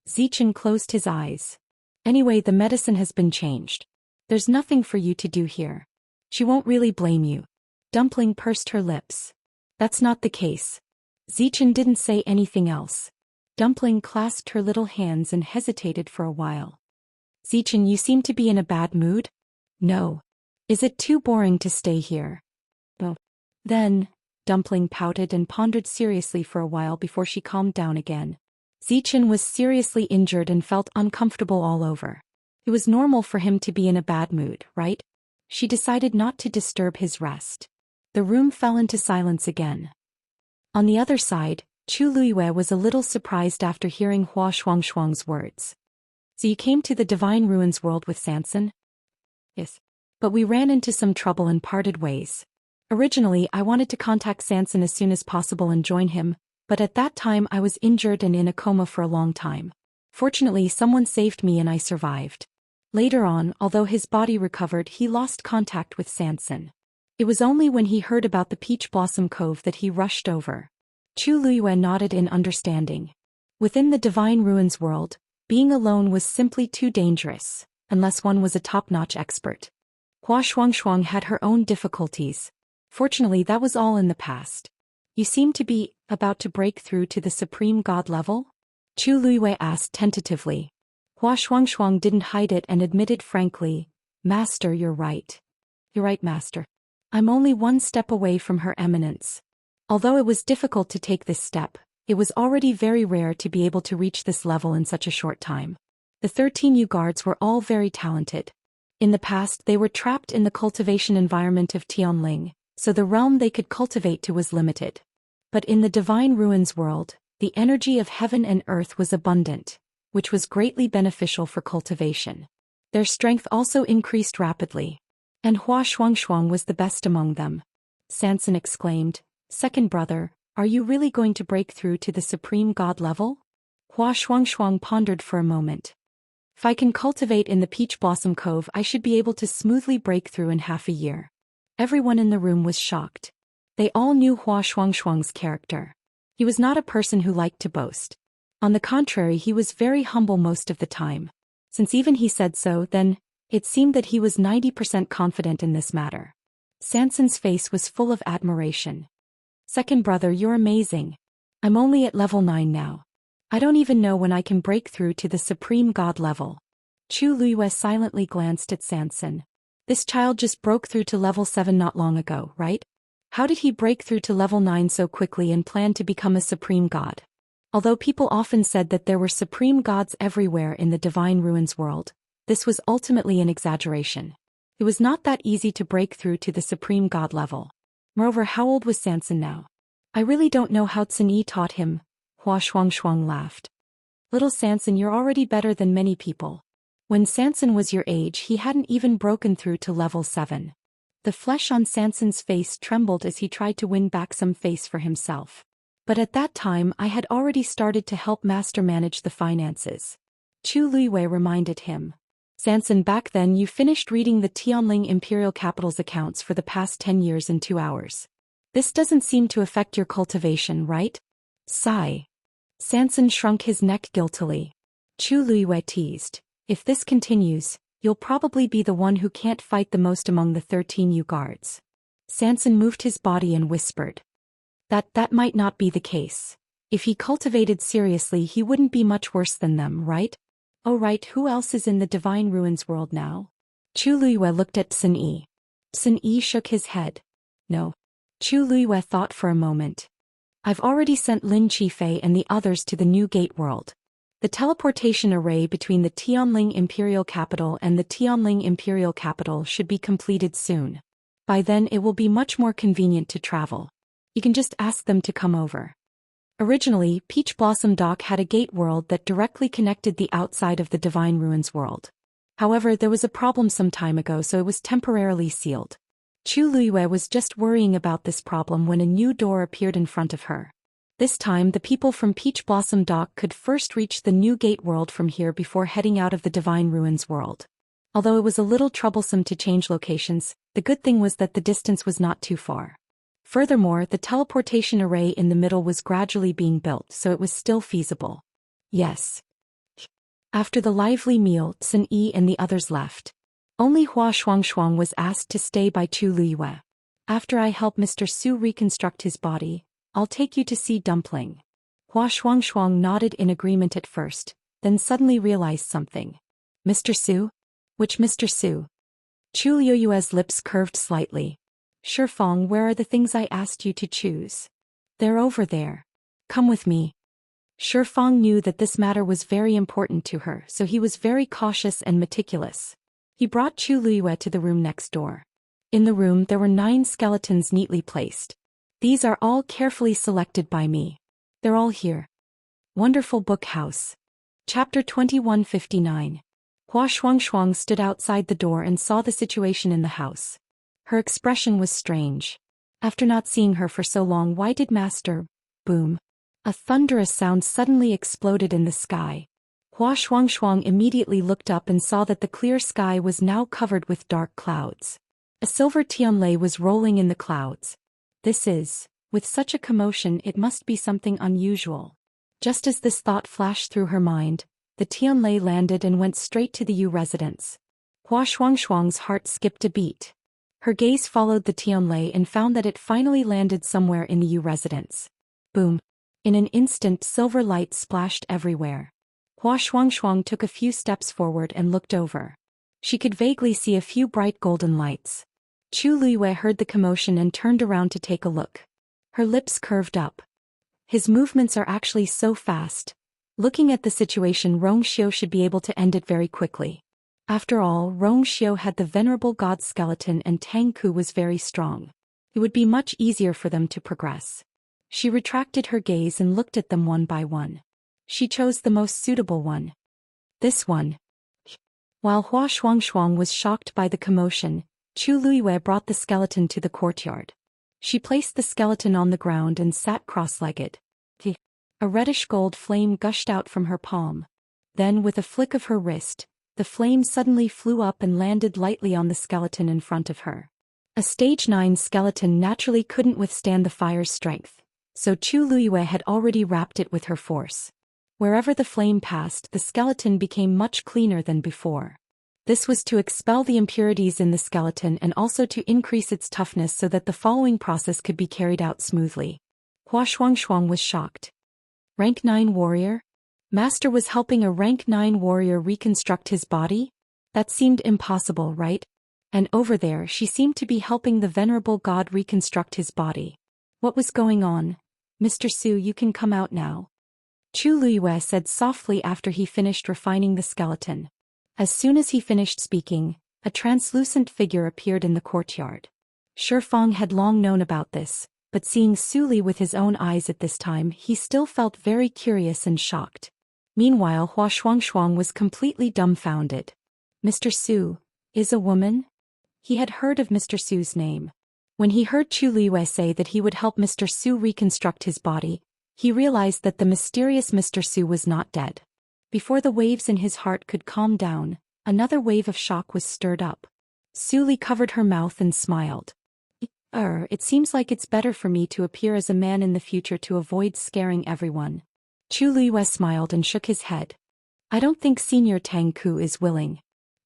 Zichen closed his eyes. Anyway, the medicine has been changed. There's nothing for you to do here. She won't really blame you. Dumpling pursed her lips. That's not the case. Zichen didn't say anything else. Dumpling clasped her little hands and hesitated for a while. Zichen, you seem to be in a bad mood? No. Is it too boring to stay here? Well, then, Dumpling pouted and pondered seriously for a while before she calmed down again. Zichen was seriously injured and felt uncomfortable all over. It was normal for him to be in a bad mood, right? She decided not to disturb his rest. The room fell into silence again. On the other side, Chu Luiyue was a little surprised after hearing Hua Shuangshuang's words. So you came to the Divine Ruins world with Sanson? Yes. But we ran into some trouble and parted ways. Originally, I wanted to contact Sanson as soon as possible and join him, but at that time I was injured and in a coma for a long time. Fortunately, someone saved me and I survived. Later on, although his body recovered, he lost contact with Sanson. It was only when he heard about the Peach Blossom Cove that he rushed over. Chu Luiyue nodded in understanding. Within the Divine Ruins world, being alone was simply too dangerous, unless one was a top-notch expert. Hua Shuangshuang had her own difficulties. Fortunately, that was all in the past. You seem to be about to break through to the Supreme God level? Chu Luiyue asked tentatively. Hua Shuangshuang didn't hide it and admitted frankly, Master, you're right. You're right, Master. I'm only one step away from Her Eminence. Although it was difficult to take this step, it was already very rare to be able to reach this level in such a short time. The 13 Yu guards were all very talented. In the past, they were trapped in the cultivation environment of Tianling, so the realm they could cultivate to was limited. But in the Divine Ruins world, the energy of heaven and earth was abundant, which was greatly beneficial for cultivation. Their strength also increased rapidly. And Hua Shuangshuang was the best among them. Sanson exclaimed, Second brother, are you really going to break through to the Supreme God level? Hua Shuangshuang pondered for a moment. If I can cultivate in the Peach Blossom Cove, I should be able to smoothly break through in half a year. Everyone in the room was shocked. They all knew Hua Shuangshuang's character. He was not a person who liked to boast. On the contrary, he was very humble most of the time. Since even he said so, then, it seemed that he was 90% confident in this matter. Sanson's face was full of admiration. Second brother, you're amazing. I'm only at level 9 now. I don't even know when I can break through to the Supreme God level. Chu Luiyue silently glanced at Sanson. This child just broke through to level 7 not long ago, right? How did he break through to level 9 so quickly and plan to become a supreme god? Although people often said that there were supreme gods everywhere in the Divine Ruins world, this was ultimately an exaggeration. It was not that easy to break through to the supreme god level. Moreover, how old was Sanson now? I really don't know how Tsin taught him. Hua Shuangshuang laughed. Little Sanson, you're already better than many people. When Sanson was your age, he hadn't even broken through to level 7. The flesh on Sanson's face trembled as he tried to win back some face for himself. But at that time I had already started to help Master manage the finances. Chu Luiyue reminded him. Sanson, back then you finished reading the Tianling Imperial Capital's accounts for the past 10 years in 2 hours. This doesn't seem to affect your cultivation, right? Sigh. Sanson shrunk his neck guiltily. Chu Luiyue teased. If this continues, You'll probably be the one who can't fight the most among the 13 you guards. Sanson moved his body and whispered. That might not be the case. If he cultivated seriously, he wouldn't be much worse than them, right? Oh right, who else is in the Divine Ruins world now? Chu Luiyue looked at Sun Yi. Sun Yi shook his head. No. Chu Luiyue thought for a moment. I've already sent Lin Qifei and the others to the New Gate world. The teleportation array between the Tianling Imperial Capital and the Tianling Imperial Capital should be completed soon. By then it will be much more convenient to travel. You can just ask them to come over. Originally, Peach Blossom Dock had a gate world that directly connected the outside of the Divine Ruins world. However, there was a problem some time ago, so it was temporarily sealed. Chu Luiyue was just worrying about this problem when a new door appeared in front of her. This time the people from Peach Blossom Dock could first reach the new gate world from here before heading out of the Divine Ruins world. Although it was a little troublesome to change locations, the good thing was that the distance was not too far. Furthermore, the teleportation array in the middle was gradually being built, so it was still feasible. Yes. After the lively meal, Sun Yi and the others left. Only Hua Shuangshuang was asked to stay by Chu Luiyue. After I help Mr. Su reconstruct his body, I'll take you to see Dumpling. Hua Shuangshuang nodded in agreement at first, then suddenly realized something. Mr. Su? Which Mr. Su? Chu Luiyue's lips curved slightly. Shifeng, where are the things I asked you to choose? They're over there. Come with me. Shifeng knew that this matter was very important to her, so he was very cautious and meticulous. He brought Chu Luiyue to the room next door. In the room there were 9 skeletons neatly placed. These are all carefully selected by me. They're all here. Wonderful Book House. Chapter 2159. Hua Shuangshuang stood outside the door and saw the situation in the house. Her expression was strange. After not seeing her for so long, why did Master... Boom. A thunderous sound suddenly exploded in the sky. Hua Shuangshuang immediately looked up and saw that the clear sky was now covered with dark clouds. A silver Tianlei was rolling in the clouds. With such a commotion, it must be something unusual. Just as this thought flashed through her mind, the Tianlei landed and went straight to the Yu residence. Hua Shuangshuang's heart skipped a beat. Her gaze followed the Tianlei and found that it finally landed somewhere in the Yu residence. Boom. In an instant, silver light splashed everywhere. Hua Shuangshuang took a few steps forward and looked over. She could vaguely see a few bright golden lights. Chu Luiyue heard the commotion and turned around to take a look. Her lips curved up. His movements are actually so fast. Looking at the situation, Rongxiu should be able to end it very quickly. After all, Rongxiu had the venerable god skeleton and Tang Ku was very strong. It would be much easier for them to progress. She retracted her gaze and looked at them one by one. She chose the most suitable one. This one. While Hua Shuangshuang was shocked by the commotion, Chu Luiyue brought the skeleton to the courtyard. She placed the skeleton on the ground and sat cross-legged. A reddish gold flame gushed out from her palm. Then, with a flick of her wrist, the flame suddenly flew up and landed lightly on the skeleton in front of her. A stage 9 skeleton naturally couldn't withstand the fire's strength, so Chu Luiyue had already wrapped it with her force. Wherever the flame passed, the skeleton became much cleaner than before. This was to expel the impurities in the skeleton and also to increase its toughness so that the following process could be carried out smoothly. Hua Shuangshuang was shocked. Rank 9 warrior? Master was helping a rank 9 warrior reconstruct his body? That seemed impossible, right? And over there she seemed to be helping the venerable god reconstruct his body. What was going on? Mr. Su, you can come out now. Chu Luiyue said softly after he finished refining the skeleton. As soon as he finished speaking, a translucent figure appeared in the courtyard. Shifeng had long known about this, but seeing Su Li with his own eyes at this time, he still felt very curious and shocked. Meanwhile, Hua Shuangshuang was completely dumbfounded. Mr. Su is a woman? He had heard of Mr. Su's name. When he heard Chu Luiyue say that he would help Mr. Su reconstruct his body, he realized that the mysterious Mr. Su was not dead. Before the waves in his heart could calm down, another wave of shock was stirred up. Su Li covered her mouth and smiled. It seems like it's better for me to appear as a man in the future to avoid scaring everyone. Chu Luiyue smiled and shook his head. I don't think Senior Tang Ku is willing.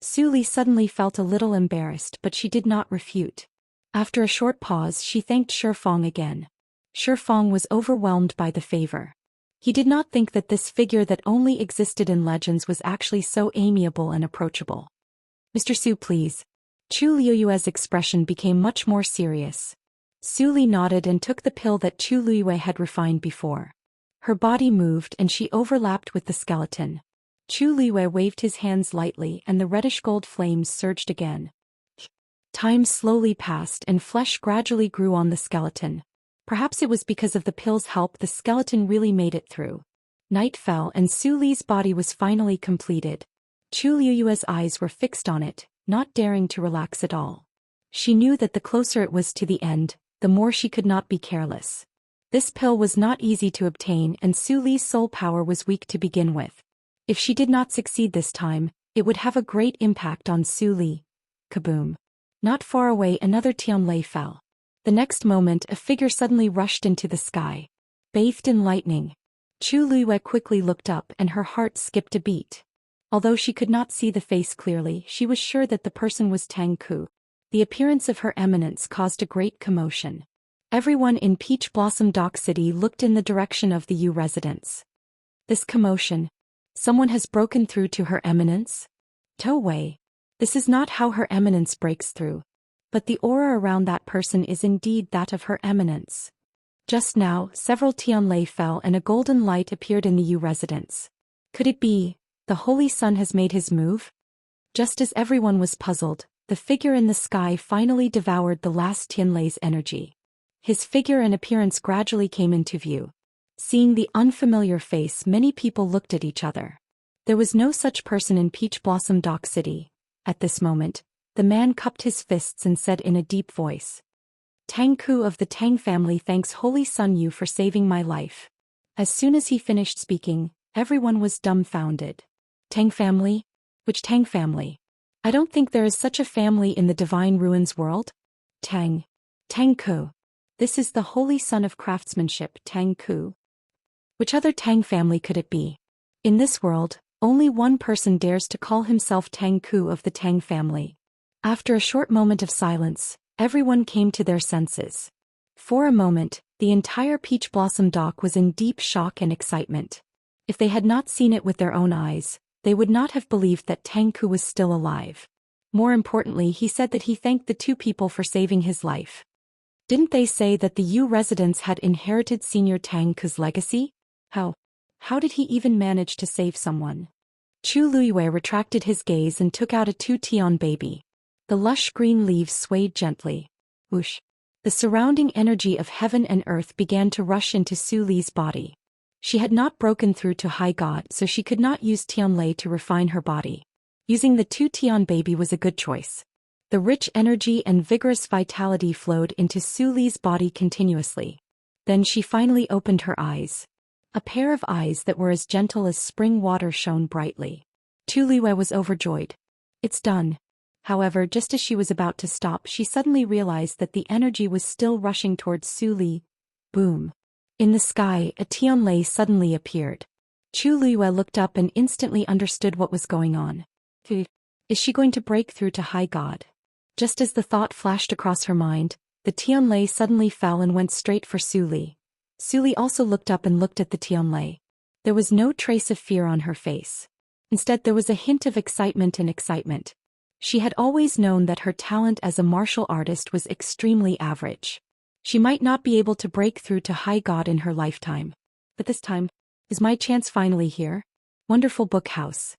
Su Li suddenly felt a little embarrassed, but she did not refute. After a short pause, she thanked Shifeng again. Shifeng was overwhelmed by the favor. He did not think that this figure that only existed in legends was actually so amiable and approachable. "Mr. Su, please." Chu Liuyue's expression became much more serious. Su Li nodded and took the pill that Chu Liyue had refined before. Her body moved and she overlapped with the skeleton. Chu Liyue waved his hands lightly and the reddish-gold flames surged again. Time slowly passed and flesh gradually grew on the skeleton. Perhaps it was because of the pill's help the skeleton really made it through. Night fell and Su Li's body was finally completed. Chu Liyue's eyes were fixed on it, not daring to relax at all. She knew that the closer it was to the end, the more she could not be careless. This pill was not easy to obtain and Su Li's soul power was weak to begin with. If she did not succeed this time, it would have a great impact on Su Li. Kaboom. Not far away another Tianlei fell. The next moment a figure suddenly rushed into the sky. Bathed in lightning. Chu Liyue quickly looked up and her heart skipped a beat. Although she could not see the face clearly, she was sure that the person was Tang Ku. The appearance of Her Eminence caused a great commotion. Everyone in Peach Blossom Dock City looked in the direction of the Yu residence. This commotion. Someone has broken through to Her Eminence? To Wei. This is not how Her Eminence breaks through. But the aura around that person is indeed that of Her Eminence. Just now, several Tianlei fell and a golden light appeared in the Yu residence. Could it be, the Holy Sun has made his move? Just as everyone was puzzled, the figure in the sky finally devoured the last Tianlei's energy. His figure and appearance gradually came into view. Seeing the unfamiliar face, many people looked at each other. There was no such person in Peach Blossom Dock City. At this moment, the man cupped his fists and said in a deep voice, "Tang Ku of the Tang family thanks Holy Sun Yu for saving my life." As soon as he finished speaking, everyone was dumbfounded. Tang family? Which Tang family? I don't think there is such a family in the Divine Ruins world. Tang Ku. This is the Holy Son of Craftsmanship, Tang Ku. Which other Tang family could it be? In this world, only one person dares to call himself Tang Ku of the Tang family. After a short moment of silence, everyone came to their senses. For a moment, the entire Peach Blossom Dock was in deep shock and excitement. If they had not seen it with their own eyes, they would not have believed that Tang Ku was still alive. More importantly, he said that he thanked the two people for saving his life. Didn't they say that the Yu residents had inherited Senior Tang Ku's legacy? How did he even manage to save someone? Chu Liyue retracted his gaze and took out a 2-tian baby. The lush green leaves swayed gently. Whoosh. The surrounding energy of heaven and earth began to rush into Su Li's body. She had not broken through to High God, so she could not use Tianlei to refine her body. Using the 2-tian baby was a good choice. The rich energy and vigorous vitality flowed into Su Li's body continuously. Then she finally opened her eyes. A pair of eyes that were as gentle as spring water shone brightly. Chu Liyue was overjoyed. It's done. However, just as she was about to stop, she suddenly realized that the energy was still rushing towards Su Li. Boom. In the sky, a Tianlei suddenly appeared. Chu Liyue looked up and instantly understood what was going on. Is she going to break through to High God? Just as the thought flashed across her mind, the Tianlei suddenly fell and went straight for Su Li. Su Li also looked up and looked at the Tianlei. There was no trace of fear on her face. Instead, there was a hint of excitement and excitement. She had always known that her talent as a martial artist was extremely average. She might not be able to break through to High God in her lifetime. But this time, is my chance finally here? Wonderful Book House.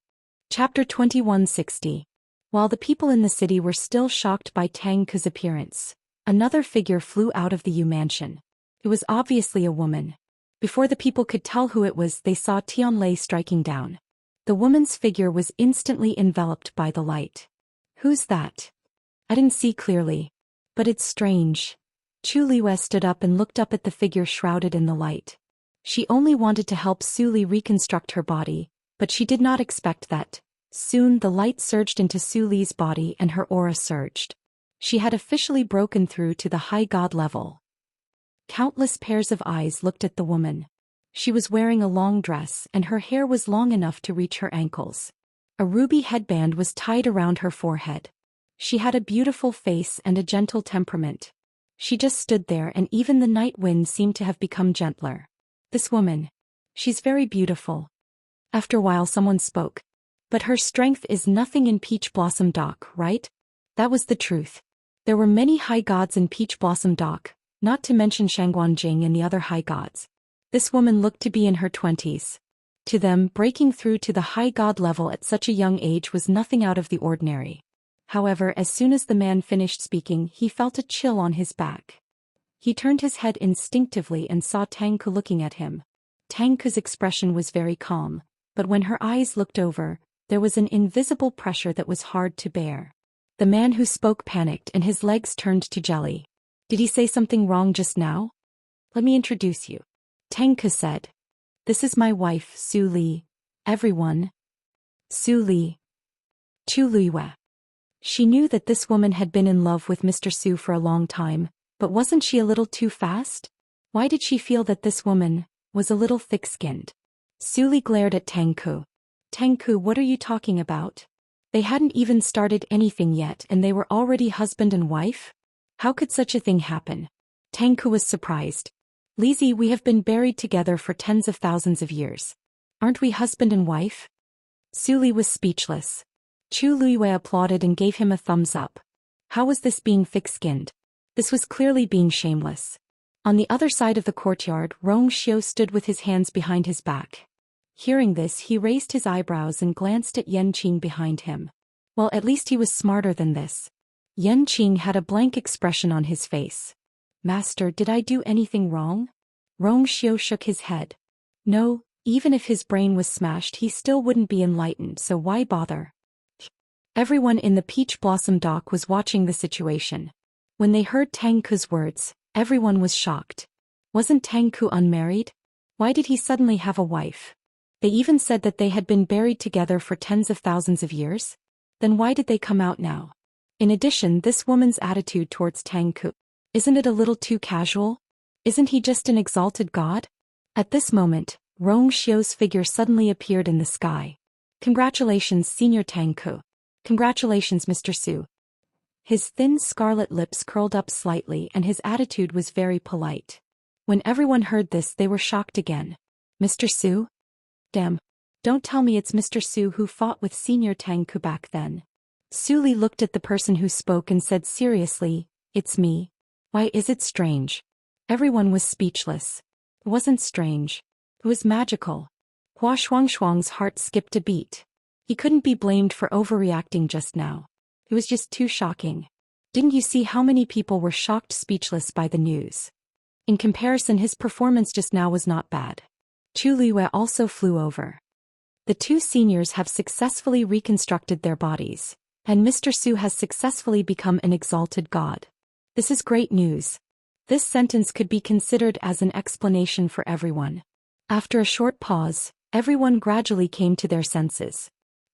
Chapter 2160. While the people in the city were still shocked by Tang Ku's appearance, another figure flew out of the Yu mansion. It was obviously a woman. Before the people could tell who it was, they saw Tianlei striking down. The woman's figure was instantly enveloped by the light. Who's that? I didn't see clearly. But it's strange. Chu Liyue stood up and looked up at the figure shrouded in the light. She only wanted to help Su Li reconstruct her body, but she did not expect that. Soon the light surged into Su Li's body and her aura surged. She had officially broken through to the High God level. Countless pairs of eyes looked at the woman. She was wearing a long dress and her hair was long enough to reach her ankles. A ruby headband was tied around her forehead. She had a beautiful face and a gentle temperament. She just stood there, and even the night wind seemed to have become gentler. This woman. She's very beautiful. After a while someone spoke. But her strength is nothing in Peach Blossom Dock, right? That was the truth. There were many high gods in Peach Blossom Dock, not to mention Shangguanjing and the other high gods. This woman looked to be in her 20s. To them, breaking through to the high god level at such a young age was nothing out of the ordinary. However, as soon as the man finished speaking, he felt a chill on his back. He turned his head instinctively and saw Tang Ku looking at him. Tang Ku's expression was very calm, but when her eyes looked over, there was an invisible pressure that was hard to bear. The man who spoke panicked and his legs turned to jelly. Did he say something wrong just now? Let me introduce you. Tang Ku said. This is my wife, Su Li. Everyone. Su Li. Chu Luiyue. She knew that this woman had been in love with Mr. Su for a long time, but wasn't she a little too fast? Why did she feel that this woman was a little thick-skinned? Su Li glared at Tang Ku. Tang Ku, what are you talking about? They hadn't even started anything yet and they were already husband and wife? How could such a thing happen? Tang Ku was surprised. Lizi, we have been buried together for tens of thousands of years. Aren't we husband and wife? Su Li was speechless. Chu Luiyue applauded and gave him a thumbs up. How was this being thick-skinned? This was clearly being shameless. On the other side of the courtyard, Rong Xiu stood with his hands behind his back. Hearing this, he raised his eyebrows and glanced at Yan Qing behind him. Well, at least he was smarter than this. Yan Qing had a blank expression on his face. Master, did I do anything wrong? Rong Xiu shook his head. No, even if his brain was smashed he still wouldn't be enlightened, so why bother? Everyone in the Peach Blossom Dock was watching the situation. When they heard Tang Ku's words, everyone was shocked. Wasn't Tang Ku unmarried? Why did he suddenly have a wife? They even said that they had been buried together for tens of thousands of years. Then why did they come out now? In addition, this woman's attitude towards Tang Ku. Isn't it a little too casual? Isn't he just an exalted god? At this moment, Rong Xiu's figure suddenly appeared in the sky. Congratulations, Senior Tang Ku. Congratulations, Mr. Su. His thin scarlet lips curled up slightly and his attitude was very polite. When everyone heard this, they were shocked again. Mr. Su? Damn. Don't tell me it's Mr. Su who fought with Senior Tang Ku back then. Su Li looked at the person who spoke and said seriously, it's me. Why is it strange? Everyone was speechless. It wasn't strange. It was magical. Hua Shuangshuang's heart skipped a beat. He couldn't be blamed for overreacting just now. It was just too shocking. Didn't you see how many people were shocked speechless by the news? In comparison, his performance just now was not bad. Chu Luiyue also flew over. The two seniors have successfully reconstructed their bodies, and Mr. Su has successfully become an exalted god. This is great news. This sentence could be considered as an explanation for everyone. After a short pause, everyone gradually came to their senses.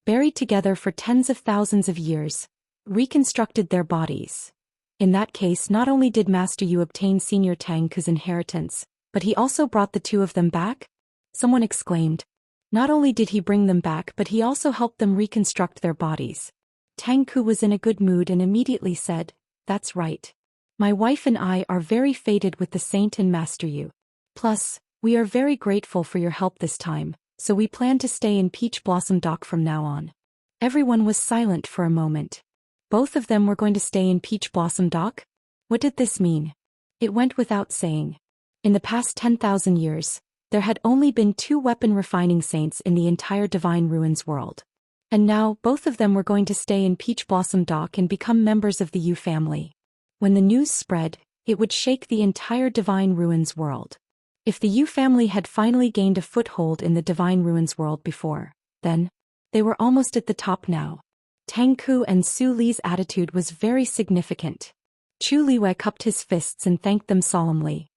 Buried together for tens of thousands of years, reconstructed their bodies. In that case, not only did Master Yu obtain Senior Tang Ku's inheritance, but he also brought the two of them back? Someone exclaimed. Not only did he bring them back, but he also helped them reconstruct their bodies. Tang Ku was in a good mood and immediately said, that's right. My wife and I are very fated with the Saint and Master Yu. Plus, we are very grateful for your help this time, so we plan to stay in Peach Blossom Dock from now on. Everyone was silent for a moment. Both of them were going to stay in Peach Blossom Dock? What did this mean? It went without saying. In the past 10,000 years, there had only been 2 weapon-refining saints in the entire Divine Ruins world. And now, both of them were going to stay in Peach Blossom Dock and become members of the Yu family. When the news spread, it would shake the entire Divine Ruins world. If the Yu family had finally gained a foothold in the Divine Ruins world before, then they were almost at the top now. Tang Ku and Su Li's attitude was very significant. Chu Luiyue cupped his fists and thanked them solemnly.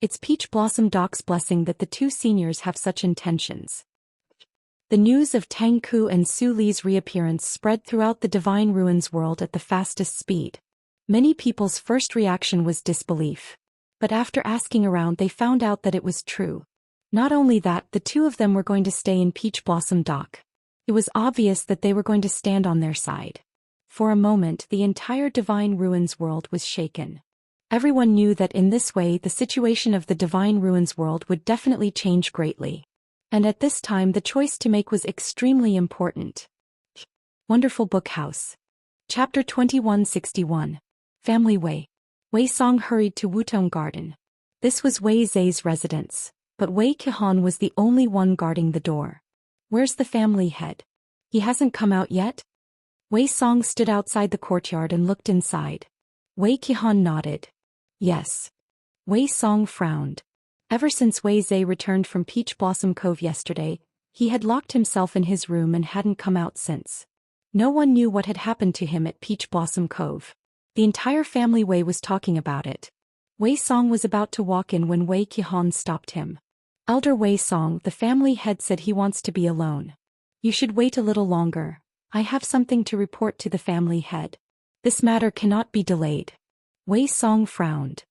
It's Peach Blossom Dock's blessing that the two seniors have such intentions. The news of Tang Ku and Su Li's reappearance spread throughout the Divine Ruins world at the fastest speed. Many people's first reaction was disbelief. But after asking around, they found out that it was true. Not only that, the two of them were going to stay in Peach Blossom Dock. It was obvious that they were going to stand on their side. For a moment the entire Divine Ruins world was shaken. Everyone knew that in this way the situation of the Divine Ruins world would definitely change greatly. And at this time the choice to make was extremely important. Wonderful Book House. Chapter 2161. Family Wei. Wei Song hurried to Wutong Garden. This was Wei Zai's residence, but Wei Qihan was the only one guarding the door. Where's the family head? He hasn't come out yet? Wei Song stood outside the courtyard and looked inside. Wei Qihan nodded. Yes. Wei Song frowned. Ever since Wei Zai returned from Peach Blossom Cove yesterday, he had locked himself in his room and hadn't come out since. No one knew what had happened to him at Peach Blossom Cove. The entire family Wei was talking about it. Wei Song was about to walk in when Wei Qihan stopped him. Elder Wei Song, the family head, said he wants to be alone. You should wait a little longer. I have something to report to the family head. This matter cannot be delayed. Wei Song frowned.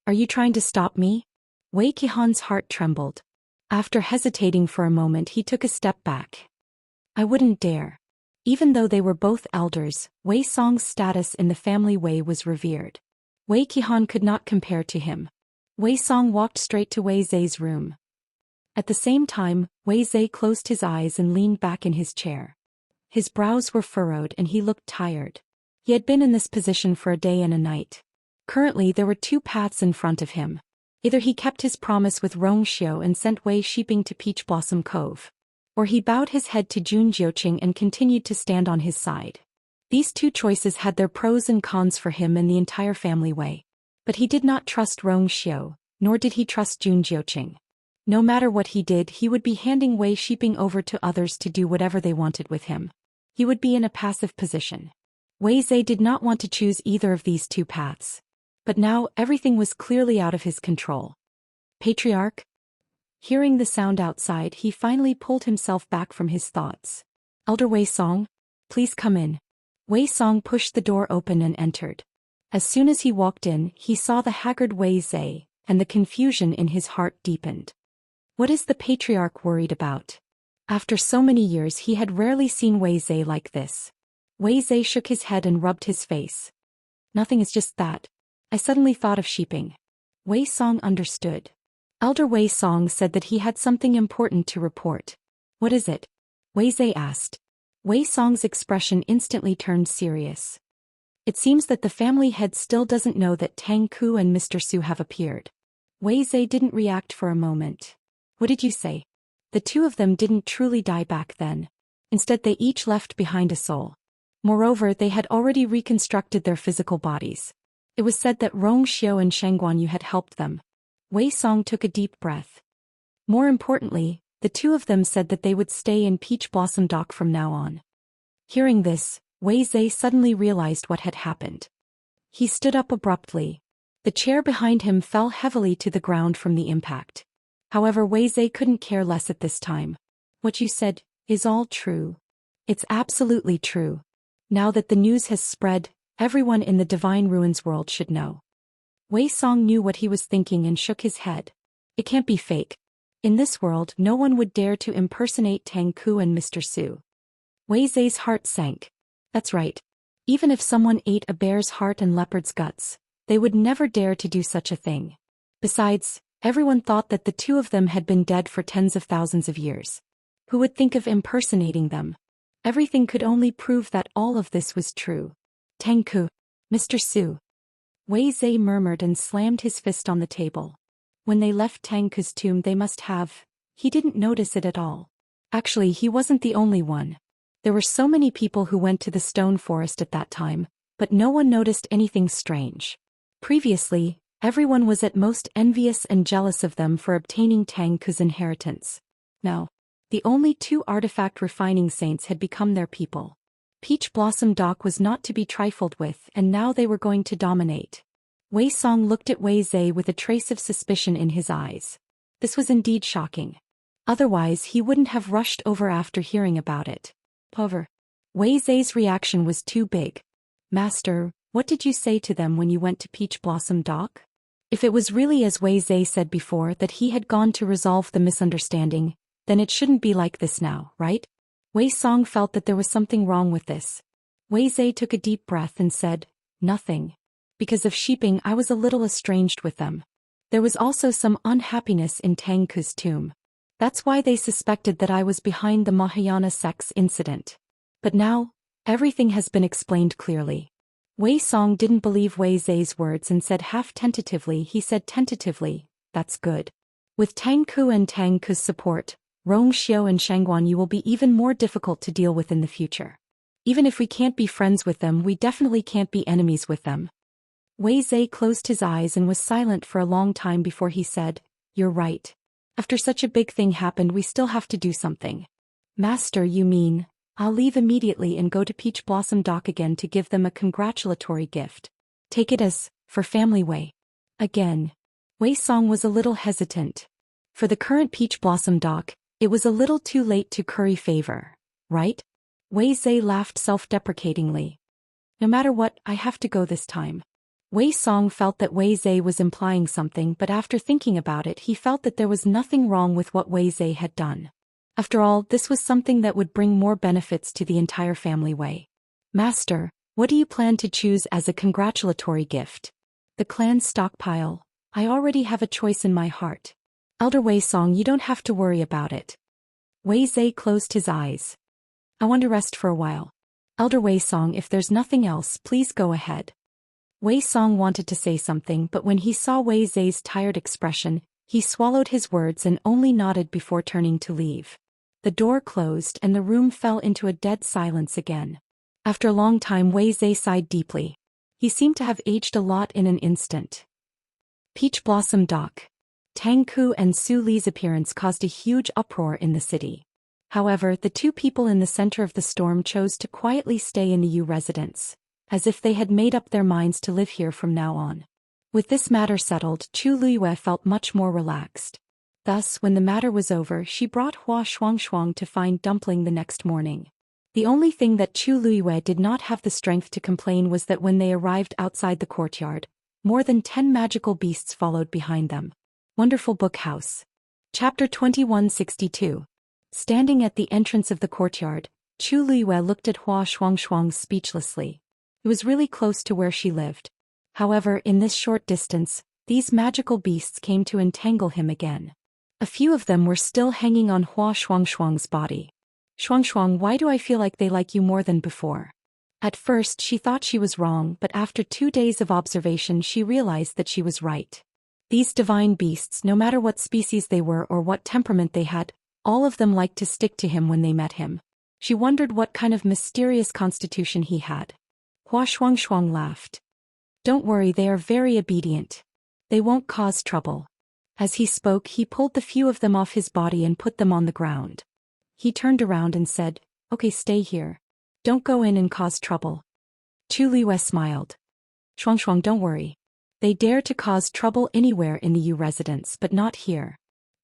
Are you trying to stop me? Wei Qihan's heart trembled. After hesitating for a moment he took a step back. I wouldn't dare. Even though they were both elders, Wei Song's status in the family Wei was revered. Wei Qihan could not compare to him. Wei Song walked straight to Wei Zai's room. At the same time, Wei Zai closed his eyes and leaned back in his chair. His brows were furrowed and he looked tired. He had been in this position for a day and a night. Currently there were two paths in front of him. Either he kept his promise with Rong Xiu and sent Wei Shiping to Peach Blossom Cove. Or he bowed his head to Jun Jiuqing and continued to stand on his side. These two choices had their pros and cons for him and the entire family Wei. But he did not trust Rong Xiu, nor did he trust Jun Jiuqing. No matter what he did, he would be handing Wei Shiping over to others to do whatever they wanted with him. He would be in a passive position. Wei Zai did not want to choose either of these two paths. But now everything was clearly out of his control. Patriarch? Hearing the sound outside, he finally pulled himself back from his thoughts. Elder Wei Song? Please come in. Wei Song pushed the door open and entered. As soon as he walked in, he saw the haggard Wei Zai, and the confusion in his heart deepened. What is the patriarch worried about? After so many years he had rarely seen Wei Zai like this. Wei Zai shook his head and rubbed his face. Nothing, is just that. I suddenly thought of Shiping. Wei Song understood. Elder Wei Song said that he had something important to report. What is it? Wei Zai asked. Wei Song's expression instantly turned serious. It seems that the family head still doesn't know that Tang Ku and Mr. Su have appeared. Wei Zai didn't react for a moment. What did you say? The two of them didn't truly die back then. Instead they each left behind a soul. Moreover, they had already reconstructed their physical bodies. It was said that Rong Xiu and Sheng Guanyu had helped them. Wei Song took a deep breath. More importantly, the two of them said that they would stay in Peach Blossom Dock from now on. Hearing this, Wei Zai suddenly realized what had happened. He stood up abruptly. The chair behind him fell heavily to the ground from the impact. However, Wei Zai couldn't care less at this time. What you said is all true. It's absolutely true. Now that the news has spread, everyone in the Divine Ruins world should know. Wei Song knew what he was thinking and shook his head. It can't be fake. In this world, no one would dare to impersonate Tang Ku and Mr. Su. Wei Zai's heart sank. That's right. Even if someone ate a bear's heart and leopard's guts, they would never dare to do such a thing. Besides, everyone thought that the two of them had been dead for tens of thousands of years. Who would think of impersonating them? Everything could only prove that all of this was true. Tang Ku, Mr. Su. Wei Zai murmured and slammed his fist on the table. When they left Tang Ku's tomb they must have. He didn't notice it at all. Actually, he wasn't the only one. There were so many people who went to the stone forest at that time, but no one noticed anything strange. Previously, everyone was at most envious and jealous of them for obtaining Tang Ku's inheritance. Now, the only two artifact refining saints had become their people. Peach Blossom Dock was not to be trifled with, and now they were going to dominate. Wei Song looked at Wei Zai with a trace of suspicion in his eyes. This was indeed shocking. Otherwise he wouldn't have rushed over after hearing about it. However, Wei Zai's reaction was too big. Master, what did you say to them when you went to Peach Blossom Dock? If it was really as Wei Zai said before that he had gone to resolve the misunderstanding, then it shouldn't be like this now, right? Wei Song felt that there was something wrong with this. Wei Zhe took a deep breath and said, "Nothing. Because of sheeping I was a little estranged with them. There was also some unhappiness in Tang Ku's tomb. That's why they suspected that I was behind the Mahayana sect's incident. But now, everything has been explained clearly." Wei Song didn't believe Wei Zhe's words and said half tentatively, "That's good. With Tang Ku and Tang Ku's support, Rong Xiao and Shangguan you will be even more difficult to deal with in the future. Even if we can't be friends with them, we definitely can't be enemies with them." Wei Zhe closed his eyes and was silent for a long time before he said, "You're right. After such a big thing happened we still have to do something." "Master, you mean, I'll leave immediately and go to Peach Blossom Dock again to give them a congratulatory gift. Take it as, for family Wei." Again. Wei Song was a little hesitant. For the current Peach Blossom Dock, it was a little too late to curry favor, right? Wei Zhe laughed self-deprecatingly. "No matter what, I have to go this time." Wei Song felt that Wei Zhe was implying something, but after thinking about it he felt that there was nothing wrong with what Wei Zhe had done. After all, this was something that would bring more benefits to the entire family Wei. "Master, what do you plan to choose as a congratulatory gift?" "The clan's stockpile. I already have a choice in my heart." "Elder Wei Song, you don't have to worry about it." Wei Zhe closed his eyes. "I want to rest for a while. Elder Wei Song, if there's nothing else, please go ahead." Wei Song wanted to say something, but when he saw Wei Zhe's tired expression, he swallowed his words and only nodded before turning to leave. The door closed and the room fell into a dead silence again. After a long time Wei Zhe sighed deeply. He seemed to have aged a lot in an instant. Peach Blossom Dock. Tang Ku and Su Li's appearance caused a huge uproar in the city. However, the two people in the center of the storm chose to quietly stay in the Yu residence, as if they had made up their minds to live here from now on. With this matter settled, Chu Luiyue felt much more relaxed. Thus, when the matter was over, she brought Hua Shuangshuang to find Dumpling the next morning. The only thing that Chu Luiyue did not have the strength to complain was that when they arrived outside the courtyard, more than 10 magical beasts followed behind them. Wonderful Book House. Chapter 2162. Standing at the entrance of the courtyard, Chu Luiyue looked at Hua Shuangshuang speechlessly. It was really close to where she lived. However, in this short distance, these magical beasts came to entangle him again. A few of them were still hanging on Hua Shuangshuang's body. "Shuangshuang, why do I feel like they like you more than before?" At first she thought she was wrong, but after 2 days of observation she realized that she was right. These divine beasts, no matter what species they were or what temperament they had, all of them liked to stick to him when they met him. She wondered what kind of mysterious constitution he had. Hua Shuangshuang laughed. "Don't worry, they are very obedient. They won't cause trouble." As he spoke, he pulled the few of them off his body and put them on the ground. He turned around and said, "Okay, stay here. Don't go in and cause trouble." Chu Luiyue smiled. "Shuangshuang, don't worry. They dare to cause trouble anywhere in the Yu residence, but not here."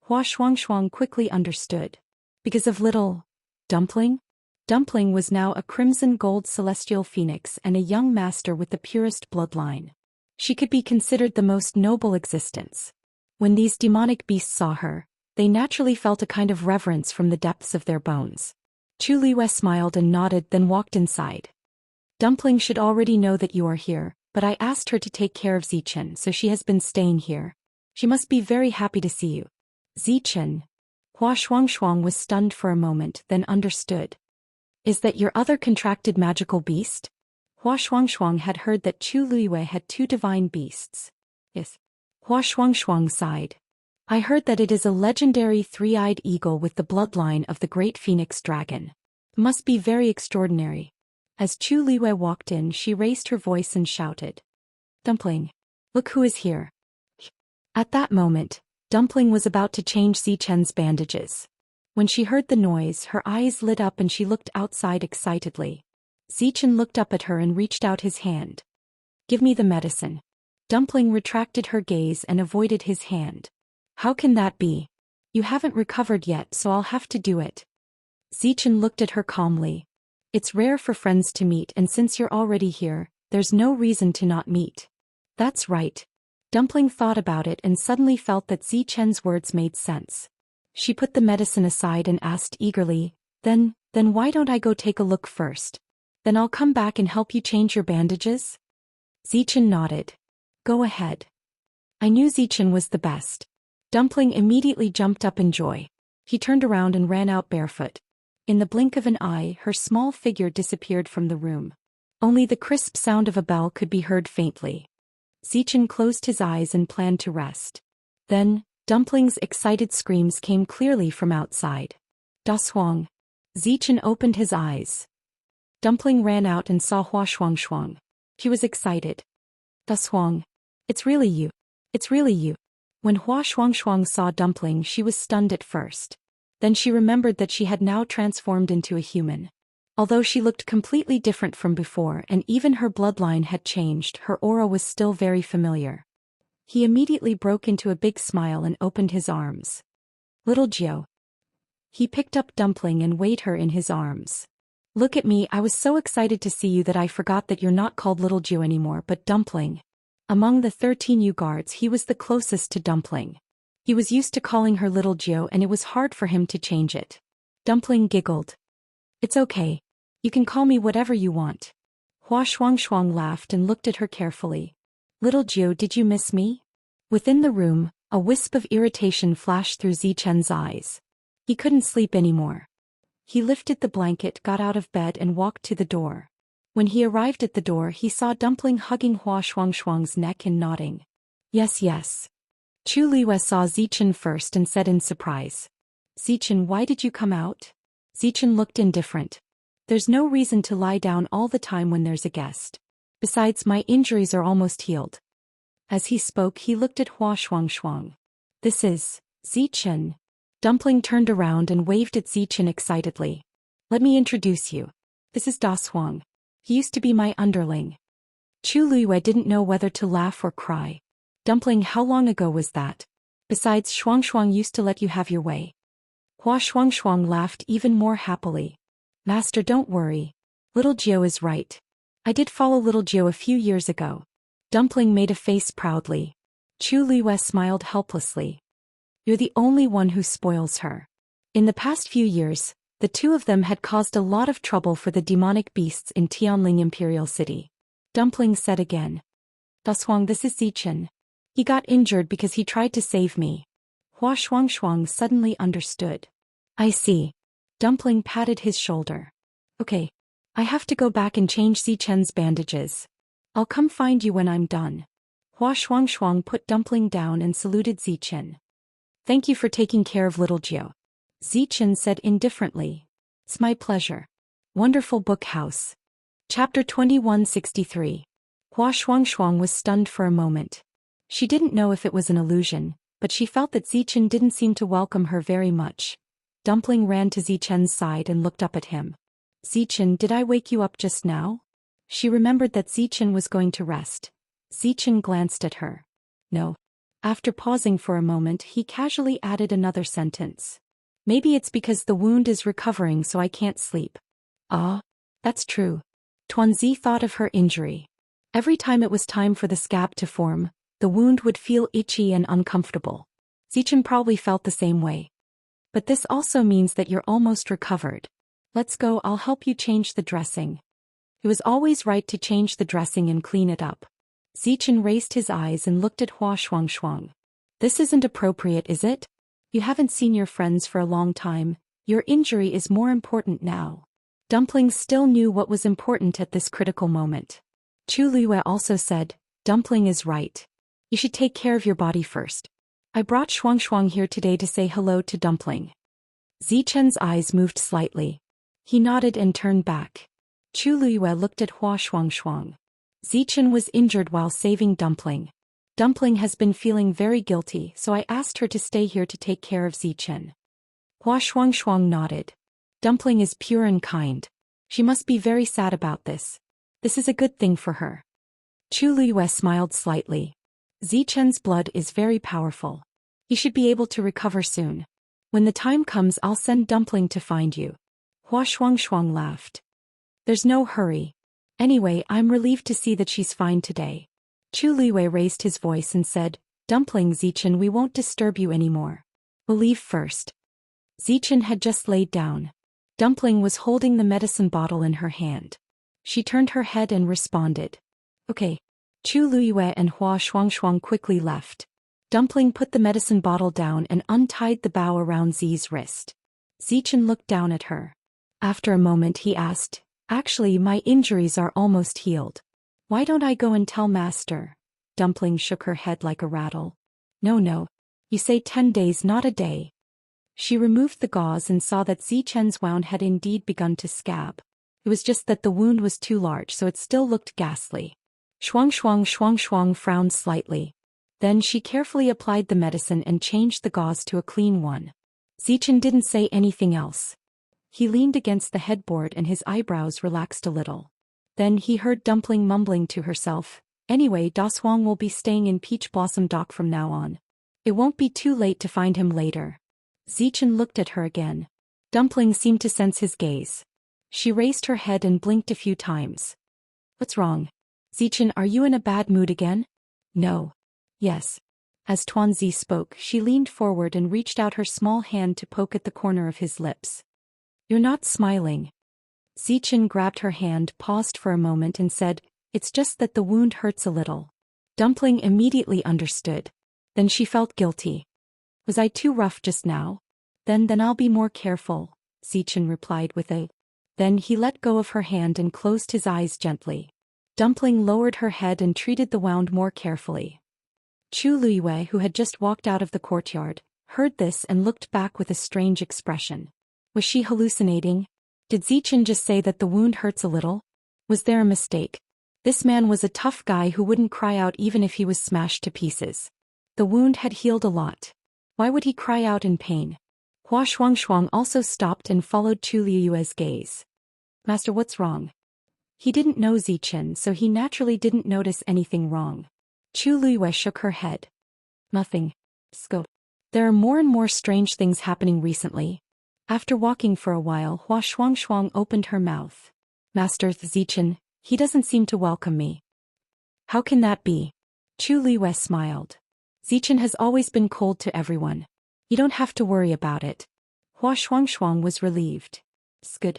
Hua Shuangshuang quickly understood. Because of little Dumpling? Dumpling was now a crimson gold celestial phoenix and a young master with the purest bloodline. She could be considered the most noble existence. When these demonic beasts saw her, they naturally felt a kind of reverence from the depths of their bones. Chu Luiyue smiled and nodded, then walked inside. "Dumpling should already know that you are here, but I asked her to take care of Zichen, so she has been staying here. She must be very happy to see you." "Zichen?" Hua Shuangshuang was stunned for a moment, then understood. "Is that your other contracted magical beast?" Hua Shuangshuang had heard that Chu Luiyue had 2 divine beasts. "Yes." Hua Shuangshuang sighed. "I heard that it is a legendary 3-eyed eagle with the bloodline of the great phoenix dragon. It must be very extraordinary." As Chu Luiyue walked in, she raised her voice and shouted, "Dumpling, look who is here." At that moment, Dumpling was about to change Zichen's bandages. When she heard the noise, her eyes lit up and she looked outside excitedly. Zichen looked up at her and reached out his hand. "Give me the medicine." Dumpling retracted her gaze and avoided his hand. "How can that be? You haven't recovered yet, so I'll have to do it." Zichen looked at her calmly. "It's rare for friends to meet, and since you're already here, there's no reason to not meet." "That's right." Dumpling thought about it and suddenly felt that Zichen's words made sense. She put the medicine aside and asked eagerly, "Then, Then why don't I go take a look first? Then I'll come back and help you change your bandages? Zichen nodded. Go ahead. I knew Zichen was the best. Dumpling immediately jumped up in joy. He turned around and ran out barefoot. In the blink of an eye, her small figure disappeared from the room. Only the crisp sound of a bell could be heard faintly. Zichen closed his eyes and planned to rest. Then, Dumpling's excited screams came clearly from outside. Da Shuang. Zichen opened his eyes. Dumpling ran out and saw Hua Shuang. He was excited. Da Shuang. It's really you. It's really you. When Hua Shuang saw Dumpling, she was stunned at first. Then she remembered that she had now transformed into a human. Although she looked completely different from before and even her bloodline had changed, her aura was still very familiar. He immediately broke into a big smile and opened his arms. Little Jiu. He picked up Dumpling and weighed her in his arms. Look at me, I was so excited to see you that I forgot that you're not called Little Jiu anymore but Dumpling. Among the 13 U guards he was the closest to Dumpling. He was used to calling her Little Jiu and it was hard for him to change it. Dumpling giggled. It's okay. You can call me whatever you want. Hua Shuang laughed and looked at her carefully. Little Jiu, did you miss me? Within the room, a wisp of irritation flashed through Zichen's eyes. He couldn't sleep anymore. He lifted the blanket, got out of bed and walked to the door. When he arrived at the door he saw Dumpling hugging Hua Shuang's neck and nodding. Yes, yes. Chu Liwei saw Zichen first and said in surprise. Zichen, why did you come out? Zichen looked indifferent. There's no reason to lie down all the time when there's a guest. Besides, my injuries are almost healed. As he spoke he looked at Hua Shuang. This is Zichen. Dumpling turned around and waved at Zichen excitedly. Let me introduce you. This is Da Shuang. He used to be my underling. Chu Liwei didn't know whether to laugh or cry. Dumpling, how long ago was that? Besides, Shuang used to let you have your way. Hua Shuang laughed even more happily. Master, don't worry. Little Jiu is right. I did follow Little Jiu a few years ago. Dumpling made a face proudly. Chu Liwei smiled helplessly. You're the only one who spoils her. In the past few years, the two of them had caused a lot of trouble for the demonic beasts in Tianling Imperial City. Dumpling said again. Da Shuang, this is Zichen. He got injured because he tried to save me. Hua Shuang suddenly understood. I see. Dumpling patted his shoulder. Okay. I have to go back and change Zichen's bandages. I'll come find you when I'm done. Hua Shuang put Dumpling down and saluted Zichen. Thank you for taking care of Little Jiu. Zichen said indifferently. It's my pleasure. Wonderful book house. Chapter 2163. Hua Shuang was stunned for a moment. She didn't know if it was an illusion, but she felt that Zichen didn't seem to welcome her very much. Dumpling ran to Zichen's side and looked up at him. Zichen, did I wake you up just now? She remembered that Zichen was going to rest. Zichen glanced at her. No. After pausing for a moment he casually added another sentence. Maybe it's because the wound is recovering so I can't sleep. Ah, that's true. Tuanzi thought of her injury. Every time it was time for the scab to form, the wound would feel itchy and uncomfortable. Zichen probably felt the same way. But this also means that you're almost recovered. Let's go, I'll help you change the dressing. It was always right to change the dressing and clean it up. Zichen raised his eyes and looked at Hua Shuang. This isn't appropriate, is it? You haven't seen your friends for a long time. Your injury is more important now. Dumpling still knew what was important at this critical moment. Chu Liwei also said, Dumpling is right. You should take care of your body first. I brought Shuang here today to say hello to Dumpling. Zichen's eyes moved slightly. He nodded and turned back. Chu Liwei looked at Hua Shuang. Zichen was injured while saving Dumpling. Dumpling has been feeling very guilty, so I asked her to stay here to take care of Zichen. Hua Shuang nodded. Dumpling is pure and kind. She must be very sad about this. This is a good thing for her. Chu Liwei smiled slightly. Zichen's blood is very powerful. He should be able to recover soon. When the time comes I'll send Dumpling to find you. Hua Shuang laughed. There's no hurry. Anyway, I'm relieved to see that she's fine today. Chu Liwei raised his voice and said, Dumpling, Zichen, we won't disturb you anymore. We'll leave first. Zichen had just laid down. Dumpling was holding the medicine bottle in her hand. She turned her head and responded. Okay. Chu Luiyue and Hua Shuangshuang quickly left. Dumpling put the medicine bottle down and untied the bow around Zi's wrist. Zichen looked down at her. After a moment he asked, Actually, my injuries are almost healed. Why don't I go and tell Master? Dumpling shook her head like a rattle. No. You say 10 days, not a day. She removed the gauze and saw that Zichen's wound had indeed begun to scab. It was just that the wound was too large, so it still looked ghastly. Shuang frowned slightly. Then she carefully applied the medicine and changed the gauze to a clean one. Zichen didn't say anything else. He leaned against the headboard and his eyebrows relaxed a little. Then he heard Dumpling mumbling to herself, Anyway, Dashuang will be staying in Peach Blossom Dock from now on. It won't be too late to find him later. Zichen looked at her again. Dumpling seemed to sense his gaze. She raised her head and blinked a few times. What's wrong? Zichen, are you in a bad mood again? No. Yes. As Tuanzi spoke, she leaned forward and reached out her small hand to poke at the corner of his lips. You're not smiling. Zichen grabbed her hand, paused for a moment and said, It's just that the wound hurts a little. Dumpling immediately understood. Then she felt guilty. Was I too rough just now? Then I'll be more careful, Zichen replied with a. Then he let go of her hand and closed his eyes gently. Dumpling lowered her head and treated the wound more carefully. Chu Luiyue, who had just walked out of the courtyard, heard this and looked back with a strange expression. Was she hallucinating? Did Zichen just say that the wound hurts a little? Was there a mistake? This man was a tough guy who wouldn't cry out even if he was smashed to pieces. The wound had healed a lot. Why would he cry out in pain? Hua Shuangshuang also stopped and followed Chu Luiyue's gaze. Master, what's wrong? He didn't know Zichen, so he naturally didn't notice anything wrong. Chu Luiyue shook her head. Nothing. Scope. There are more and more strange things happening recently. After walking for a while, Hua Shuangshuang opened her mouth. Master Zichen, he doesn't seem to welcome me. How can that be? Chu Luiyue smiled. Zichen has always been cold to everyone. You don't have to worry about it. Hua Shuangshuang was relieved. Good.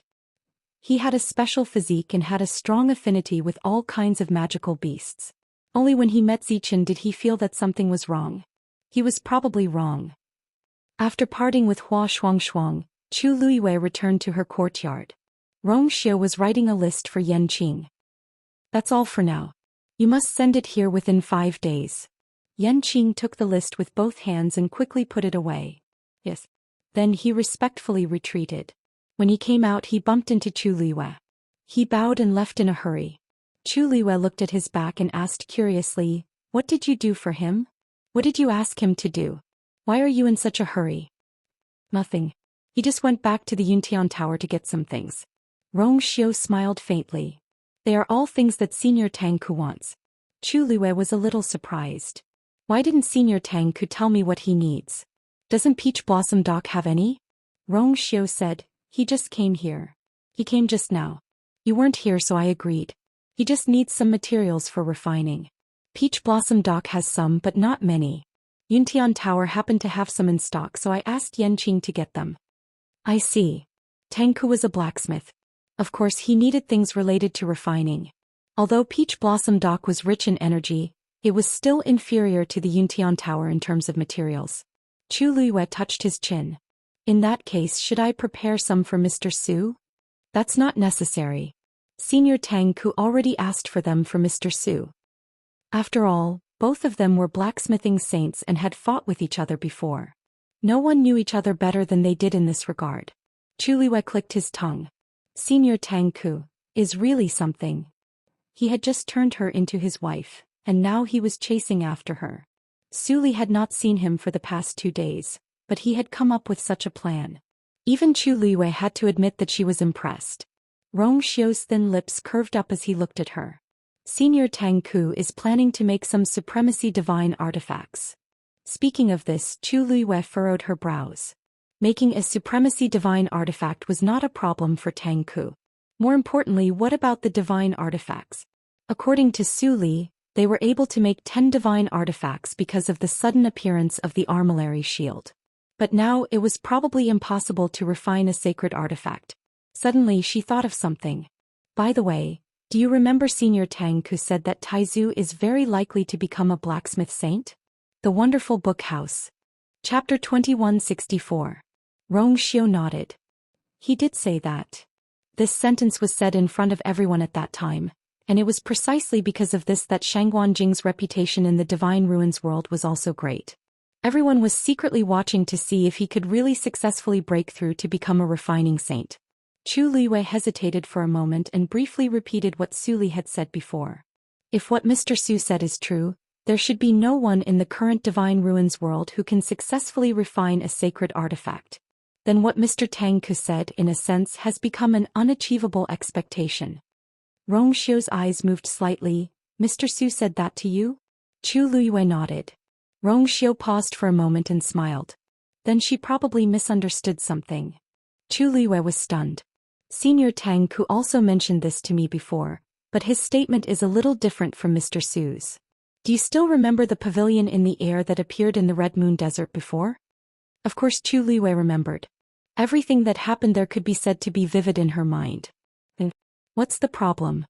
He had a special physique and had a strong affinity with all kinds of magical beasts. Only when he met Zichen did he feel that something was wrong. He was probably wrong. After parting with Hua Shuangshuang, Chu Luiyue returned to her courtyard. Rongxie was writing a list for Yanqing. That's all for now. You must send it here within 5 days. Yanqing took the list with both hands and quickly put it away. Yes. Then he respectfully retreated. When he came out, he bumped into Chu Luiyue. He bowed and left in a hurry. Chu Luiyue looked at his back and asked curiously, What did you do for him? What did you ask him to do? Why are you in such a hurry? Nothing. He just went back to the Yuntian Tower to get some things. Rongxie smiled faintly. They are all things that Senior Tangku wants. Chu Luiyue was a little surprised. Why didn't Senior Tangku tell me what he needs? Doesn't Peach Blossom Dock have any? Rongxie said, He just came here. He came just now. You weren't here, so I agreed. He just needs some materials for refining. Peach Blossom Dock has some, but not many. Yuntian Tower happened to have some in stock, so I asked Yanqing to get them. I see. Tangku was a blacksmith. Of course, he needed things related to refining. Although Peach Blossom Dock was rich in energy, it was still inferior to the Yuntian Tower in terms of materials. Chu Luiyue touched his chin. In that case, should I prepare some for Mr. Su? That's not necessary. Senior Tangku already asked for them for Mr. Su. After all, both of them were blacksmithing saints and had fought with each other before. No one knew each other better than they did in this regard. Chu Luiyue clicked his tongue. Senior Tangku is really something. He had just turned her into his wife, and now he was chasing after her. Su Li had not seen him for the past 2 days, but he had come up with such a plan. Even Chu Luiyue had to admit that she was impressed. Rongxie's thin lips curved up as he looked at her. Senior Tangku is planning to make some supremacy divine artifacts. Speaking of this, Chu Luiyue furrowed her brows. Making a supremacy divine artifact was not a problem for Tangku. More importantly, what about the divine artifacts? According to Su Li, they were able to make 10 divine artifacts because of the sudden appearance of the armillary shield. But now it was probably impossible to refine a sacred artifact. Suddenly she thought of something. By the way, do you remember Senior Tang who said that Taizu is very likely to become a blacksmith saint? The Wonderful Book House. Chapter 2164. Rong Xiu nodded. He did say that. This sentence was said in front of everyone at that time, and it was precisely because of this that Shangguan Jing's reputation in the Divine Ruins world was also great. Everyone was secretly watching to see if he could really successfully break through to become a refining saint. Chu Liwei hesitated for a moment and briefly repeated what Su Li had said before. If what Mr. Su said is true, there should be no one in the current Divine Ruins world who can successfully refine a sacred artifact. Then what Mr. Tang Ku said, in a sense, has become an unachievable expectation. Rong Xiu's eyes moved slightly. Mr. Su said that to you? Chu Liwei nodded. Rong Xiu paused for a moment and smiled. Then she probably misunderstood something. Chu Liwei was stunned. Senior Tang Ku also mentioned this to me before, but his statement is a little different from Mr. Su's. Do you still remember the pavilion in the air that appeared in the Red Moon Desert before? Of course Chu Liwei remembered. Everything that happened there could be said to be vivid in her mind. What's the problem?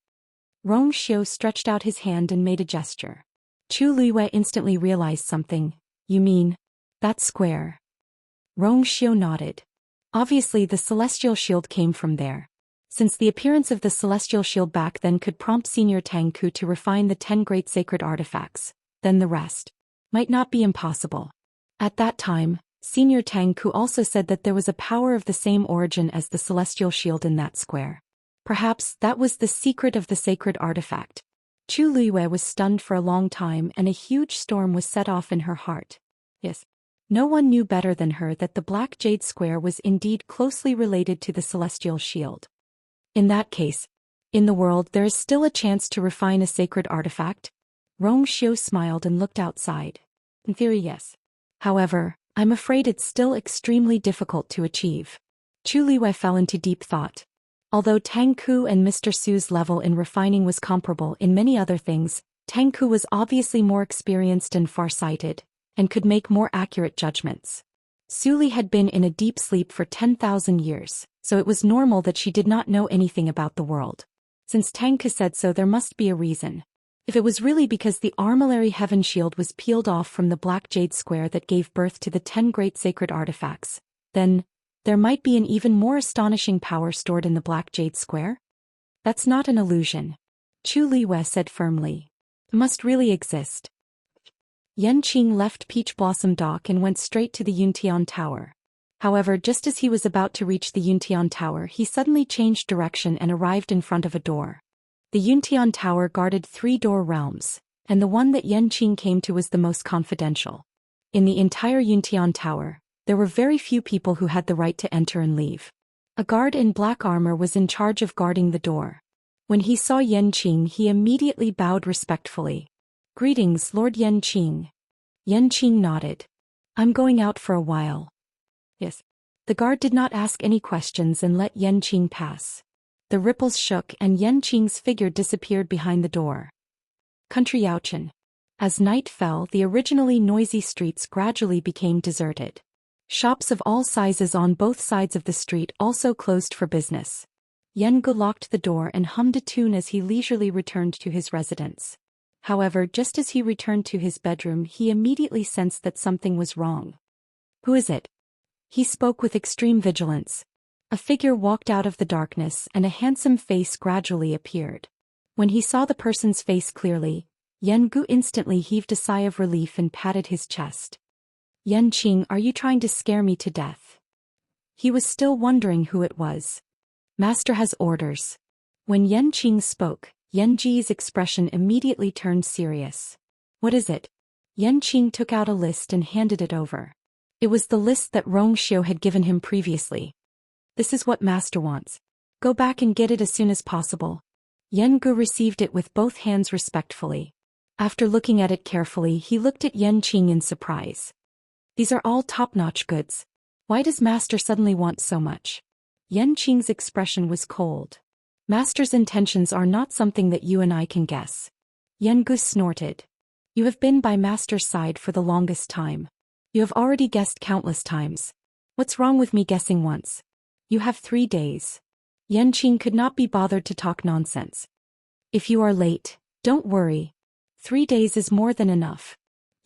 Rong Xiu stretched out his hand and made a gesture. Chu Liwei instantly realized something. You mean that square? Rong Xiu nodded. Obviously the celestial shield came from there. Since the appearance of the celestial shield back then could prompt Senior Tang Ku to refine the 10 great sacred artifacts, then the rest might not be impossible. At that time, Senior Tang Ku also said that there was a power of the same origin as the celestial shield in that square. Perhaps that was the secret of the sacred artifact. Chu Liwei was stunned for a long time and a huge storm was set off in her heart. Yes. No one knew better than her that the Black Jade Square was indeed closely related to the celestial shield. In that case, in the world there is still a chance to refine a sacred artifact? Rong Xiu smiled and looked outside. In theory, yes. However, I'm afraid it's still extremely difficult to achieve. Chu Liwei fell into deep thought. Although Tang Ku and Mr. Su's level in refining was comparable in many other things, Tang Ku was obviously more experienced and far-sighted, and could make more accurate judgments. Su Li had been in a deep sleep for 10,000 years, so it was normal that she did not know anything about the world. Since Tang Ku said so, there must be a reason. If it was really because the Armillary Heaven Shield was peeled off from the Black Jade Square that gave birth to the 10 great sacred artifacts, then there might be an even more astonishing power stored in the Black Jade Square? That's not an illusion. Chu Liwei said firmly. It must really exist. Yan Qing left Peach Blossom Dock and went straight to the Yuntian Tower. However, just as he was about to reach the Yuntian Tower, he suddenly changed direction and arrived in front of a door. The Yuntian Tower guarded 3 door realms, and the one that Yan Qing came to was the most confidential. In the entire Yuntian Tower, there were very few people who had the right to enter and leave. A guard in black armor was in charge of guarding the door. When he saw Yan Qing, he immediately bowed respectfully. Greetings, Lord Yan Qing. Yan Qing nodded. I'm going out for a while. Yes. The guard did not ask any questions and let Yan Qing pass. The ripples shook and Yan Qing's figure disappeared behind the door. Country Yaochen. As night fell, the originally noisy streets gradually became deserted. Shops of all sizes on both sides of the street also closed for business. Yan Gu locked the door and hummed a tune as he leisurely returned to his residence. However, just as he returned to his bedroom, he immediately sensed that something was wrong. Who is it? He spoke with extreme vigilance. A figure walked out of the darkness and a handsome face gradually appeared. When he saw the person's face clearly, Yan Gu instantly heaved a sigh of relief and patted his chest. Yan Qing, are you trying to scare me to death? He was still wondering who it was. Master has orders. When Yan Qing spoke, Yan Ji's expression immediately turned serious. What is it? Yan Qing took out a list and handed it over. It was the list that Rong Xiu had given him previously. This is what Master wants. Go back and get it as soon as possible. Yan Gu received it with both hands respectfully. After looking at it carefully, he looked at Yan Qing in surprise. These are all top-notch goods. Why does Master suddenly want so much? Yan Qing's expression was cold. Master's intentions are not something that you and I can guess. Yan Gu snorted. You have been by Master's side for the longest time. You have already guessed countless times. What's wrong with me guessing once? You have 3 days. Yanqing could not be bothered to talk nonsense. If you are late, don't worry. 3 days is more than enough.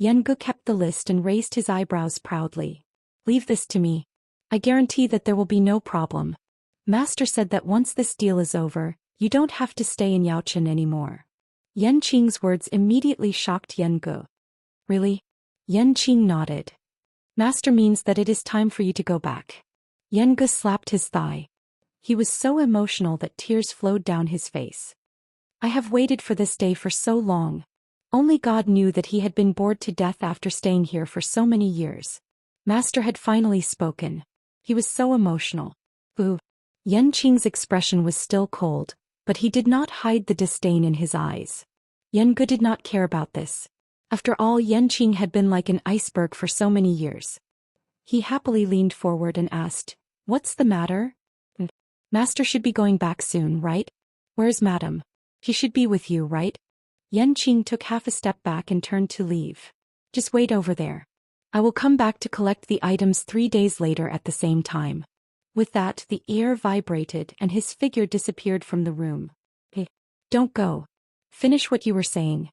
Yengu kept the list and raised his eyebrows proudly. Leave this to me. I guarantee that there will be no problem. Master said that once this deal is over, you don't have to stay in Yaochen anymore. Yanqing's words immediately shocked Yengu. Really? Yanqing nodded. Master means that it is time for you to go back. Yengu slapped his thigh. He was so emotional that tears flowed down his face. I have waited for this day for so long. Only God knew that he had been bored to death after staying here for so many years. Master had finally spoken. He was so emotional. Ooh. Yanqing's expression was still cold, but he did not hide the disdain in his eyes. Yengu did not care about this. After all, Yanqing had been like an iceberg for so many years. He happily leaned forward and asked, "What's the matter?" Master should be going back soon, right? Where's Madam? She should be with you, right? Yanqing took half a step back and turned to leave. Just wait over there. I will come back to collect the items 3 days later at the same time. With that, the air vibrated and his figure disappeared from the room. Hey, don't go. Finish what you were saying.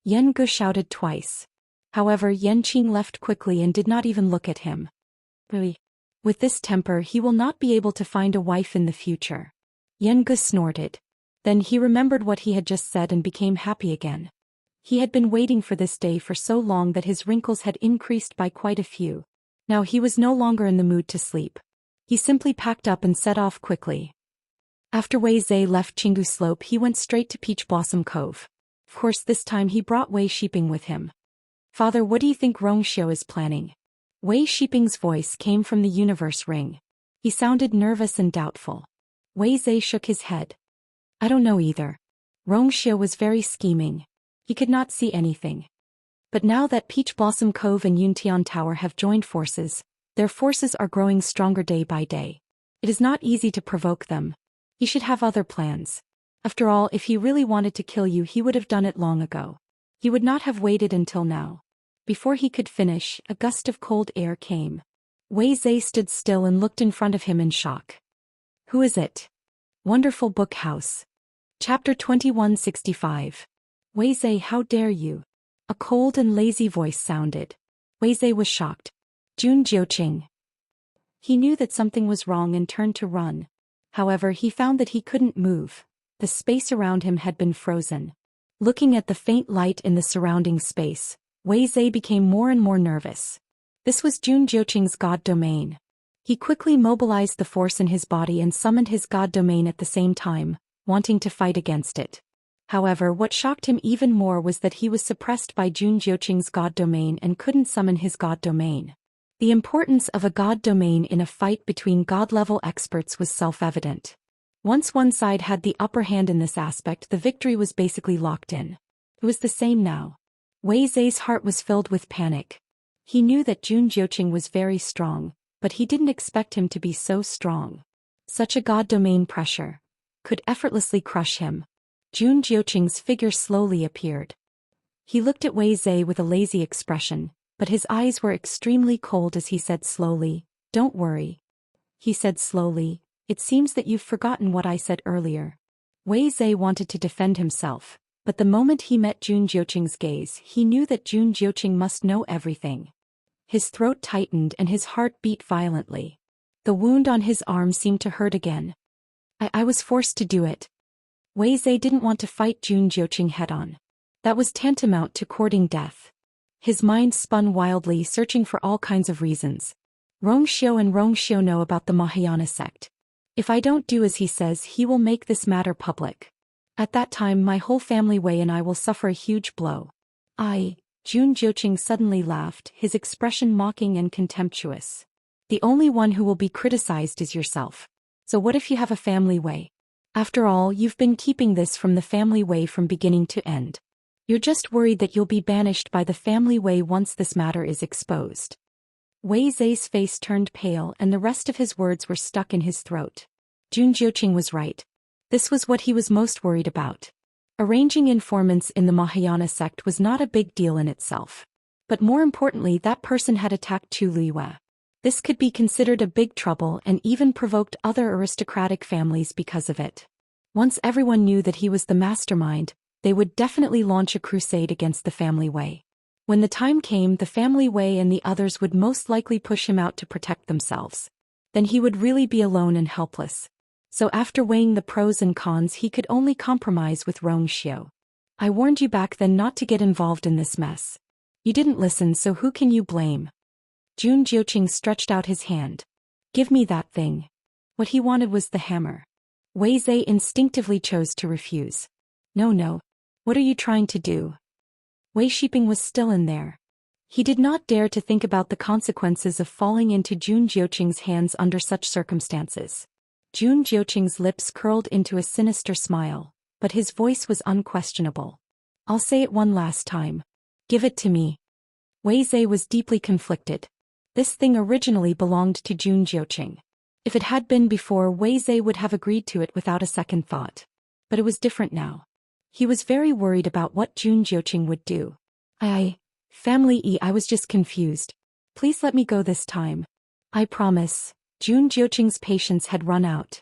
Yengu shouted twice. However, Yanqing left quickly and did not even look at him. Really? With this temper, he will not be able to find a wife in the future. Yengu snorted. Then he remembered what he had just said and became happy again. He had been waiting for this day for so long that his wrinkles had increased by quite a few. Now he was no longer in the mood to sleep. He simply packed up and set off quickly. After Wei Zhe left Qinggu Slope, he went straight to Peach Blossom Cove. Of course, this time he brought Wei Shiping with him. Father, what do you think Rongxiu is planning? Wei Shiping's voice came from the universe ring. He sounded nervous and doubtful. Wei Zhe shook his head. I don't know either. Rongxiu was very scheming. He could not see anything. But now that Peach Blossom Cove and Yuntian Tower have joined forces, their forces are growing stronger day by day. It is not easy to provoke them. He should have other plans. After all, if he really wanted to kill you, he would have done it long ago. He would not have waited until now. Before he could finish, a gust of cold air came. Wei Zhe stood still and looked in front of him in shock. Who is it? Wonderful Book House. Chapter 2165. Wei Zhe, how dare you? A cold and lazy voice sounded. Wei Zhe was shocked. Jun Jiuqing. He knew that something was wrong and turned to run. However, he found that he couldn't move. The space around him had been frozen. Looking at the faint light in the surrounding space, Wei Zhe became more and more nervous. This was Jun Jiuqing's god domain. He quickly mobilized the force in his body and summoned his god domain at the same time, wanting to fight against it. However, what shocked him even more was that he was suppressed by Jun Jiuqing's god domain and couldn't summon his god domain. The importance of a god domain in a fight between god-level experts was self-evident. Once one side had the upper hand in this aspect, the victory was basically locked in. It was the same now. Wei Zhe's heart was filled with panic. He knew that Jun Jiuqing was very strong, but he didn't expect him to be so strong. Such a god domain pressure could effortlessly crush him. Jun Jiuqing's figure slowly appeared. He looked at Wei Zhe with a lazy expression, but his eyes were extremely cold as he said slowly, "Don't worry." He said slowly, "It seems that you've forgotten what I said earlier." Wei Zhe wanted to defend himself, but the moment he met Jun Jiuqing's gaze, he knew that Jun Jiuqing must know everything. His throat tightened and his heart beat violently. The wound on his arm seemed to hurt again. I was forced to do it. Wei Zhe didn't want to fight Jun Jiuqing head-on. That was tantamount to courting death. His mind spun wildly, searching for all kinds of reasons. Rongxiu and Rongxiu know about the Mahayana sect. If I don't do as he says, he will make this matter public. At that time, my whole family Wei and I will suffer a huge blow. Jun Jiuqing suddenly laughed, his expression mocking and contemptuous. The only one who will be criticized is yourself. So what if you have a family Wei? After all, you've been keeping this from the family Wei from beginning to end. You're just worried that you'll be banished by the family Wei once this matter is exposed. Wei Zhe's face turned pale and the rest of his words were stuck in his throat. Jun Jiuqing was right. This was what he was most worried about. Arranging informants in the Mahayana sect was not a big deal in itself. But more importantly, that person had attacked Chu Liwei. This could be considered a big trouble and even provoked other aristocratic families because of it. Once everyone knew that he was the mastermind, they would definitely launch a crusade against the family Wei. When the time came, the family Wei and the others would most likely push him out to protect themselves. Then he would really be alone and helpless. So after weighing the pros and cons, he could only compromise with Zhou Xian. I warned you back then not to get involved in this mess. You didn't listen, so who can you blame? Zhou Xian stretched out his hand. Give me that thing. What he wanted was the hammer. Wei Zai instinctively chose to refuse. No. What are you trying to do? Wei Shiping was still in there. He did not dare to think about the consequences of falling into Zhou Xian's hands under such circumstances. Zhou Xian's lips curled into a sinister smile, but his voice was unquestionable. I'll say it one last time. Give it to me. Wei Zai was deeply conflicted. This thing originally belonged to Zhou Xian. If it had been before, Wei Zai would have agreed to it without a second thought. But it was different now. He was very worried about what Zhou Xian would do. I was just confused. Please let me go this time. I promise. Zhou Xian's patience had run out.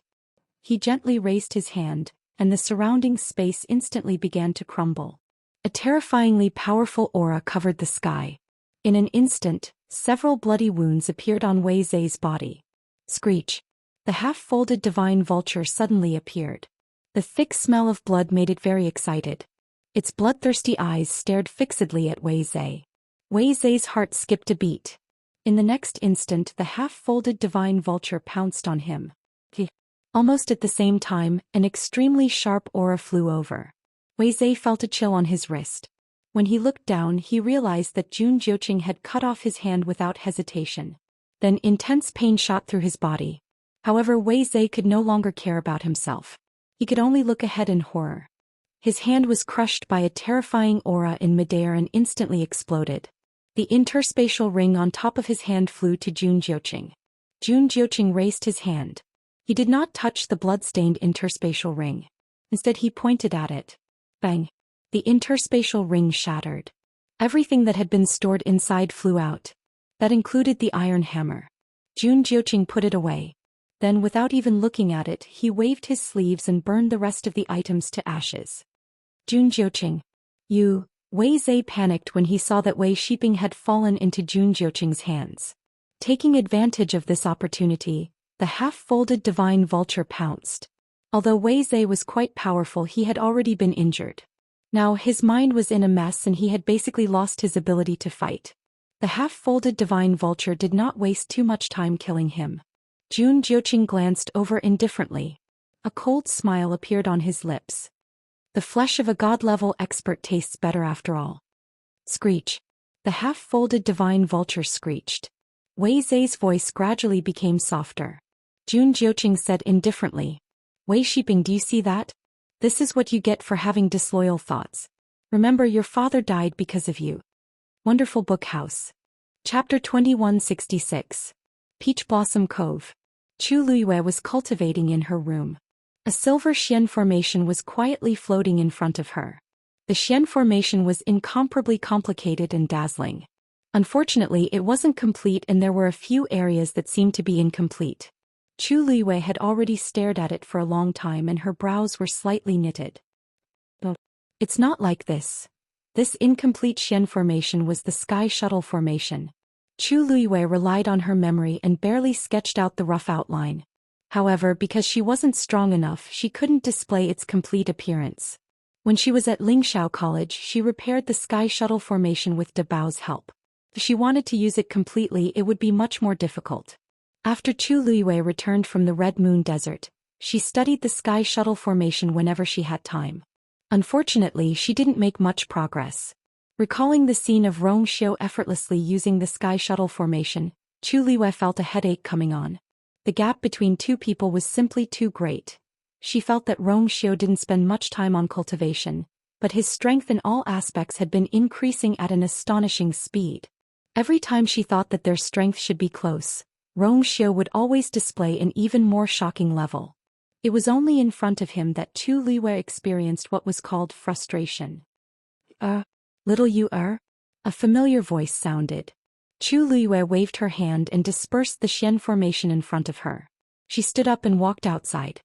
He gently raised his hand, and the surrounding space instantly began to crumble. A terrifyingly powerful aura covered the sky. In an instant, several bloody wounds appeared on Wei Zai's body. Screech. The half-folded divine vulture suddenly appeared. The thick smell of blood made it very excited. Its bloodthirsty eyes stared fixedly at Wei Zai. Wei Zai's heart skipped a beat. In the next instant, the half-folded divine vulture pounced on him. Almost at the same time, an extremely sharp aura flew over. Wei Zai felt a chill on his wrist. When he looked down, he realized that Zhou Xian had cut off his hand without hesitation. Then intense pain shot through his body. However, Wei Zai could no longer care about himself. He could only look ahead in horror. His hand was crushed by a terrifying aura in midair and instantly exploded. The interspatial ring on top of his hand flew to Zhou Xian. Zhou Xian raised his hand. He did not touch the blood-stained interspatial ring. Instead, he pointed at it. Bang! The interspatial ring shattered. Everything that had been stored inside flew out. That included the iron hammer. Zhou Xian put it away. Then, without even looking at it, he waved his sleeves and burned the rest of the items to ashes. Zhou Xian. You. Wei Zai panicked when he saw that Wei Shiping had fallen into Zhou Xian's hands. Taking advantage of this opportunity, the half-folded divine vulture pounced. Although Wei Zai was quite powerful, he had already been injured. Now his mind was in a mess and he had basically lost his ability to fight. The half-folded divine vulture did not waste too much time killing him. Zhou Xian glanced over indifferently. A cold smile appeared on his lips. The flesh of a god-level expert tastes better after all. Screech. The half-folded divine vulture screeched. Wei Zai's voice gradually became softer. Zhou Xian said indifferently. Wei Shiping, do you see that? This is what you get for having disloyal thoughts. Remember, your father died because of you. Wonderful Book House. Chapter 2166. Peach Blossom Cove. Chu Luiyue was cultivating in her room. A silver Xian formation was quietly floating in front of her. The Xian formation was incomparably complicated and dazzling. Unfortunately, it wasn't complete and there were a few areas that seemed to be incomplete. Chu Luiyue had already stared at it for a long time and her brows were slightly knitted. But it's not like this. This incomplete Xian formation was the Sky Shuttle formation. Chu Luiyue relied on her memory and barely sketched out the rough outline. However, because she wasn't strong enough, she couldn't display its complete appearance. When she was at Lingxiao College, she repaired the Sky Shuttle formation with De Bao's help. If she wanted to use it completely, it would be much more difficult. After Chu Luiyue returned from the Red Moon Desert, she studied the Sky Shuttle formation whenever she had time. Unfortunately, she didn't make much progress. Recalling the scene of Zhou Xian effortlessly using the Sky Shuttle formation, Chu Luiyue felt a headache coming on. The gap between two people was simply too great. She felt that Zhou Xian didn't spend much time on cultivation, but his strength in all aspects had been increasing at an astonishing speed. Every time she thought that their strength should be close, Zhou Xian would always display an even more shocking level. It was only in front of him that Chu Luiyue experienced what was called frustration. Little you are? A familiar voice sounded. Chu Liyue waved her hand and dispersed the Xian formation in front of her. She stood up and walked outside.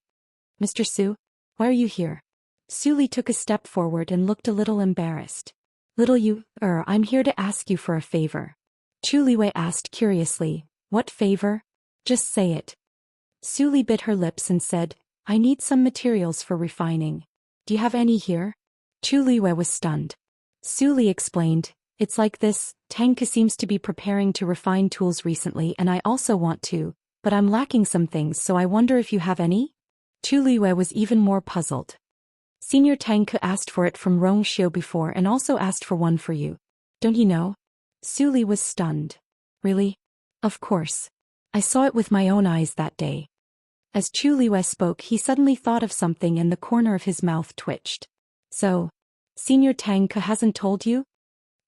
Mr. Su? Why are you here? Su Li took a step forward and looked a little embarrassed. I'm here to ask you for a favor. Chu Liyue asked curiously, what favor? Just say it. Su Li bit her lips and said, I need some materials for refining. Do you have any here? Chu Liyue was stunned. Su Li explained, it's like this, Tangke seems to be preparing to refine tools recently and I also want to, but I'm lacking some things so I wonder if you have any? Chu Liyue was even more puzzled. Senior Tangke asked for it from Rong Xiu before and also asked for one for you. Don't you know? Su Li was stunned. Really? Of course. I saw it with my own eyes that day. As Chu Liyue spoke, he suddenly thought of something and the corner of his mouth twitched. So, Senior Tangke hasn't told you?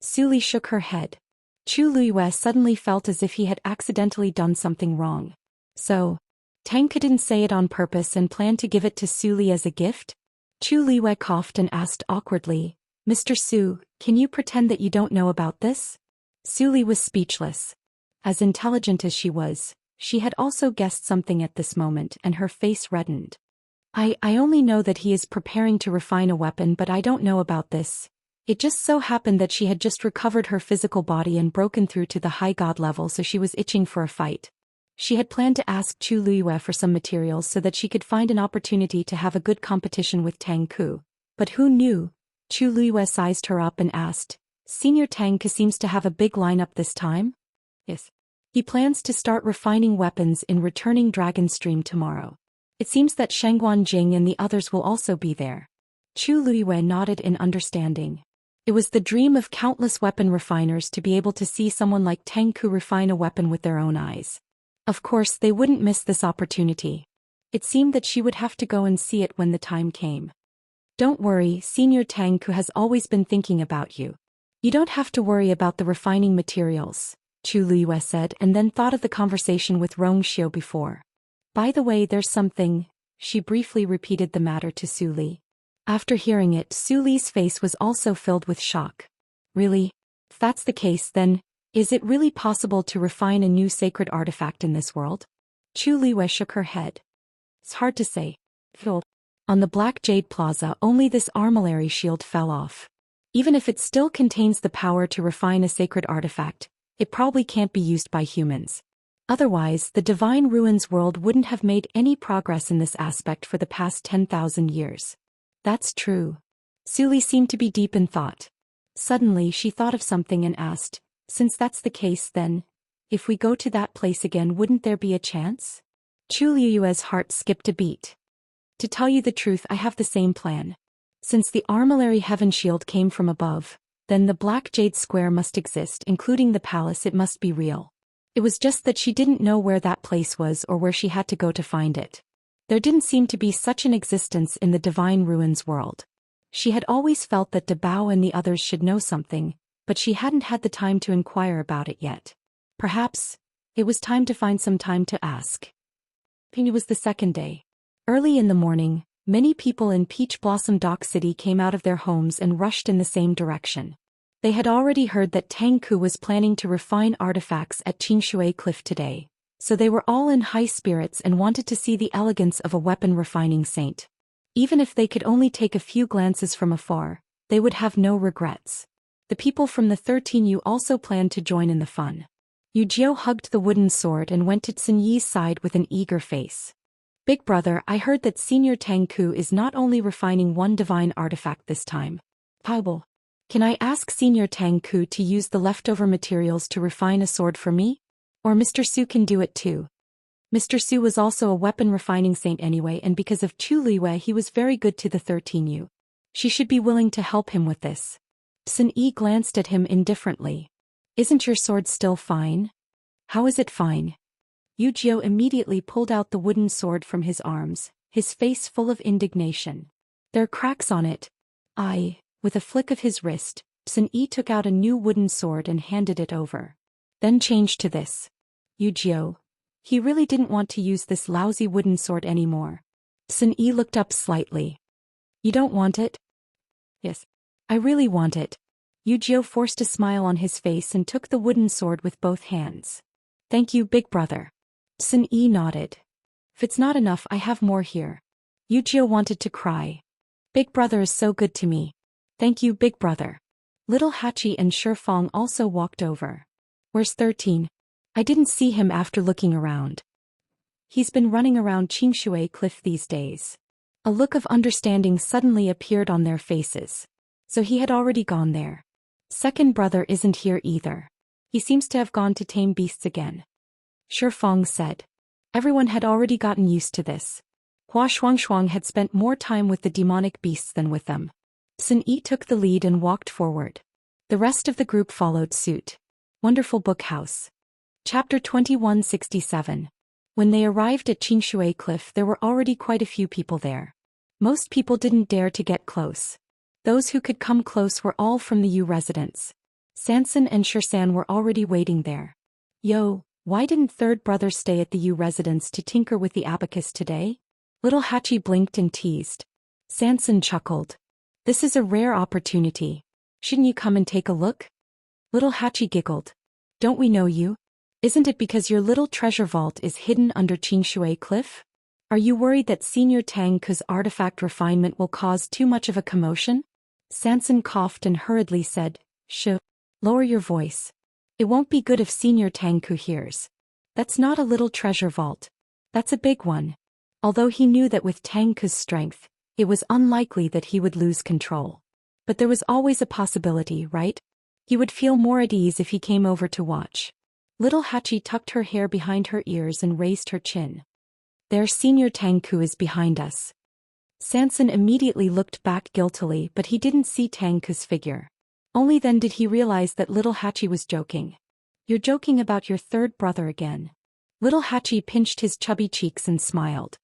Su Li shook her head. Chu Liyue suddenly felt as if he had accidentally done something wrong. So, Tangke didn't say it on purpose and planned to give it to Su Li as a gift? Chu Liyue coughed and asked awkwardly, Mr. Su, can you pretend that you don't know about this? Su Li was speechless. As intelligent as she was, she had also guessed something at this moment and her face reddened. I only know that he is preparing to refine a weapon, but I don't know about this. It just so happened that she had just recovered her physical body and broken through to the high god level, so she was itching for a fight. She had planned to ask Chu Liyue for some materials so that she could find an opportunity to have a good competition with Tangke. But who knew? Chu Liyue sized her up and asked, Senior Tangke seems to have a big lineup this time? Yes. He plans to start refining weapons in returning Dragon Stream tomorrow. It seems that Shengguan Jing and the others will also be there. Chu Liyue nodded in understanding. It was the dream of countless weapon refiners to be able to see someone like Tangke refine a weapon with their own eyes. Of course, they wouldn't miss this opportunity. It seemed that she would have to go and see it when the time came. Don't worry, Senior Tangke has always been thinking about you. You don't have to worry about the refining materials, Chu Liyue said, and then thought of the conversation with Rong Xiu before. By the way, there's something, she briefly repeated the matter to Su Li. After hearing it, Su Li's face was also filled with shock. Really? If that's the case, then, is it really possible to refine a new sacred artifact in this world? Chu Liyue shook her head. It's hard to say. On the Black Jade Plaza, only this armillary shield fell off. Even if it still contains the power to refine a sacred artifact, it probably can't be used by humans. Otherwise, the Divine Ruins world wouldn't have made any progress in this aspect for the past 10,000 years. That's true. Su Li seemed to be deep in thought. Suddenly, she thought of something and asked, since that's the case then, if we go to that place again, wouldn't there be a chance? Chu Liyue's heart skipped a beat. To tell you the truth, I have the same plan. Since the armillary heaven shield came from above, then the Black Jade Square must exist, including the palace. It must be real. It was just that she didn't know where that place was or where she had to go to find it. There didn't seem to be such an existence in the Divine Ruins world. She had always felt that Dabao and the others should know something, but she hadn't had the time to inquire about it yet. Perhaps it was time to find some time to ask. It was the second day. Early in the morning, many people in Peach Blossom Dock City came out of their homes and rushed in the same direction. They had already heard that Tangke was planning to refine artifacts at Qingshui Cliff today, so they were all in high spirits and wanted to see the elegance of a weapon refining saint. Even if they could only take a few glances from afar, they would have no regrets. The people from the 13U also planned to join in the fun. Yu Jiu hugged the wooden sword and went to Sun Yi's side with an eager face. Big brother, I heard that Senior Tangke is not only refining one divine artifact this time. Bible. Can I ask Senior Tangke to use the leftover materials to refine a sword for me? Or Mr. Su can do it too. Mr. Su was also a weapon refining saint anyway, and because of Chu Liyue he was very good to the 13U. She should be willing to help him with this. Sun Yi glanced at him indifferently. Isn't your sword still fine? How is it fine? Yu Jiu immediately pulled out the wooden sword from his arms, his face full of indignation. There are cracks on it. With a flick of his wrist, Sun Yi took out a new wooden sword and handed it over. Then changed to this. Yu Jiu. He really didn't want to use this lousy wooden sword anymore. Sun Yi looked up slightly. You don't want it? Yes. I really want it. Yujio forced a smile on his face and took the wooden sword with both hands. Thank you, big brother. Sun-yi nodded. If it's not enough, I have more here. Yujio wanted to cry. Big brother is so good to me. Thank you, big brother. Little Hachi and Shifeng also walked over. Where's 13? I didn't see him after looking around. He's been running around Qingshui Cliff these days. A look of understanding suddenly appeared on their faces. So he had already gone there. Second brother isn't here either. He seems to have gone to tame beasts again. Shifeng said. Everyone had already gotten used to this. Hua Shuangshuang had spent more time with the demonic beasts than with them. Sun-yi took the lead and walked forward. The rest of the group followed suit. Wonderful Book House. Chapter 2167. When they arrived at Qingshui Cliff, there were already quite a few people there. Most people didn't dare to get close. Those who could come close were all from the Yu residents. Sanson and Zhou Xian were already waiting there. Yo, why didn't third brother stay at the Yu residence to tinker with the abacus today? Little Hachi blinked and teased. Sanson chuckled. This is a rare opportunity. Shouldn't you come and take a look? Little Hachi giggled. Don't we know you? Isn't it because your little treasure vault is hidden under Qingshui Cliff? Are you worried that Senior Tang Ku's artifact refinement will cause too much of a commotion? Sanson coughed and hurriedly said, Shh. Lower your voice. It won't be good if Senior Tang Ku hears. That's not a little treasure vault. That's a big one. Although he knew that with Tang Ku's strength, it was unlikely that he would lose control. But there was always a possibility, right? He would feel more at ease if he came over to watch. Little Hachi tucked her hair behind her ears and raised her chin. There, Senior Tang Ku is behind us. Sanson immediately looked back guiltily, but he didn't see Tang Ku's figure. Only then did he realize that Little Hachi was joking. You're joking about your third brother again. Little Hachi pinched his chubby cheeks and smiled.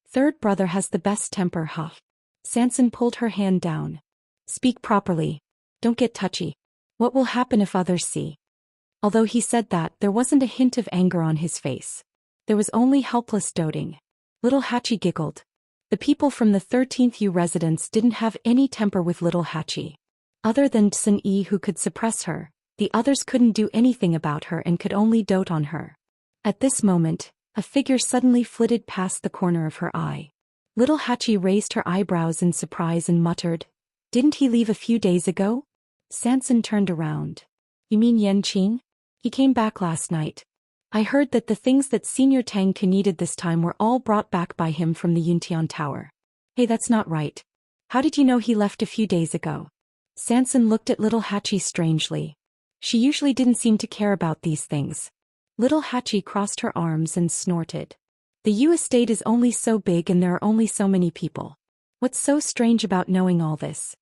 Third brother has the best temper, huh? Sanson pulled her hand down. Speak properly. Don't get touchy. What will happen if others see? Although he said that, there wasn't a hint of anger on his face. There was only helpless doting. Little Hachi giggled. The people from the 13th Yu residence didn't have any temper with Little Hachi. Other than Sun-yi, who could suppress her, the others couldn't do anything about her and could only dote on her. At this moment, a figure suddenly flitted past the corner of her eye. Little Hachi raised her eyebrows in surprise and muttered, Didn't he leave a few days ago? Sanson turned around. You mean Yan Qing? He came back last night. I heard that the things that Senior Tang Ku needed this time were all brought back by him from the Yuntian Tower. Hey, that's not right. How did you know he left a few days ago? Sanson looked at Little Hachi strangely. She usually didn't seem to care about these things. Little Hachi crossed her arms and snorted. The Yu estate is only so big and there are only so many people. What's so strange about knowing all this?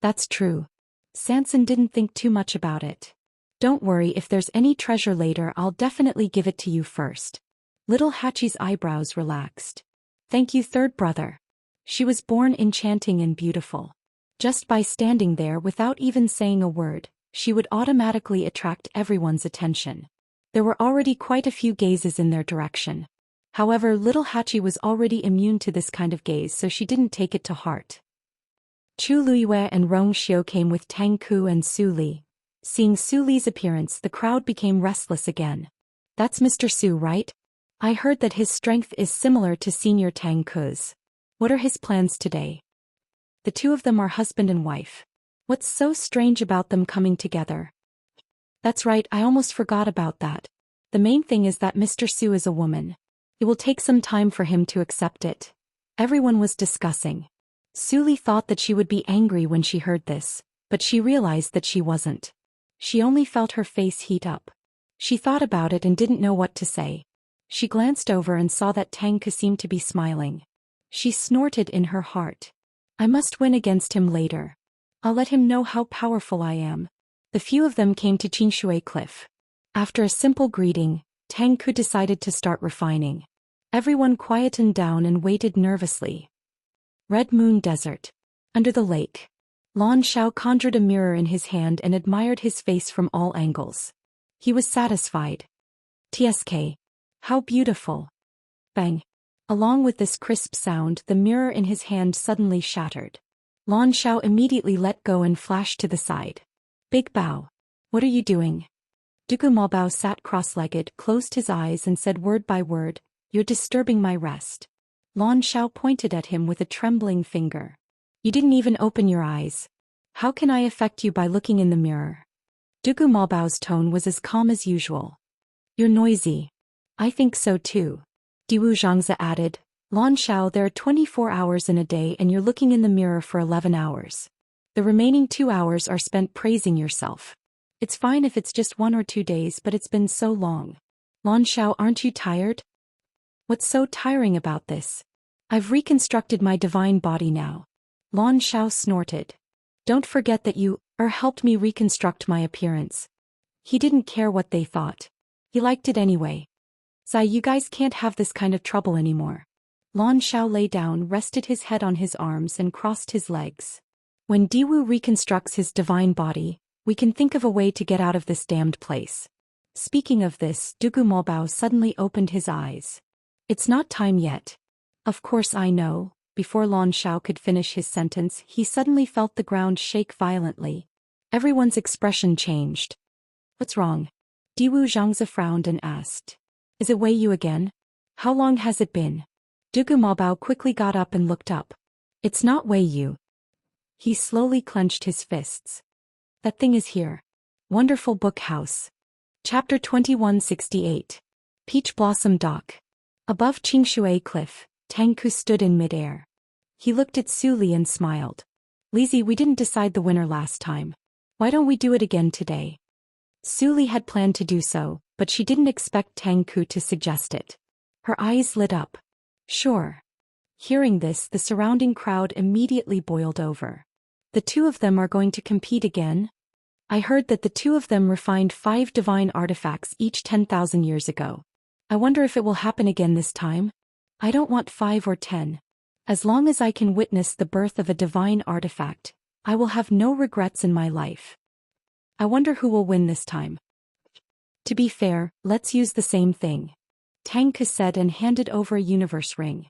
That's true. Sanson didn't think too much about it. Don't worry, if there's any treasure later, I'll definitely give it to you first. Little Hachi's eyebrows relaxed. Thank you, third brother. She was born enchanting and beautiful. Just by standing there without even saying a word, she would automatically attract everyone's attention. There were already quite a few gazes in their direction. However, Little Hachi was already immune to this kind of gaze, so she didn't take it to heart. Chu Luiyue and Rong Xiu came with Tang Ku and Su Li. Seeing Su Li's appearance, the crowd became restless again. That's Mr. Su, right? I heard that his strength is similar to Senior Tang Ku's. What are his plans today? The two of them are husband and wife. What's so strange about them coming together? That's right, I almost forgot about that. The main thing is that Mr. Su is a woman. It will take some time for him to accept it. Everyone was discussing. Su Li thought that she would be angry when she heard this, but she realized that she wasn't. She only felt her face heat up. She thought about it and didn't know what to say. She glanced over and saw that Tang Ku seemed to be smiling. She snorted in her heart. I must win against him later. I'll let him know how powerful I am. The few of them came to Qingshui Cliff. After a simple greeting, Tang Ku decided to start refining. Everyone quietened down and waited nervously. Red Moon Desert. Under the lake. Lan Shao conjured a mirror in his hand and admired his face from all angles. He was satisfied. TSK. How beautiful. Bang. Along with this crisp sound, the mirror in his hand suddenly shattered. Lan Shao immediately let go and flashed to the side. Big bow. What are you doing? Dugu Maobao sat cross-legged, closed his eyes and said word by word, "You're disturbing my rest." Lan Xiao pointed at him with a trembling finger. "You didn't even open your eyes. How can I affect you by looking in the mirror?" Dugu Maobao's tone was as calm as usual. "You're noisy." "I think so too." Diwu Zhangzi added, "Lan Xiao, there are 24 hours in a day and you're looking in the mirror for 11 hours. The remaining 2 hours are spent praising yourself. It's fine if it's just 1 or 2 days, but it's been so long. Lan Xiao, aren't you tired?" "What's so tiring about this? I've reconstructed my divine body now." Lan Xiao snorted. "Don't forget that you helped me reconstruct my appearance." He didn't care what they thought. He liked it anyway. "Zai, you guys can't have this kind of trouble anymore." Lan Xiao lay down, rested his head on his arms and crossed his legs. "When Diwu reconstructs his divine body, we can think of a way to get out of this damned place." Speaking of this, Dugu Maobao suddenly opened his eyes. "It's not time yet." "Of course I know." Before Lan Xiao could finish his sentence, he suddenly felt the ground shake violently. Everyone's expression changed. "What's wrong?" Diwu Zhangzi frowned and asked. "Is it Wei Yu again? How long has it been?" Dugu Maobao quickly got up and looked up. "It's not Wei Yu." He slowly clenched his fists. "That thing is here." Wonderful Book House. Chapter 2168. Peach Blossom Dock. Above Qingshui Cliff, Tangku stood in midair. He looked at Su Li and smiled. "Lizzie, we didn't decide the winner last time. Why don't we do it again today?" Su Li had planned to do so, but she didn't expect Tangku to suggest it. Her eyes lit up. "Sure." Hearing this, the surrounding crowd immediately boiled over. "The two of them are going to compete again?" "I heard that the two of them refined 5 divine artifacts each 10,000 years ago. I wonder if it will happen again this time?" "I don't want 5 or 10. As long as I can witness the birth of a divine artifact, I will have no regrets in my life. I wonder who will win this time." "To be fair, let's use the same thing," Tangka said and handed over a universe ring.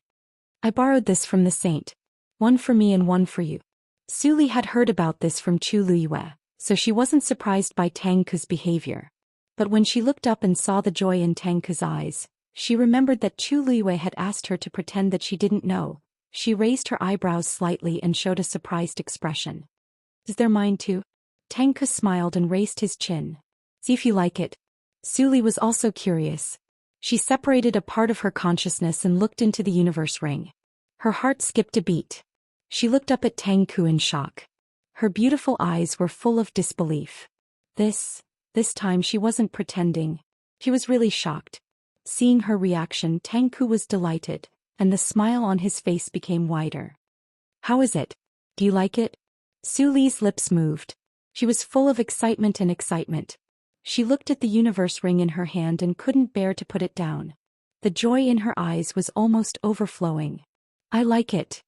"I borrowed this from the saint. One for me and one for you." Su Li had heard about this from Chu Liyue, so she wasn't surprised by Tangka's behavior. But when she looked up and saw the joy in Tangka's eyes, she remembered that Chu Liyue had asked her to pretend that she didn't know. She raised her eyebrows slightly and showed a surprised expression. "Is there mine too?" Tangka smiled and raised his chin. "See if you like it." Su Li was also curious. She separated a part of her consciousness and looked into the universe ring. Her heart skipped a beat. She looked up at Tangku in shock. Her beautiful eyes were full of disbelief. This time she wasn't pretending. She was really shocked. Seeing her reaction, Tangku was delighted, and the smile on his face became wider. "How is it? Do you like it?" Su Li's lips moved. She was full of excitement and excitement. She looked at the universe ring in her hand and couldn't bear to put it down. The joy in her eyes was almost overflowing. "I like it,"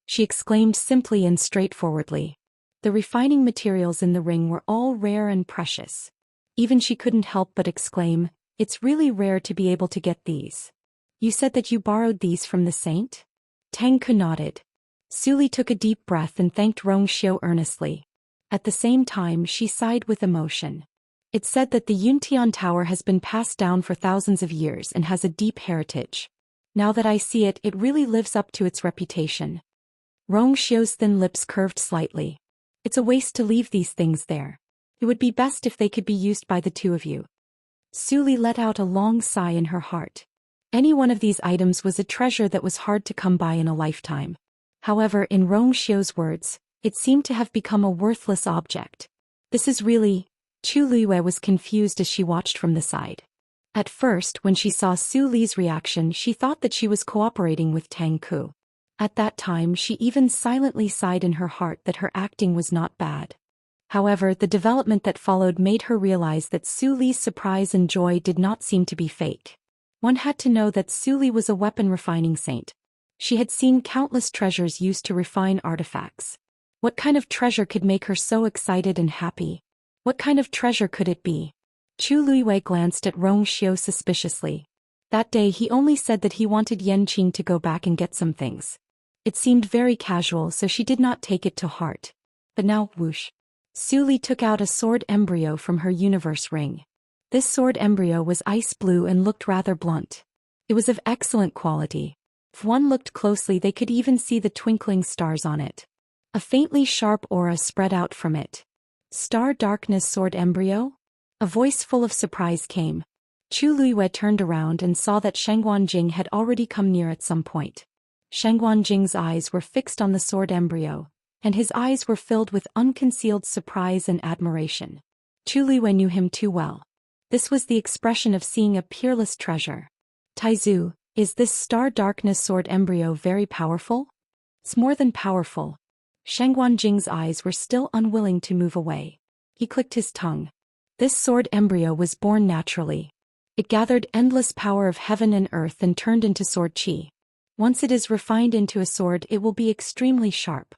she exclaimed simply and straightforwardly. The refining materials in the ring were all rare and precious. Even she couldn't help but exclaim, "It's really rare to be able to get these." "You said that you borrowed these from the saint?" Tangku nodded. Su Li took a deep breath and thanked Rongxiu earnestly. At the same time, she sighed with emotion. It's said that the Yuntian Tower has been passed down for thousands of years and has a deep heritage. Now that I see it, it really lives up to its reputation. Rongxiu's thin lips curved slightly. "It's a waste to leave these things there. It would be best if they could be used by the two of you." Su Li let out a long sigh in her heart. Any one of these items was a treasure that was hard to come by in a lifetime. However, in Rongxiu's words, it seemed to have become a worthless object. "This is really..." Chu Liyue was confused as she watched from the side. At first, when she saw Su Li's reaction, she thought that she was cooperating with Tangku. At that time, she even silently sighed in her heart that her acting was not bad. However, the development that followed made her realize that Su Li's surprise and joy did not seem to be fake. One had to know that Su Li was a weapon refining saint. She had seen countless treasures used to refine artifacts. What kind of treasure could make her so excited and happy? What kind of treasure could it be? Chu Liyue glanced at Rongxiu suspiciously. That day he only said that he wanted Yanqing to go back and get some things. It seemed very casual, so she did not take it to heart. But now, whoosh. Su Li took out a sword embryo from her universe ring. This sword embryo was ice blue and looked rather blunt. It was of excellent quality. If one looked closely, they could even see the twinkling stars on it. A faintly sharp aura spread out from it. Star Darkness Sword Embryo? A voice full of surprise came. Chu Luiyue turned around and saw that Shangguan Jing had already come near at some point. Shangguan Jing's eyes were fixed on the sword embryo, and his eyes were filled with unconcealed surprise and admiration. Chu Luiyue knew him too well. This was the expression of seeing a peerless treasure. Taizu, is this Star Darkness Sword Embryo very powerful? It's more than powerful. Shangguan Jing's eyes were still unwilling to move away. He clicked his tongue. This sword embryo was born naturally. It gathered endless power of heaven and earth and turned into sword qi. Once it is refined into a sword, it will be extremely sharp.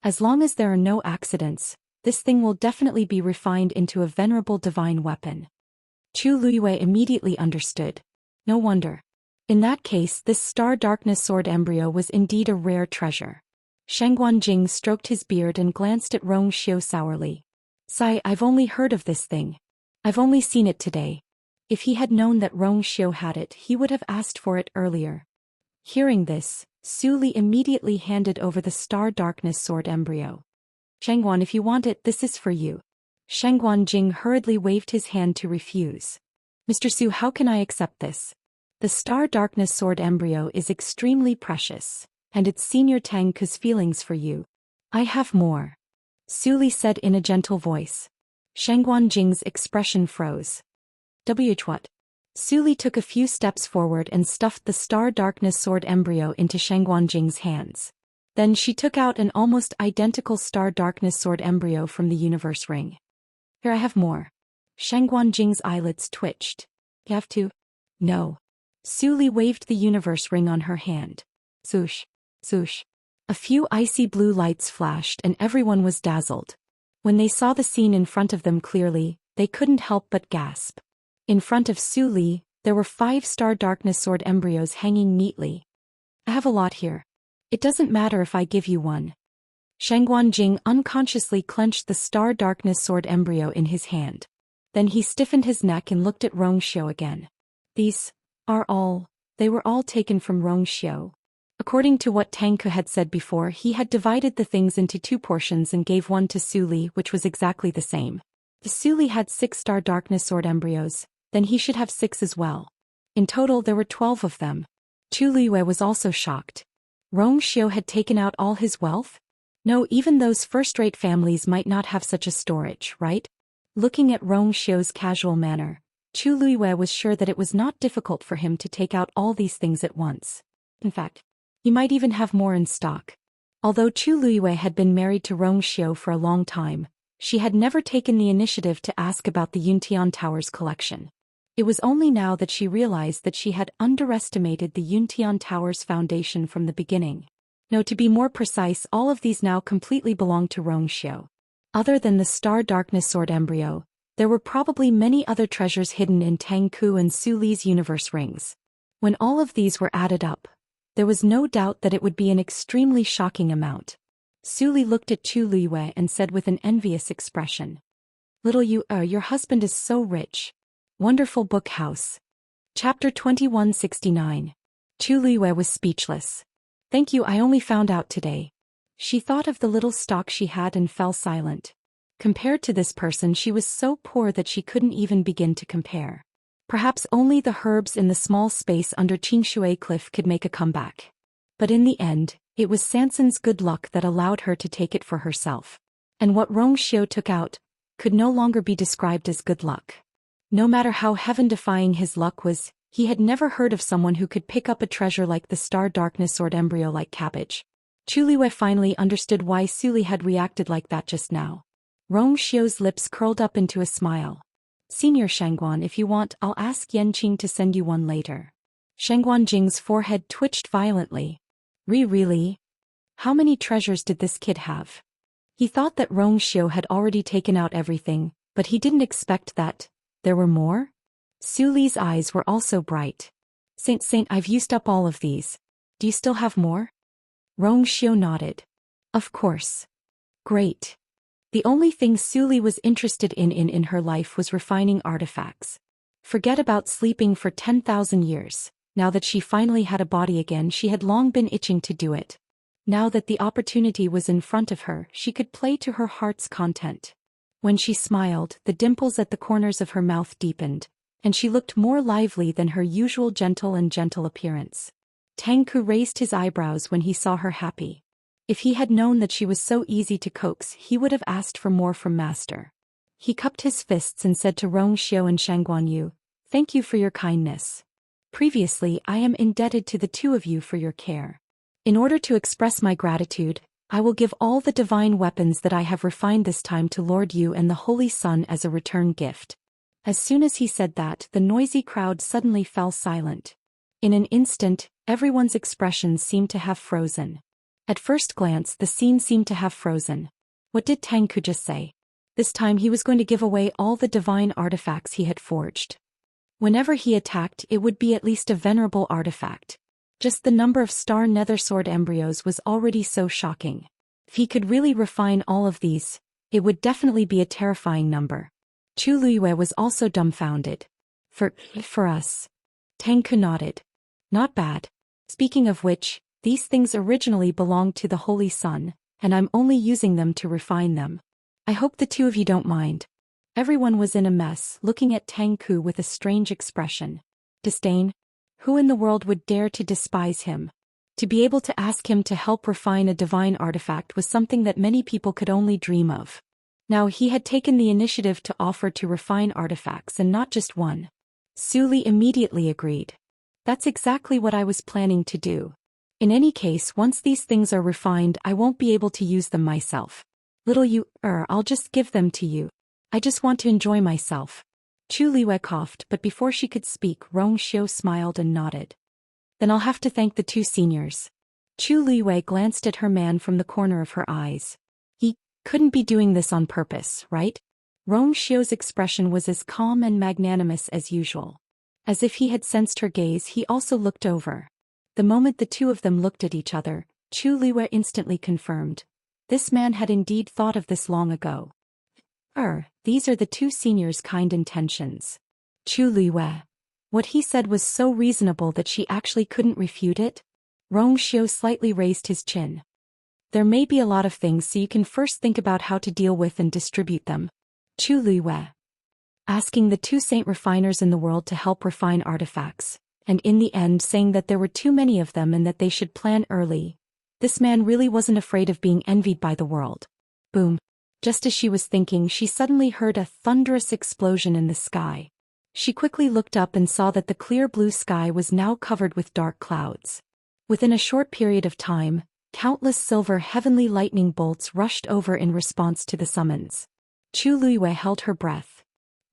As long as there are no accidents, this thing will definitely be refined into a venerable divine weapon. Chu Luiyue immediately understood. No wonder. In that case, this Star Darkness Sword embryo was indeed a rare treasure. Shangguan Jing stroked his beard and glanced at Rong Xiu sourly. Sai, I've only heard of this thing. I've only seen it today. If he had known that Rong Xiu had it, he would have asked for it earlier. Hearing this, Su Li immediately handed over the Star Darkness Sword embryo. Shangguan, if you want it, this is for you. Shangguan Jing hurriedly waved his hand to refuse. Mr. Su, how can I accept this? The Star Darkness Sword embryo is extremely precious, and it's Senior Tang Ke's feelings for you. I have more. Su Li said in a gentle voice. Shangguan Jing's expression froze. What? Su Li took a few steps forward and stuffed the Star Darkness Sword embryo into Shangguan Jing's hands. Then she took out an almost identical Star Darkness Sword embryo from the universe ring. Here, I have more. Shangguan Jing's eyelids twitched. You have to? No. Su Li waved the universe ring on her hand. Swoosh, swoosh. A few icy blue lights flashed and everyone was dazzled. When they saw the scene in front of them clearly, they couldn't help but gasp. In front of Su Li, there were 5 Star Darkness Sword embryos hanging neatly. I have a lot here. It doesn't matter if I give you one. Shangguan Jing unconsciously clenched the Star Darkness Sword embryo in his hand. Then he stiffened his neck and looked at Rong Xiu again. These they were all taken from Rong Xiu. According to what Tang Ke had said before, he had divided the things into 2 portions and gave one to Su Li, which was exactly the same. If Su Li had 6 Star Darkness Sword embryos, then he should have 6 as well. In total there were 12 of them. Chu Luiyue was also shocked. Rong Xiu had taken out all his wealth? No, even those first-rate families might not have such a storage, right? Looking at Rong Xiu's casual manner, Chu Luiyue was sure that it was not difficult for him to take out all these things at once. In fact, he might even have more in stock. Although Chu Luiyue had been married to Rong Xiu for a long time, she had never taken the initiative to ask about the Yuntian Tower's collection. It was only now that she realized that she had underestimated the Yuntian Tower's foundation from the beginning. No, to be more precise, all of these now completely belonged to Rong Xiu. Other than the Star Darkness Sword embryo, there were probably many other treasures hidden in Tang Ke and Su Li's universe rings. When all of these were added up, there was no doubt that it would be an extremely shocking amount. Su Li looked at Chu Luiyue and said with an envious expression. Little your husband is so rich. Wonderful book house. Chapter 2169. Chu Luiyue was speechless. Thank you, I only found out today. She thought of the little stock she had and fell silent. Compared to this person, she was so poor that she couldn't even begin to compare. Perhaps only the herbs in the small space under Qingshui Cliff could make a comeback. But in the end, it was Sanson's good luck that allowed her to take it for herself. And what Rong Xiu took out could no longer be described as good luck. No matter how heaven-defying his luck was, he had never heard of someone who could pick up a treasure like the Star Darkness Sword embryo like cabbage. Chu Luiyue finally understood why Su Li had reacted like that just now. Rong Xiu's lips curled up into a smile. Senior Shangguan, if you want, I'll ask Yanqing to send you one later. Shangguan Jing's forehead twitched violently. Really? How many treasures did this kid have? He thought that Rong Xiu had already taken out everything, but he didn't expect that there were more? Su Li's eyes were also bright. Saint, I've used up all of these. Do you still have more? Rong Xiu nodded. Of course. Great. The only thing Suli was interested in her life was refining artifacts. Forget about sleeping for 10,000 years. Now that she finally had a body again, she had long been itching to do it. Now that the opportunity was in front of her, she could play to her heart's content. When she smiled, the dimples at the corners of her mouth deepened, and she looked more lively than her usual gentle appearance. Tangku raised his eyebrows when he saw her happy. If he had known that she was so easy to coax, he would have asked for more from Master. He cupped his fists and said to Rongxiu and Shangguanyu, "Thank you for your kindness. Previously, I am indebted to the two of you for your care. In order to express my gratitude, I will give all the divine weapons that I have refined this time to Lord Yu and the Holy Sun as a return gift." As soon as he said that, the noisy crowd suddenly fell silent. In an instant, everyone's expressions seemed to have frozen. At first glance, the scene seemed to have frozen. What did Tangku just say? This time he was going to give away all the divine artifacts he had forged. Whenever he attacked, it would be at least a venerable artifact. Just the number of star nethersword embryos was already so shocking. If he could really refine all of these, it would definitely be a terrifying number. Chu Luiyue was also dumbfounded. For us. Tangku nodded. Not bad. Speaking of which, these things originally belonged to the Holy Sun, and I'm only using them to refine them. I hope the two of you don't mind. Everyone was in a mess, looking at Tangku with a strange expression. Disdain? Who in the world would dare to despise him? To be able to ask him to help refine a divine artifact was something that many people could only dream of. Now he had taken the initiative to offer to refine artifacts and not just one. Suli immediately agreed. That's exactly what I was planning to do. In any case, once these things are refined, I won't be able to use them myself. I'll just give them to you. I just want to enjoy myself. Chu Liwei coughed, but before she could speak, Rongxiu smiled and nodded. Then I'll have to thank the two seniors. Chu Liwei glanced at her man from the corner of her eyes. He couldn't be doing this on purpose, right? Rongxiu's expression was as calm and magnanimous as usual. As if he had sensed her gaze, he also looked over. The moment the two of them looked at each other, Chu Liwei instantly confirmed. This man had indeed thought of this long ago. These are the two seniors' kind intentions. Chu Liwei. What he said was so reasonable that she actually couldn't refute it. Rongxiu slightly raised his chin. There may be a lot of things, so you can first think about how to deal with and distribute them. Chu Liwei. Asking the two saint refiners in the world to help refine artifacts, and in the end saying that there were too many of them and that they should plan early. This man really wasn't afraid of being envied by the world. Boom. Just as she was thinking, she suddenly heard a thunderous explosion in the sky. She quickly looked up and saw that the clear blue sky was now covered with dark clouds. Within a short period of time, countless silver heavenly lightning bolts rushed over in response to the summons. Chu Liwei held her breath.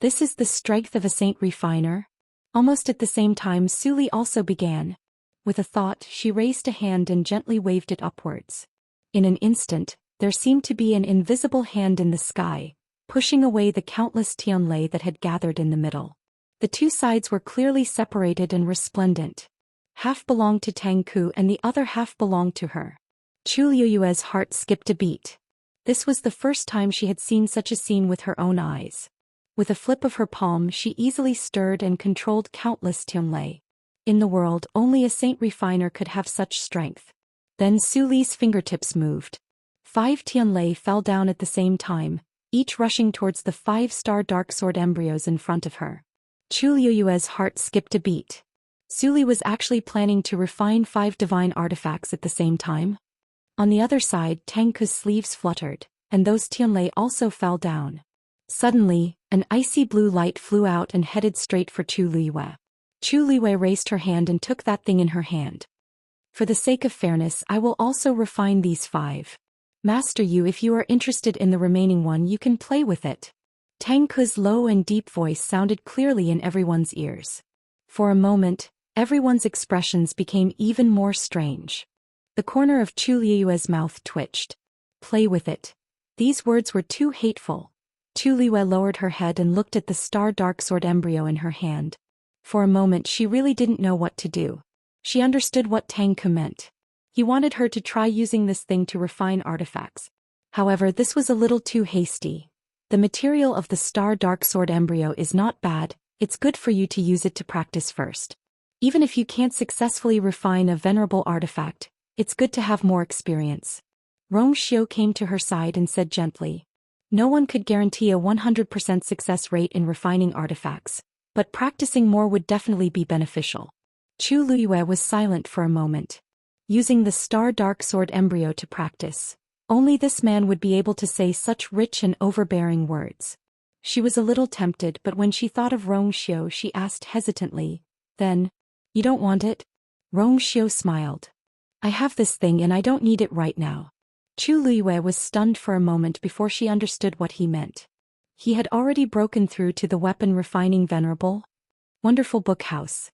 This is the strength of a saint refiner? Almost at the same time, Suli also began. With a thought, she raised a hand and gently waved it upwards. In an instant, there seemed to be an invisible hand in the sky, pushing away the countless tianlei that had gathered in the middle. The two sides were clearly separated and resplendent. Half belonged to Tangku and the other half belonged to her. Chu Liuyue's heart skipped a beat. This was the first time she had seen such a scene with her own eyes. With a flip of her palm, she easily stirred and controlled countless tianlei. In the world, only a saint refiner could have such strength. Then Suli's fingertips moved. 5 tianlei fell down at the same time, each rushing towards the 5-star darksword embryos in front of her. Chu Liuyue's heart skipped a beat. Suli was actually planning to refine 5 divine artifacts at the same time. On the other side, Tangku's sleeves fluttered, and those tianlei also fell down. Suddenly, an icy blue light flew out and headed straight for Chu Liwei. Chu Liwei raised her hand and took that thing in her hand. For the sake of fairness, I will also refine these 5. Master Yu, if you are interested in the remaining one, you can play with it. Tangku's low and deep voice sounded clearly in everyone's ears. For a moment, everyone's expressions became even more strange. The corner of Chu Liuyue's mouth twitched. Play with it. These words were too hateful. Chu Liwei lowered her head and looked at the star darksword embryo in her hand. For a moment she really didn't know what to do. She understood what Tangku meant. He wanted her to try using this thing to refine artifacts. However, this was a little too hasty. The material of the Star Dark Sword embryo is not bad, it's good for you to use it to practice first. Even if you can't successfully refine a venerable artifact, it's good to have more experience. Rong Xiu came to her side and said gently. No one could guarantee a 100% success rate in refining artifacts, but practicing more would definitely be beneficial. Chu Luyue was silent for a moment. Using the Star Dark Sword embryo to practice. Only this man would be able to say such rich and overbearing words. She was a little tempted, but when she thought of Rong Xiu, she asked hesitantly, Then, you don't want it? Rong Xiu smiled. I have this thing and I don't need it right now. Chu Luyue was stunned for a moment before she understood what he meant. He had already broken through to the weapon refining venerable. Wonderful Book House.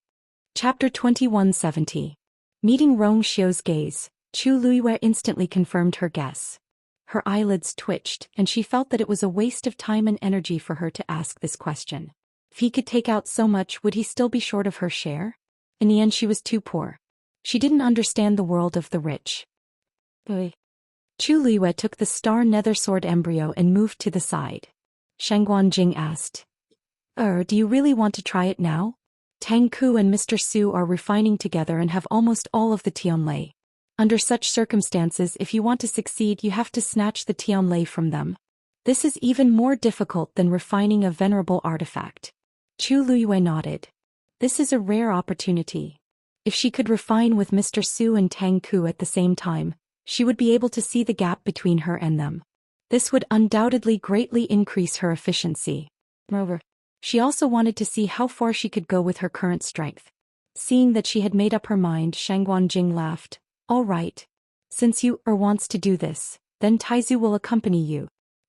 Chapter 2170. Meeting Rong Xiu's gaze, Chu Luyue instantly confirmed her guess. Her eyelids twitched, and she felt that it was a waste of time and energy for her to ask this question. If he could take out so much, would he still be short of her share? In the end, she was too poor. She didn't understand the world of the rich. Chu Luyue took the Star Nether Sword embryo and moved to the side. Shangguan Jing asked, do you really want to try it now? Tang Ku and Mr. Su are refining together and have almost all of the Tianlei. Under such circumstances, if you want to succeed, you have to snatch the Tianlei from them. This is even more difficult than refining a venerable artifact. Chu Luyue nodded. This is a rare opportunity. If she could refine with Mr. Su and Tang Ku at the same time, she would be able to see the gap between her and them. This would undoubtedly greatly increase her efficiency. Moreover, she also wanted to see how far she could go with her current strength. Seeing that she had made up her mind, Shangguan Jing laughed. All right. Since you wants to do this, then Taizu will accompany you.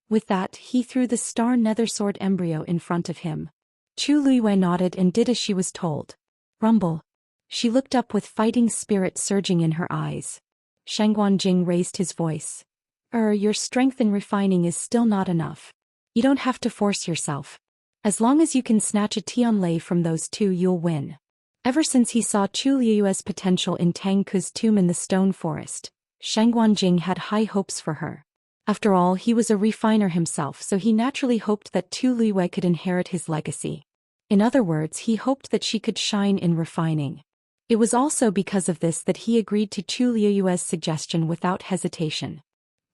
With that, he threw the Star Nether Sword embryo in front of him. Chu Luyue nodded and did as she was told. Rumble. She looked up with fighting spirit surging in her eyes. Shangguan Jing raised his voice. Your strength in refining is still not enough. You don't have to force yourself. As long as you can snatch a Tianlei from those two, you'll win. Ever since he saw Chu Liyue's potential in Tang Ku's tomb in the stone forest, Shangguan Jing had high hopes for her. After all, he was a refiner himself, so he naturally hoped that Chu Liyue could inherit his legacy. In other words, he hoped that she could shine in refining. It was also because of this that he agreed to Chu Liyue's suggestion without hesitation.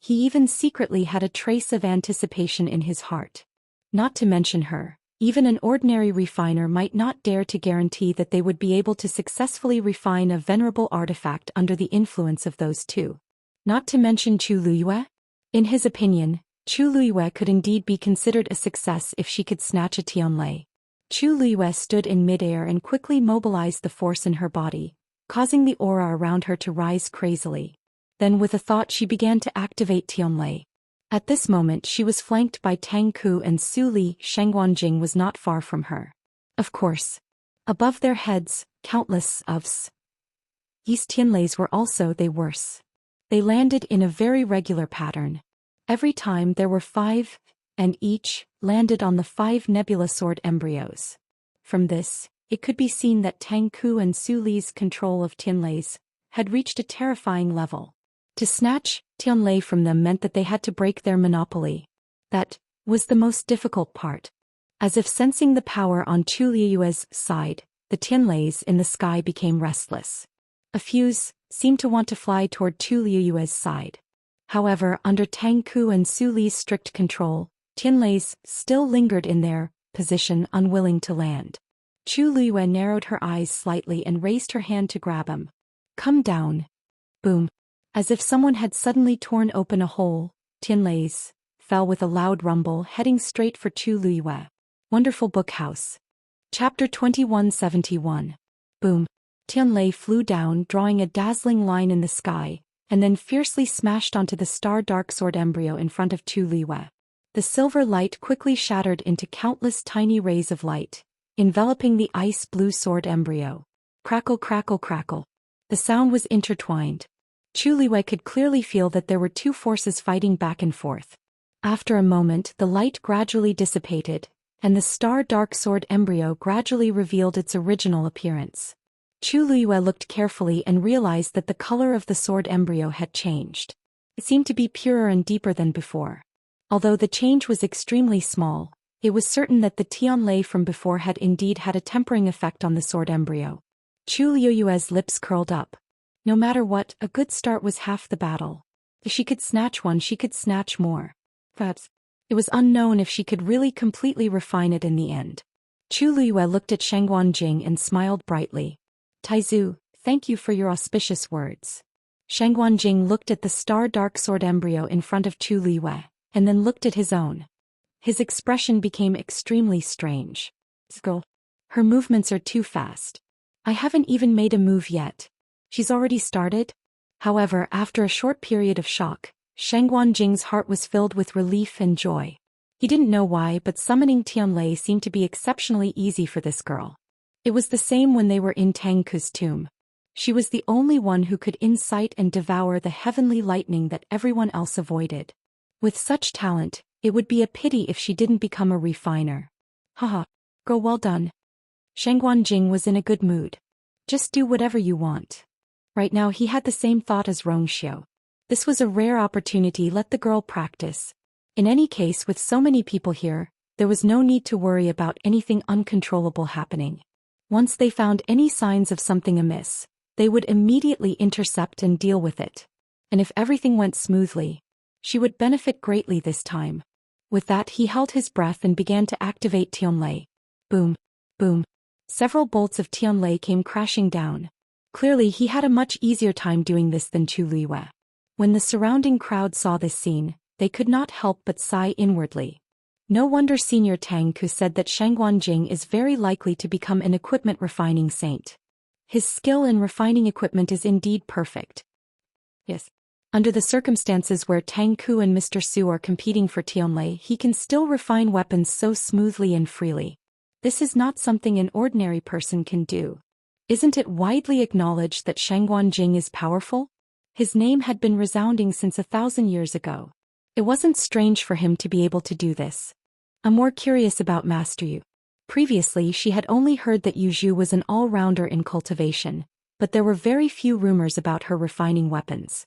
He even secretly had a trace of anticipation in his heart. Not to mention her. Even an ordinary refiner might not dare to guarantee that they would be able to successfully refine a venerable artifact under the influence of those two. Not to mention Chu Luyue? In his opinion, Chu Luyue could indeed be considered a success if she could snatch a Tianlei. Chu Luyue stood in midair and quickly mobilized the force in her body, causing the aura around her to rise crazily. Then with a thought she began to activate Tianlei. At this moment she was flanked by Tang Ku and Su Li. Shangguan Jing was not far from her. Of course. Above their heads, countless of East Tianleis were also worse. They landed in a very regular pattern. Every time there were 5, and each landed on the 5 nebula sword embryos. From this, it could be seen that Tang Ku and Su Li's control of Tianleis had reached a terrifying level. To snatch Tianlei from them meant that they had to break their monopoly. That was the most difficult part. As if sensing the power on Chu Liyue's side, the Tianleis in the sky became restless. A few seemed to want to fly toward Chu Liyue's side. However, under Tang Ku and Su Li's strict control, Tianleis still lingered in their position, unwilling to land. Chu Liyue narrowed her eyes slightly and raised her hand to grab him. Come down. Boom. As if someone had suddenly torn open a hole, Tianleis fell with a loud rumble, heading straight for Chu Liyue. Wonderful Book House. Chapter 2171. Boom. Tianlei flew down, drawing a dazzling line in the sky, and then fiercely smashed onto the Star Dark Sword embryo in front of Chu Liyue. The silver light quickly shattered into countless tiny rays of light, enveloping the ice blue sword embryo. Crackle, crackle, crackle. The sound was intertwined. Chu Liyue could clearly feel that there were two forces fighting back and forth. After a moment, the light gradually dissipated, and the Star Dark Sword embryo gradually revealed its original appearance. Chu Liyue looked carefully and realized that the color of the sword embryo had changed. It seemed to be purer and deeper than before. Although the change was extremely small, it was certain that the Tianlei from before had indeed had a tempering effect on the sword embryo. Chu Liuyue's lips curled up. No matter what, a good start was half the battle. If she could snatch one, she could snatch more. Perhaps it was unknown if she could really completely refine it in the end. Chu Liyue looked at Shangguanjing and smiled brightly. Taizu, thank you for your auspicious words. Shangguanjing looked at the star-dark sword embryo in front of Chu Liyue, and then looked at his own. His expression became extremely strange. This girl. Her movements are too fast. I haven't even made a move yet. She's already started? However, after a short period of shock, Shangguanjing's heart was filled with relief and joy. He didn't know why, but summoning Tianlei seemed to be exceptionally easy for this girl. It was the same when they were in Tangku's tomb. She was the only one who could incite and devour the heavenly lightning that everyone else avoided. With such talent, it would be a pity if she didn't become a refiner. Haha. Girl, well done. Shangguanjing was in a good mood. Just do whatever you want. Right now he had the same thought as Rongxiu. This was a rare opportunity, let the girl practice. In any case, with so many people here, there was no need to worry about anything uncontrollable happening. Once they found any signs of something amiss, they would immediately intercept and deal with it. And if everything went smoothly, she would benefit greatly this time. With that, he held his breath and began to activate Tianlei. Boom, boom. Several bolts of Tianlei came crashing down. Clearly he had a much easier time doing this than Chu Liyue. When the surrounding crowd saw this scene, they could not help but sigh inwardly. No wonder Senior Tangku said that Shangguanjing is very likely to become an equipment refining saint. His skill in refining equipment is indeed perfect. Yes. Under the circumstances where Tangku and Mr. Su are competing for Tianlei, he can still refine weapons so smoothly and freely. This is not something an ordinary person can do. Isn't it widely acknowledged that Shangguanjing is powerful? His name had been resounding since 1,000 years ago. It wasn't strange for him to be able to do this. I'm more curious about Master Yu. Previously she had only heard that Yu Zhu was an all-rounder in cultivation, but there were very few rumors about her refining weapons.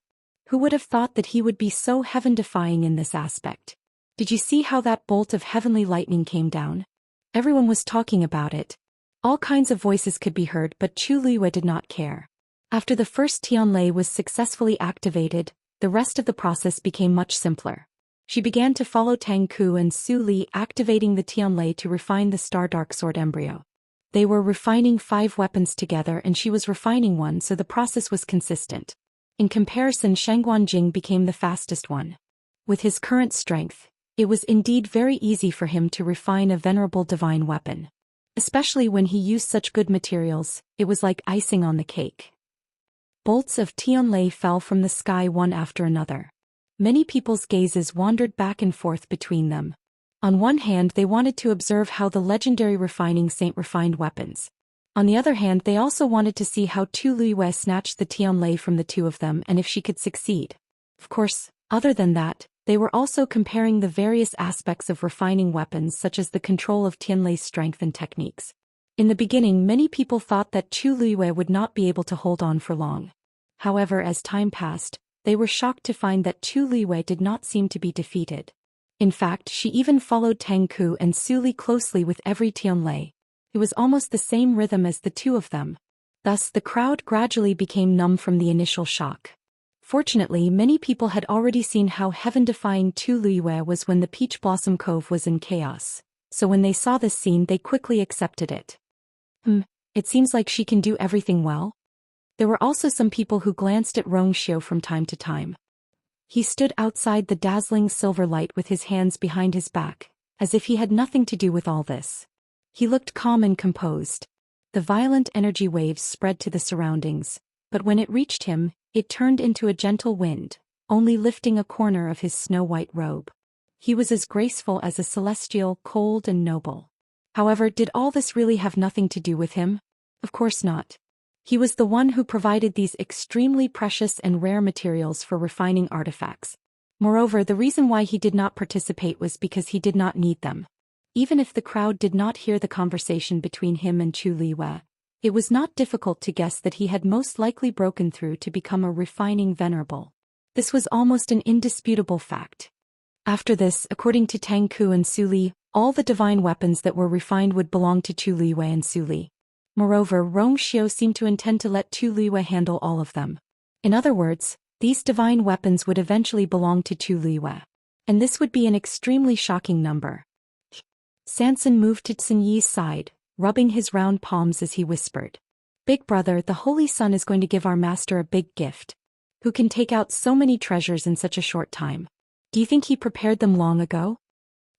Who would have thought that he would be so heaven-defying in this aspect? Did you see how that bolt of heavenly lightning came down? Everyone was talking about it. All kinds of voices could be heard, but Chu Liyue did not care. After the first Tianlei was successfully activated, the rest of the process became much simpler. She began to follow Tangku and Su Li, activating the Tianlei to refine the star-dark sword embryo. They were refining 5 weapons together and she was refining one, so the process was consistent. In comparison, Shangguanjing became the fastest one. With his current strength, it was indeed very easy for him to refine a venerable divine weapon. Especially when he used such good materials, it was like icing on the cake. Bolts of Tianlei fell from the sky one after another. Many people's gazes wandered back and forth between them. On one hand, they wanted to observe how the legendary refining saint refined weapons. On the other hand, they also wanted to see how Chu Liyue snatched the Tianlei from the two of them and if she could succeed. Of course, other than that, they were also comparing the various aspects of refining weapons, such as the control of Tianlei's strength and techniques. In the beginning, many people thought that Chu Liyue would not be able to hold on for long. However, as time passed, they were shocked to find that Chu Liyue did not seem to be defeated. In fact, she even followed Tangku and Su Li closely with every Tianlei. It was almost the same rhythm as the two of them. Thus, the crowd gradually became numb from the initial shock. Fortunately, many people had already seen how heaven-defying Chu Liyue was when the Peach Blossom Cove was in chaos, so when they saw this scene they quickly accepted it. It seems like she can do everything well. There were also some people who glanced at Rongxiu from time to time. He stood outside the dazzling silver light with his hands behind his back, as if he had nothing to do with all this. He looked calm and composed. The violent energy waves spread to the surroundings, but when it reached him, it turned into a gentle wind, only lifting a corner of his snow-white robe. He was as graceful as a celestial, cold and noble. However, did all this really have nothing to do with him? Of course not. He was the one who provided these extremely precious and rare materials for refining artifacts. Moreover, the reason why he did not participate was because he did not need them. Even if the crowd did not hear the conversation between him and Chu Liyue, it was not difficult to guess that he had most likely broken through to become a refining venerable. This was almost an indisputable fact. After this, according to Tang Ku and Su Li, all the divine weapons that were refined would belong to Chu Liwei and Su Li. Moreover, Rong Xiu seemed to intend to let Chu Liwei handle all of them. In other words, these divine weapons would eventually belong to Chu Liwei. And this would be an extremely shocking number. Sanson moved to Sun Yi's side, rubbing his round palms as he whispered. Big brother, the Holy Sun is going to give our master a big gift. Who can take out so many treasures in such a short time? Do you think he prepared them long ago?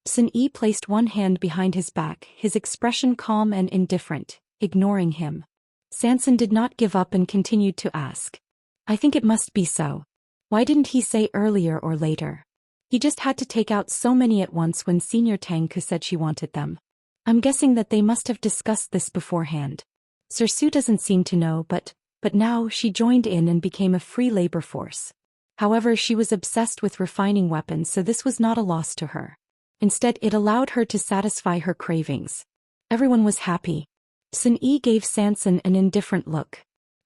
Sun Yi placed one hand behind his back, his expression calm and indifferent, ignoring him. Sanson did not give up and continued to ask. I think it must be so. Why didn't he say earlier or later? He just had to take out so many at once when Senior Tang Ku said she wanted them. I'm guessing that they must have discussed this beforehand. Sir Su doesn't seem to know, but now she joined in and became a free labor force. However, she was obsessed with refining weapons, so this was not a loss to her. Instead, it allowed her to satisfy her cravings. Everyone was happy. Sun Yi gave Sanson an indifferent look.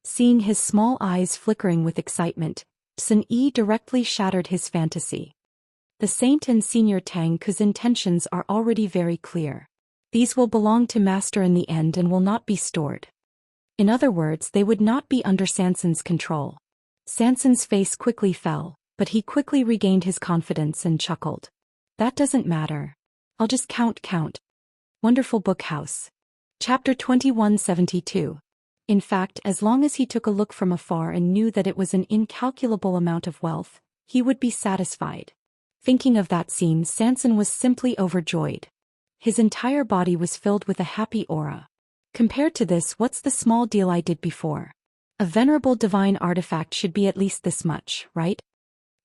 Seeing his small eyes flickering with excitement, Sun Yi directly shattered his fantasy. The Saint and Senior Tang Ku's intentions are already very clear. These will belong to Master in the end and will not be stored. In other words, they would not be under Sanson's control. Sanson's face quickly fell, but he quickly regained his confidence and chuckled. That doesn't matter. I'll just count. Wonderful Book House. Chapter 2172. In fact, as long as he took a look from afar and knew that it was an incalculable amount of wealth, he would be satisfied. Thinking of that scene, Sanson was simply overjoyed. His entire body was filled with a happy aura. Compared to this, what's the small deal I did before? A venerable divine artifact should be at least this much, right?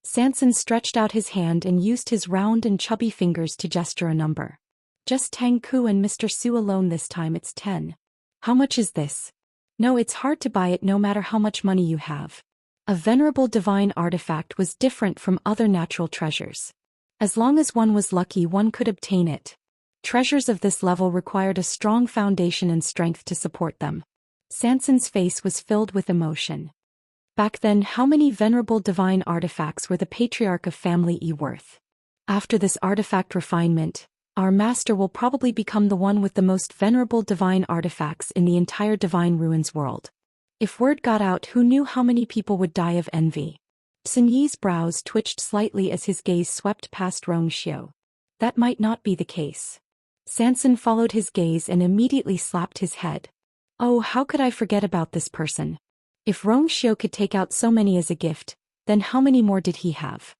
Sanson stretched out his hand and used his round and chubby fingers to gesture a number. Just Tang Ku and Mr. Su alone this time. It's 10. How much is this? No, it's hard to buy it no matter how much money you have. A venerable divine artifact was different from other natural treasures. As long as one was lucky, one could obtain it. Treasures of this level required a strong foundation and strength to support them. Sanson's face was filled with emotion. Back then, how many venerable divine artifacts were the patriarch of family E worth? After this artifact refinement, our master will probably become the one with the most venerable divine artifacts in the entire Divine Ruins world. If word got out, who knew how many people would die of envy? Sun Yi's brows twitched slightly as his gaze swept past Rong Xiu. That might not be the case. Sanson followed his gaze and immediately slapped his head. Oh, how could I forget about this person? If Rong Xiu could take out so many as a gift, then how many more did he have?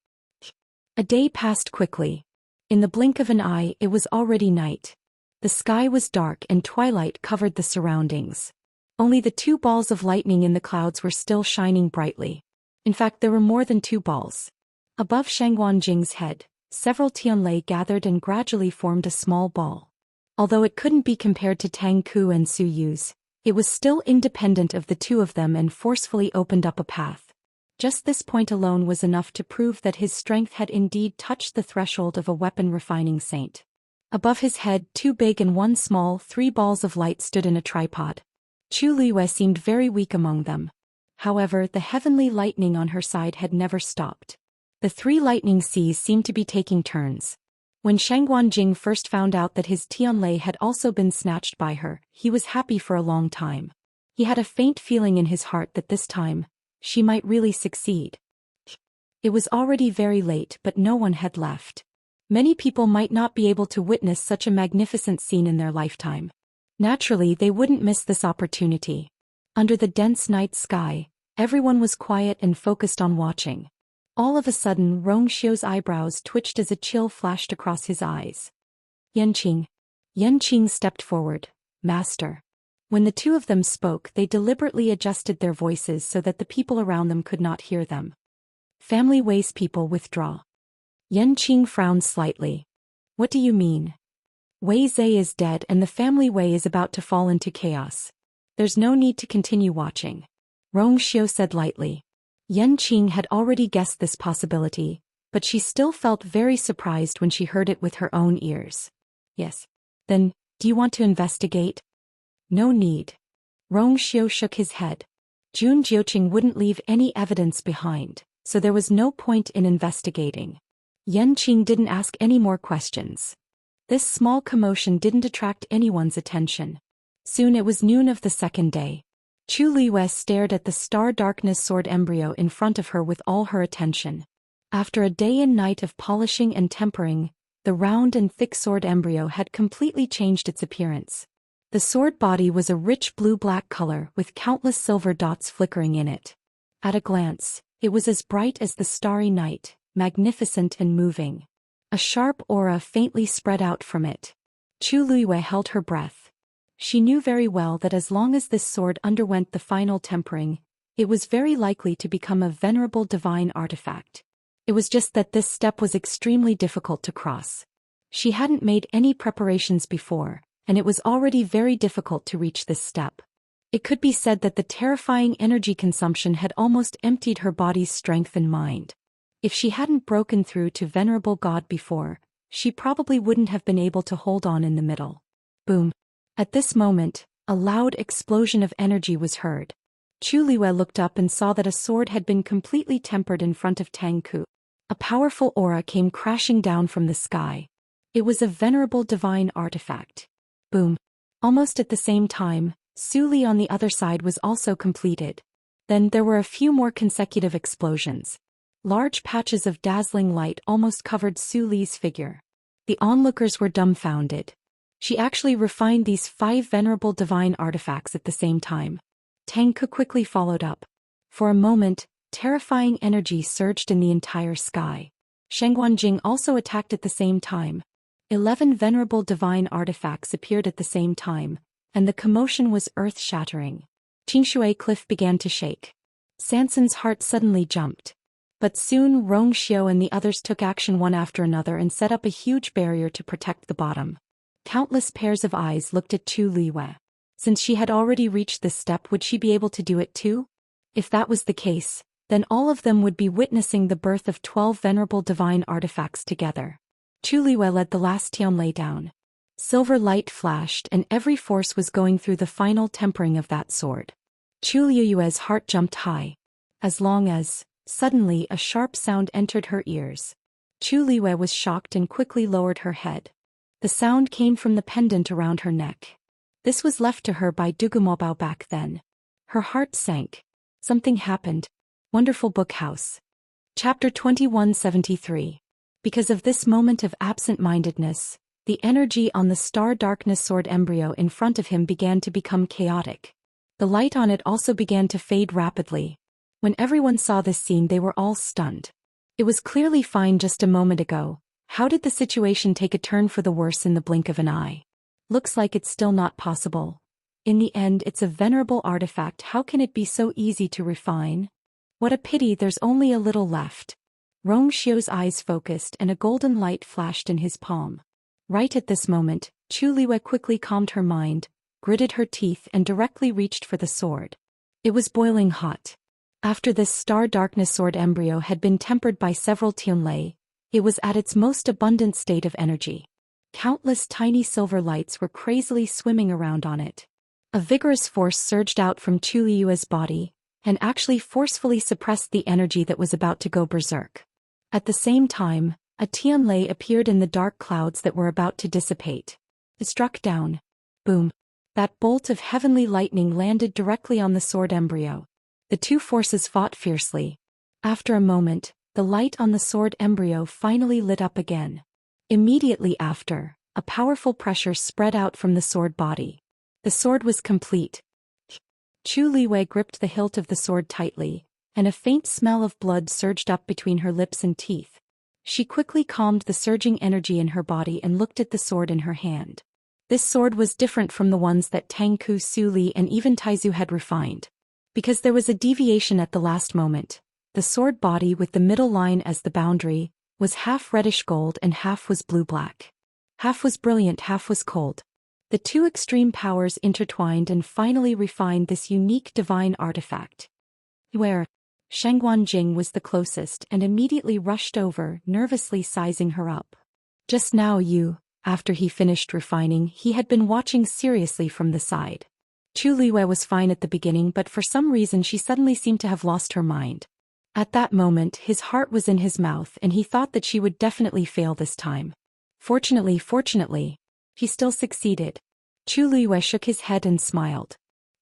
A day passed quickly. In the blink of an eye, it was already night. The sky was dark and twilight covered the surroundings. Only the 2 balls of lightning in the clouds were still shining brightly. In fact, there were more than 2 balls. Above Shangguan Jing's head, several Tianlei gathered and gradually formed a small ball. Although it couldn't be compared to Tang Ku and Su Yu's, it was still independent of the 2 of them and forcefully opened up a path. Just this point alone was enough to prove that his strength had indeed touched the threshold of a weapon-refining saint. Above his head, 2 big and 1 small, 3 balls of light stood in a tripod. Chu Liwei seemed very weak among them. However, the heavenly lightning on her side had never stopped. The 3 lightning seas seemed to be taking turns. When Shangguan Jing first found out that his Tianlei had also been snatched by her, he was happy for a long time. He had a faint feeling in his heart that this time, she might really succeed. It was already very late, but no one had left. Many people might not be able to witness such a magnificent scene in their lifetime. Naturally, they wouldn't miss this opportunity. Under the dense night sky, everyone was quiet and focused on watching. All of a sudden, Rong Xiu's eyebrows twitched as a chill flashed across his eyes. Yanqing. Yanqing stepped forward. Master. When the 2 of them spoke, they deliberately adjusted their voices so that the people around them could not hear them. Family Wei's people withdraw. Yanqing frowned slightly. What do you mean? Wei Zhe is dead and the family Wei is about to fall into chaos. There's no need to continue watching. Rong Xiu said lightly. Yanqing had already guessed this possibility, but she still felt very surprised when she heard it with her own ears. Yes. Then, do you want to investigate? No need. Rong Xiu shook his head. Jun Jiuqing wouldn't leave any evidence behind. so there was no point in investigating. Yanqing didn't ask any more questions. This small commotion didn't attract anyone's attention. Soon it was noon of the second day. Chu Liyue stared at the star darkness sword embryo in front of her with all her attention. After a day and night of polishing and tempering, the round and thick sword embryo had completely changed its appearance. The sword body was a rich blue-black color with countless silver dots flickering in it. At a glance, it was as bright as the starry night, magnificent and moving. A sharp aura faintly spread out from it. Chu Liyue held her breath. She knew very well that as long as this sword underwent the final tempering, it was very likely to become a venerable divine artifact. It was just that this step was extremely difficult to cross. She hadn't made any preparations before, and it was already very difficult to reach this step. It could be said that the terrifying energy consumption had almost emptied her body's strength and mind. If she hadn't broken through to Venerable God before, she probably wouldn't have been able to hold on in the middle. Boom. At this moment, a loud explosion of energy was heard. Chu Liyue looked up and saw that a sword had been completely tempered in front of Tang Ku. A powerful aura came crashing down from the sky. It was a venerable divine artifact. Boom. Almost at the same time, Su Li on the other side was also completed. Then there were a few more consecutive explosions. Large patches of dazzling light almost covered Su Li's figure. The onlookers were dumbfounded. She actually refined these 5 venerable divine artifacts at the same time. Tang Ku quickly followed up. For a moment, terrifying energy surged in the entire sky. Shengguanjing also attacked at the same time. 11 venerable divine artifacts appeared at the same time, and the commotion was earth-shattering. Qingshui Cliff began to shake. Sanson's heart suddenly jumped. But soon Rongxiu and the others took action one after another and set up a huge barrier to protect the bottom. Countless pairs of eyes looked at Chu Liyue. Since she had already reached this step, would she be able to do it too? If that was the case, then all of them would be witnessing the birth of 12 venerable divine artifacts together. Chu Liyue led the last Tianlei down. Silver light flashed and every force was going through the final tempering of that sword. Chu Liyue's heart jumped high. Suddenly a sharp sound entered her ears. Chu Liyue was shocked and quickly lowered her head. The sound came from the pendant around her neck. This was left to her by Dugumobao back then. Her heart sank. Something happened. Wonderful Book House. Chapter 2173. Because of this moment of absent-mindedness, the energy on the star darkness sword embryo in front of him began to become chaotic. The light on it also began to fade rapidly. When everyone saw this scene, they were all stunned. It was clearly fine just a moment ago. How did the situation take a turn for the worse in the blink of an eye? Looks like it's still not possible. In the end, it's a venerable artifact. How can it be so easy to refine? What a pity there's only a little left. Rongxiu's eyes focused and a golden light flashed in his palm. Right at this moment, Chu Liyue quickly calmed her mind, gritted her teeth and directly reached for the sword. It was boiling hot. After this star darkness sword embryo had been tempered by several Tianlei, it was at its most abundant state of energy. Countless tiny silver lights were crazily swimming around on it. A vigorous force surged out from Chu Liyue's body, and actually forcefully suppressed the energy that was about to go berserk. At the same time, a Tianlei appeared in the dark clouds that were about to dissipate. It struck down. Boom. That bolt of heavenly lightning landed directly on the sword embryo. The two forces fought fiercely. After a moment, the light on the sword embryo finally lit up again. Immediately after, a powerful pressure spread out from the sword body. The sword was complete. Chu Liyue gripped the hilt of the sword tightly, and a faint smell of blood surged up between her lips and teeth. She quickly calmed the surging energy in her body and looked at the sword in her hand. This sword was different from the ones that Tang Ku, Su Li and even Taizu had refined. Because there was a deviation at the last moment. The sword body with the middle line as the boundary was half reddish gold and half was blue-black. Half was brilliant, half was cold. The two extreme powers intertwined and finally refined this unique divine artifact. Where Shengguanjing was the closest and immediately rushed over, nervously sizing her up. Just now after he finished refining, he had been watching seriously from the side. Chu Liyue was fine at the beginning, but for some reason she suddenly seemed to have lost her mind. At that moment his heart was in his mouth and he thought that she would definitely fail this time. Fortunately, he still succeeded. Chu Liyue shook his head and smiled.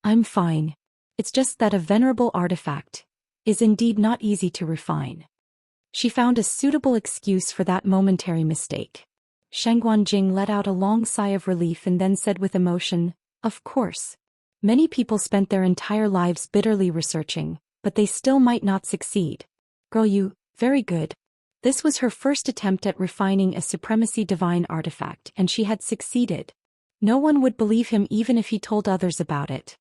I'm fine. It's just that a venerable artifact is indeed not easy to refine. She found a suitable excuse for that momentary mistake. Shang Guanjing let out a long sigh of relief and then said with emotion, of course. Many people spent their entire lives bitterly researching, but they still might not succeed. Girl, you, very good. This was her first attempt at refining a supremacy divine artifact and she had succeeded. No one would believe him even if he told others about it.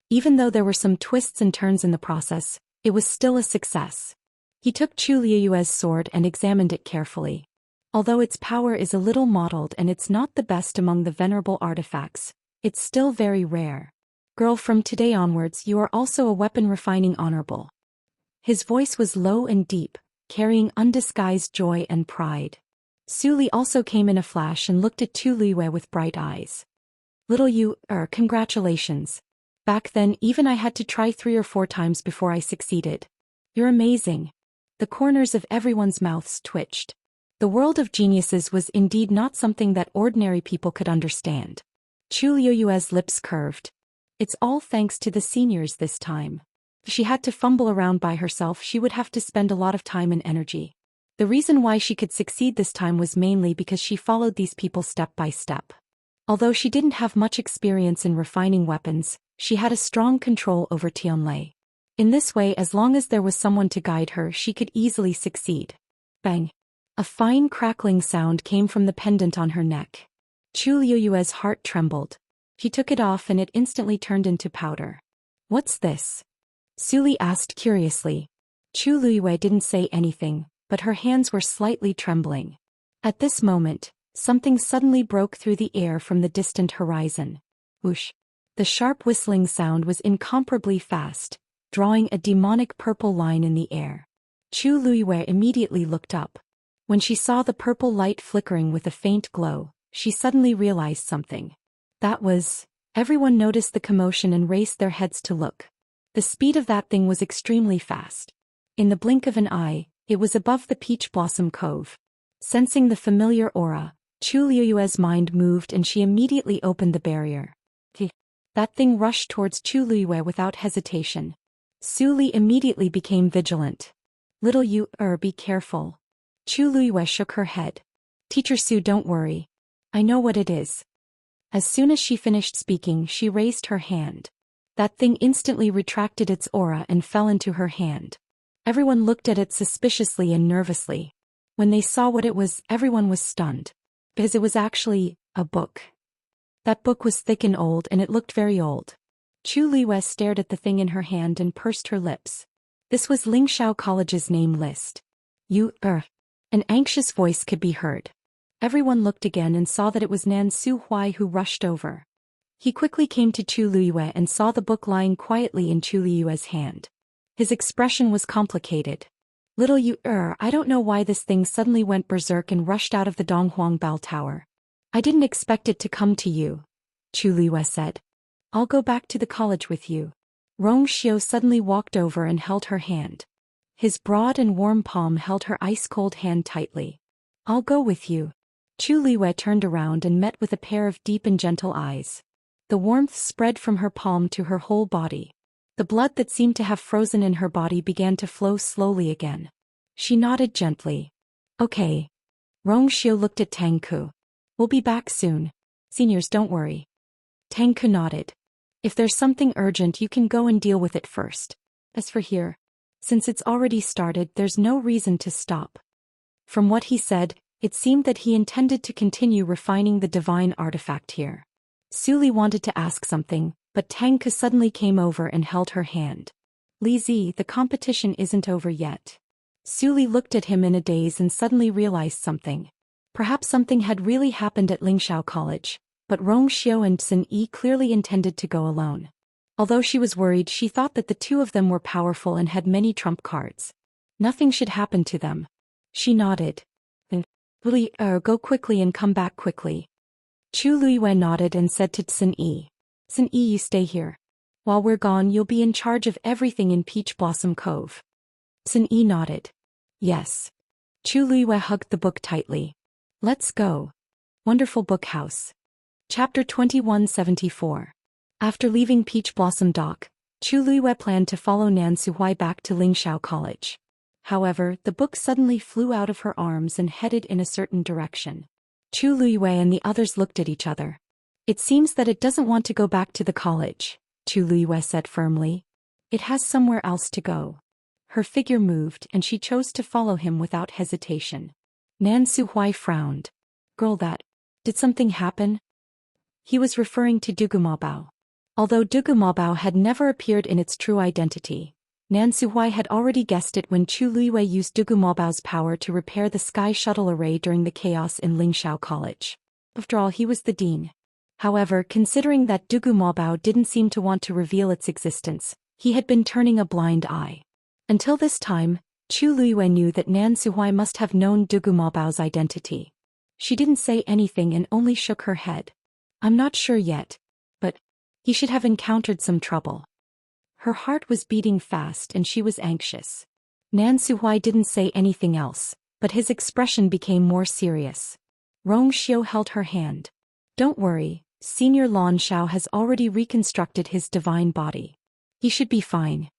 Even though there were some twists and turns in the process, it was still a success. He took Chu Liyue's sword and examined it carefully. Although its power is a little mottled and it's not the best among the venerable artifacts, it's still very rare. Girl, from today onwards you are also a weapon refining honorable. His voice was low and deep, carrying undisguised joy and pride. Su Li also came in a flash and looked at Chu Liyue with bright eyes. Little you, congratulations. Back then even I had to try 3 or 4 times before I succeeded. You're amazing. The corners of everyone's mouths twitched. The world of geniuses was indeed not something that ordinary people could understand. Chu Liyue's lips curved. It's all thanks to the seniors this time. If she had to fumble around by herself, she would have to spend a lot of time and energy. The reason why she could succeed this time was mainly because she followed these people step by step. Although she didn't have much experience in refining weapons, she had a strong control over Tianlei. In this way, as long as there was someone to guide her, she could easily succeed. Bang! A fine crackling sound came from the pendant on her neck. Chu Liyue's heart trembled. He took it off and it instantly turned into powder. What's this? Su Li asked curiously. Chu Liyue didn't say anything, but her hands were slightly trembling. At this moment, something suddenly broke through the air from the distant horizon. Whoosh! The sharp whistling sound was incomparably fast, drawing a demonic purple line in the air. Chu Liyue immediately looked up. When she saw the purple light flickering with a faint glow, she suddenly realized something. That was... Everyone noticed the commotion and raised their heads to look. The speed of that thing was extremely fast. In the blink of an eye, it was above the Peach Blossom Cove. Sensing the familiar aura, Chu Liyue's mind moved and she immediately opened the barrier. That thing rushed towards Chu Liyue without hesitation. Su Li immediately became vigilant. Little you, be careful. Chu Liyue shook her head. Teacher Su, don't worry. I know what it is. As soon as she finished speaking, she raised her hand. That thing instantly retracted its aura and fell into her hand. Everyone looked at it suspiciously and nervously. When they saw what it was, everyone was stunned. Because it was actually a book. That book was thick and old and it looked very old. Chu Liyue stared at the thing in her hand and pursed her lips. This was Lingxiao College's name list. An anxious voice could be heard. Everyone looked again and saw that it was Nan Su Huai who rushed over. He quickly came to Chu Liyue and saw the book lying quietly in Chu Liyue's hand. His expression was complicated. Little you, I don't know why this thing suddenly went berserk and rushed out of the Donghuang Bao Tower. I didn't expect it to come to you, Chu Liyue said. I'll go back to the college with you. Rong Xiu suddenly walked over and held her hand. His broad and warm palm held her ice-cold hand tightly. I'll go with you. Chu Liyue turned around and met with a pair of deep and gentle eyes. The warmth spread from her palm to her whole body. The blood that seemed to have frozen in her body began to flow slowly again. She nodded gently. Okay. Rong Xiu looked at Tang Ku. We'll be back soon. Seniors, don't worry. Tang Ku nodded. If there's something urgent, you can go and deal with it first. As for here, since it's already started, there's no reason to stop. From what he said, it seemed that he intended to continue refining the divine artifact here. Su Li wanted to ask something, but Tang Ke suddenly came over and held her hand. Li Zi, the competition isn't over yet. Su Li looked at him in a daze and suddenly realized something. Perhaps something had really happened at Lingxiao College, but Rong Xiu and Sun Yi clearly intended to go alone. Although she was worried, she thought that the two of them were powerful and had many trump cards. Nothing should happen to them. She nodded. Really, go quickly and come back quickly. Chu Liyue nodded and said to Sun Yi. Sun Yi, you stay here. While we're gone, you'll be in charge of everything in Peach Blossom Cove. Sun Yi nodded. Yes. Chu Luiyue hugged the book tightly. Let's go. Wonderful Book House. Chapter 2174. After leaving Peach Blossom Dock, Chu Luiyue planned to follow Nan Suhui back to Lingxiao College. However, the book suddenly flew out of her arms and headed in a certain direction. Chu Luiyue and the others looked at each other. It seems that it doesn't want to go back to the college, Chu Luiyue said firmly. It has somewhere else to go. Her figure moved and she chose to follow him without hesitation. Nan Suhui frowned. Girl, did something happen? He was referring to Dugumabao. Although Dugumabao had never appeared in its true identity, Nan Suhui had already guessed it when Chu Luiyue used Dugumabao's power to repair the sky shuttle array during the chaos in Lingxiao College. After all, he was the dean. However, considering that Dugumabao didn't seem to want to reveal its existence, he had been turning a blind eye. Until this time, Chu Luiyue knew that Nan Suhui must have known Dugumabao's identity. She didn't say anything and only shook her head. I'm not sure yet, but he should have encountered some trouble. Her heart was beating fast and she was anxious. Nan Suhui didn't say anything else, but his expression became more serious. Rong Xiu held her hand. Don't worry, Senior Lan Xiao has already reconstructed his divine body. He should be fine.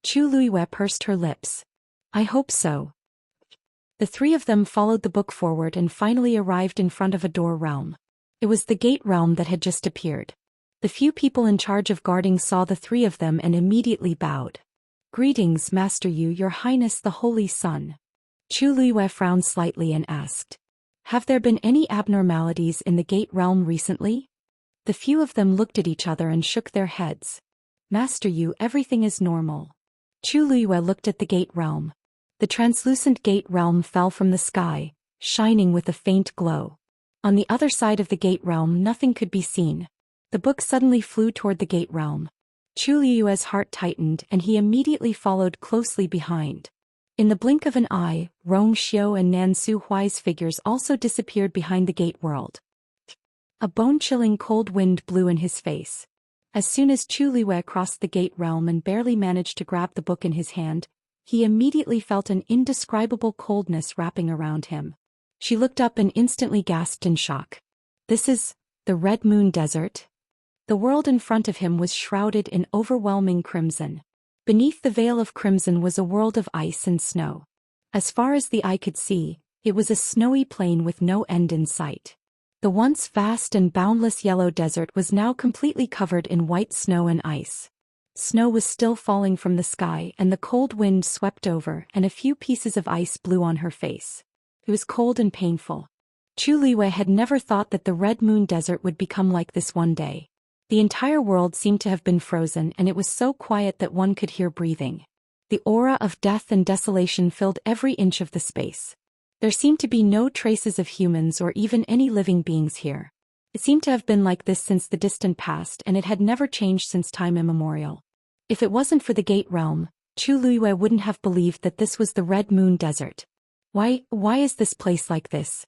Chu Luiyue pursed her lips. I hope so. The three of them followed the book forward and finally arrived in front of a door realm. It was the gate realm that had just appeared. The few people in charge of guarding saw the three of them and immediately bowed. Greetings, Master Yu, Your Highness the Holy Sun. Chu Luiyue frowned slightly and asked. Have there been any abnormalities in the gate realm recently? The few of them looked at each other and shook their heads. Master Yu, everything is normal. Chu Luiyue looked at the gate realm. The translucent gate realm fell from the sky, shining with a faint glow. On the other side of the gate realm nothing could be seen. The book suddenly flew toward the gate realm. Chu Luiyue's heart tightened and he immediately followed closely behind. In the blink of an eye, Rong Xiu and Nan Suhui's figures also disappeared behind the gate world. A bone-chilling cold wind blew in his face. As soon as Chu Luiyue crossed the gate realm and barely managed to grab the book in his hand, he immediately felt an indescribable coldness wrapping around him. She looked up and instantly gasped in shock. This is the Red Moon Desert? The world in front of him was shrouded in overwhelming crimson. Beneath the veil of crimson was a world of ice and snow. As far as the eye could see, it was a snowy plain with no end in sight. The once vast and boundless yellow desert was now completely covered in white snow and ice. Snow was still falling from the sky and the cold wind swept over and a few pieces of ice blew on her face. It was cold and painful. Chu Luiyue had never thought that the Red Moon Desert would become like this one day. The entire world seemed to have been frozen and it was so quiet that one could hear breathing. The aura of death and desolation filled every inch of the space. There seemed to be no traces of humans or even any living beings here. It seemed to have been like this since the distant past and it had never changed since time immemorial. If it wasn't for the gate realm, Chu Luiyue wouldn't have believed that this was the Red Moon Desert. Why is this place like this?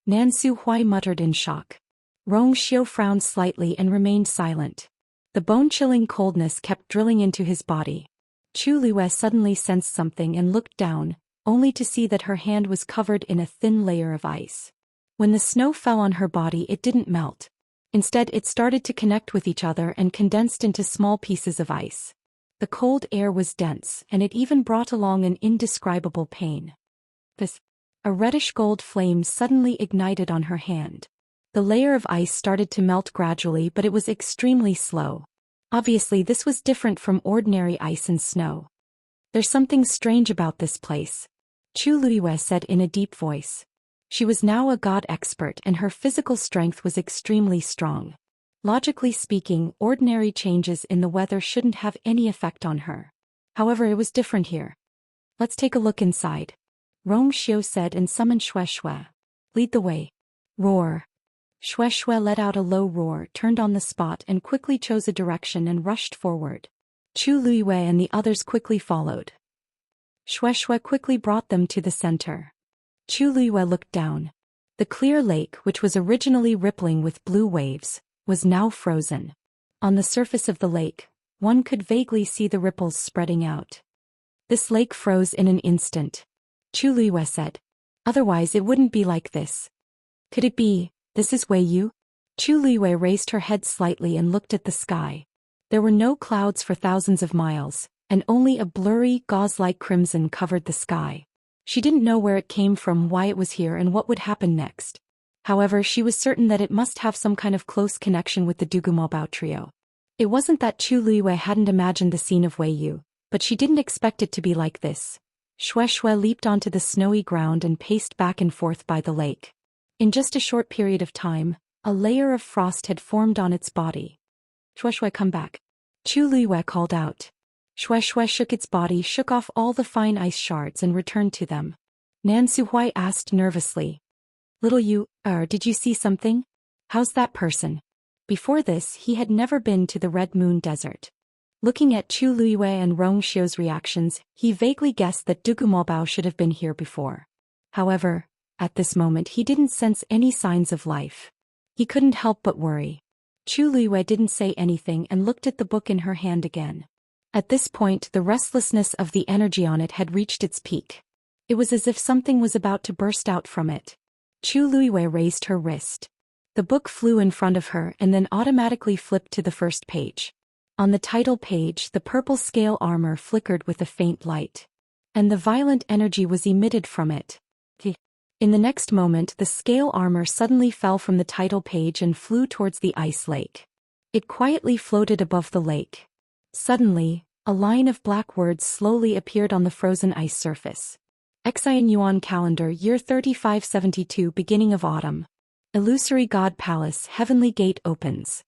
Nan Suhui muttered in shock. Rong Xiu frowned slightly and remained silent. The bone-chilling coldness kept drilling into his body. Chu Luiyue suddenly sensed something and looked down, only to see that her hand was covered in a thin layer of ice. When the snow fell on her body it didn't melt. Instead it started to connect with each other and condensed into small pieces of ice. The cold air was dense and it even brought along an indescribable pain. A reddish gold flame suddenly ignited on her hand. The layer of ice started to melt gradually, but it was extremely slow. Obviously, this was different from ordinary ice and snow. There's something strange about this place, Chu Luiyue said in a deep voice. She was now a god expert and her physical strength was extremely strong. Logically speaking, ordinary changes in the weather shouldn't have any effect on her. However, it was different here. Let's take a look inside, Rong Xiu said and summoned Xue Xue. Lead the way. Roar. Xue Xue let out a low roar, turned on the spot and quickly chose a direction and rushed forward. Chu Luiyue and the others quickly followed. Xue Xue quickly brought them to the center. Chu Luiyue looked down. The clear lake, which was originally rippling with blue waves, was now frozen. On the surface of the lake, one could vaguely see the ripples spreading out. This lake froze in an instant. Chu Luiyue said. Otherwise it wouldn't be like this. Could it be, this is Wei Yu? Chu Luiyue raised her head slightly and looked at the sky. There were no clouds for thousands of miles, and only a blurry, gauze-like crimson covered the sky. She didn't know where it came from, why it was here, and what would happen next. However, she was certain that it must have some kind of close connection with the Dugumobao trio. It wasn't that Chu Luiyue hadn't imagined the scene of Wei Yu, but she didn't expect it to be like this. Xue Xue leaped onto the snowy ground and paced back and forth by the lake. In just a short period of time, a layer of frost had formed on its body. Xue Xue, come back. Chu Luiyue called out. Xue Xue shook its body, shook off all the fine ice shards and returned to them. Nan Suhui asked nervously. Little Yu, did you see something? How's that person? Before this, he had never been to the Red Moon Desert. Looking at Chu Luiyue and Rong Xiu's reactions, he vaguely guessed that Dugumobao should have been here before. However, at this moment he didn't sense any signs of life. He couldn't help but worry. Chu Luiyue didn't say anything and looked at the book in her hand again. At this point, the restlessness of the energy on it had reached its peak. It was as if something was about to burst out from it. Chu Luiyue raised her wrist. The book flew in front of her and then automatically flipped to the first page. On the title page, the purple scale armor flickered with a faint light. And the violent energy was emitted from it. In the next moment, the scale armor suddenly fell from the title page and flew towards the ice lake. It quietly floated above the lake. Suddenly, a line of black words slowly appeared on the frozen ice surface. Xian Yuan calendar year 3572, beginning of autumn. Illusory God Palace, heavenly gate opens.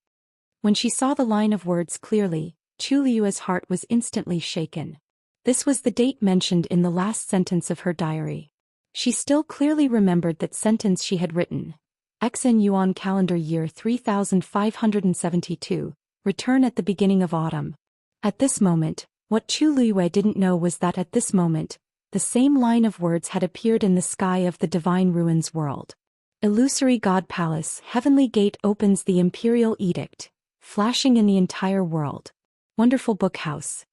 When she saw the line of words clearly, Chu Luiyue's heart was instantly shaken. This was the date mentioned in the last sentence of her diary. She still clearly remembered that sentence she had written. Xian Yuan calendar year 3572, return at the beginning of autumn. At this moment, what Chu Luiyue didn't know was that at this moment, the same line of words had appeared in the sky of the Divine Ruins world. Illusory God Palace, heavenly gate opens, the Imperial Edict, flashing in the entire world. Wonderful book house.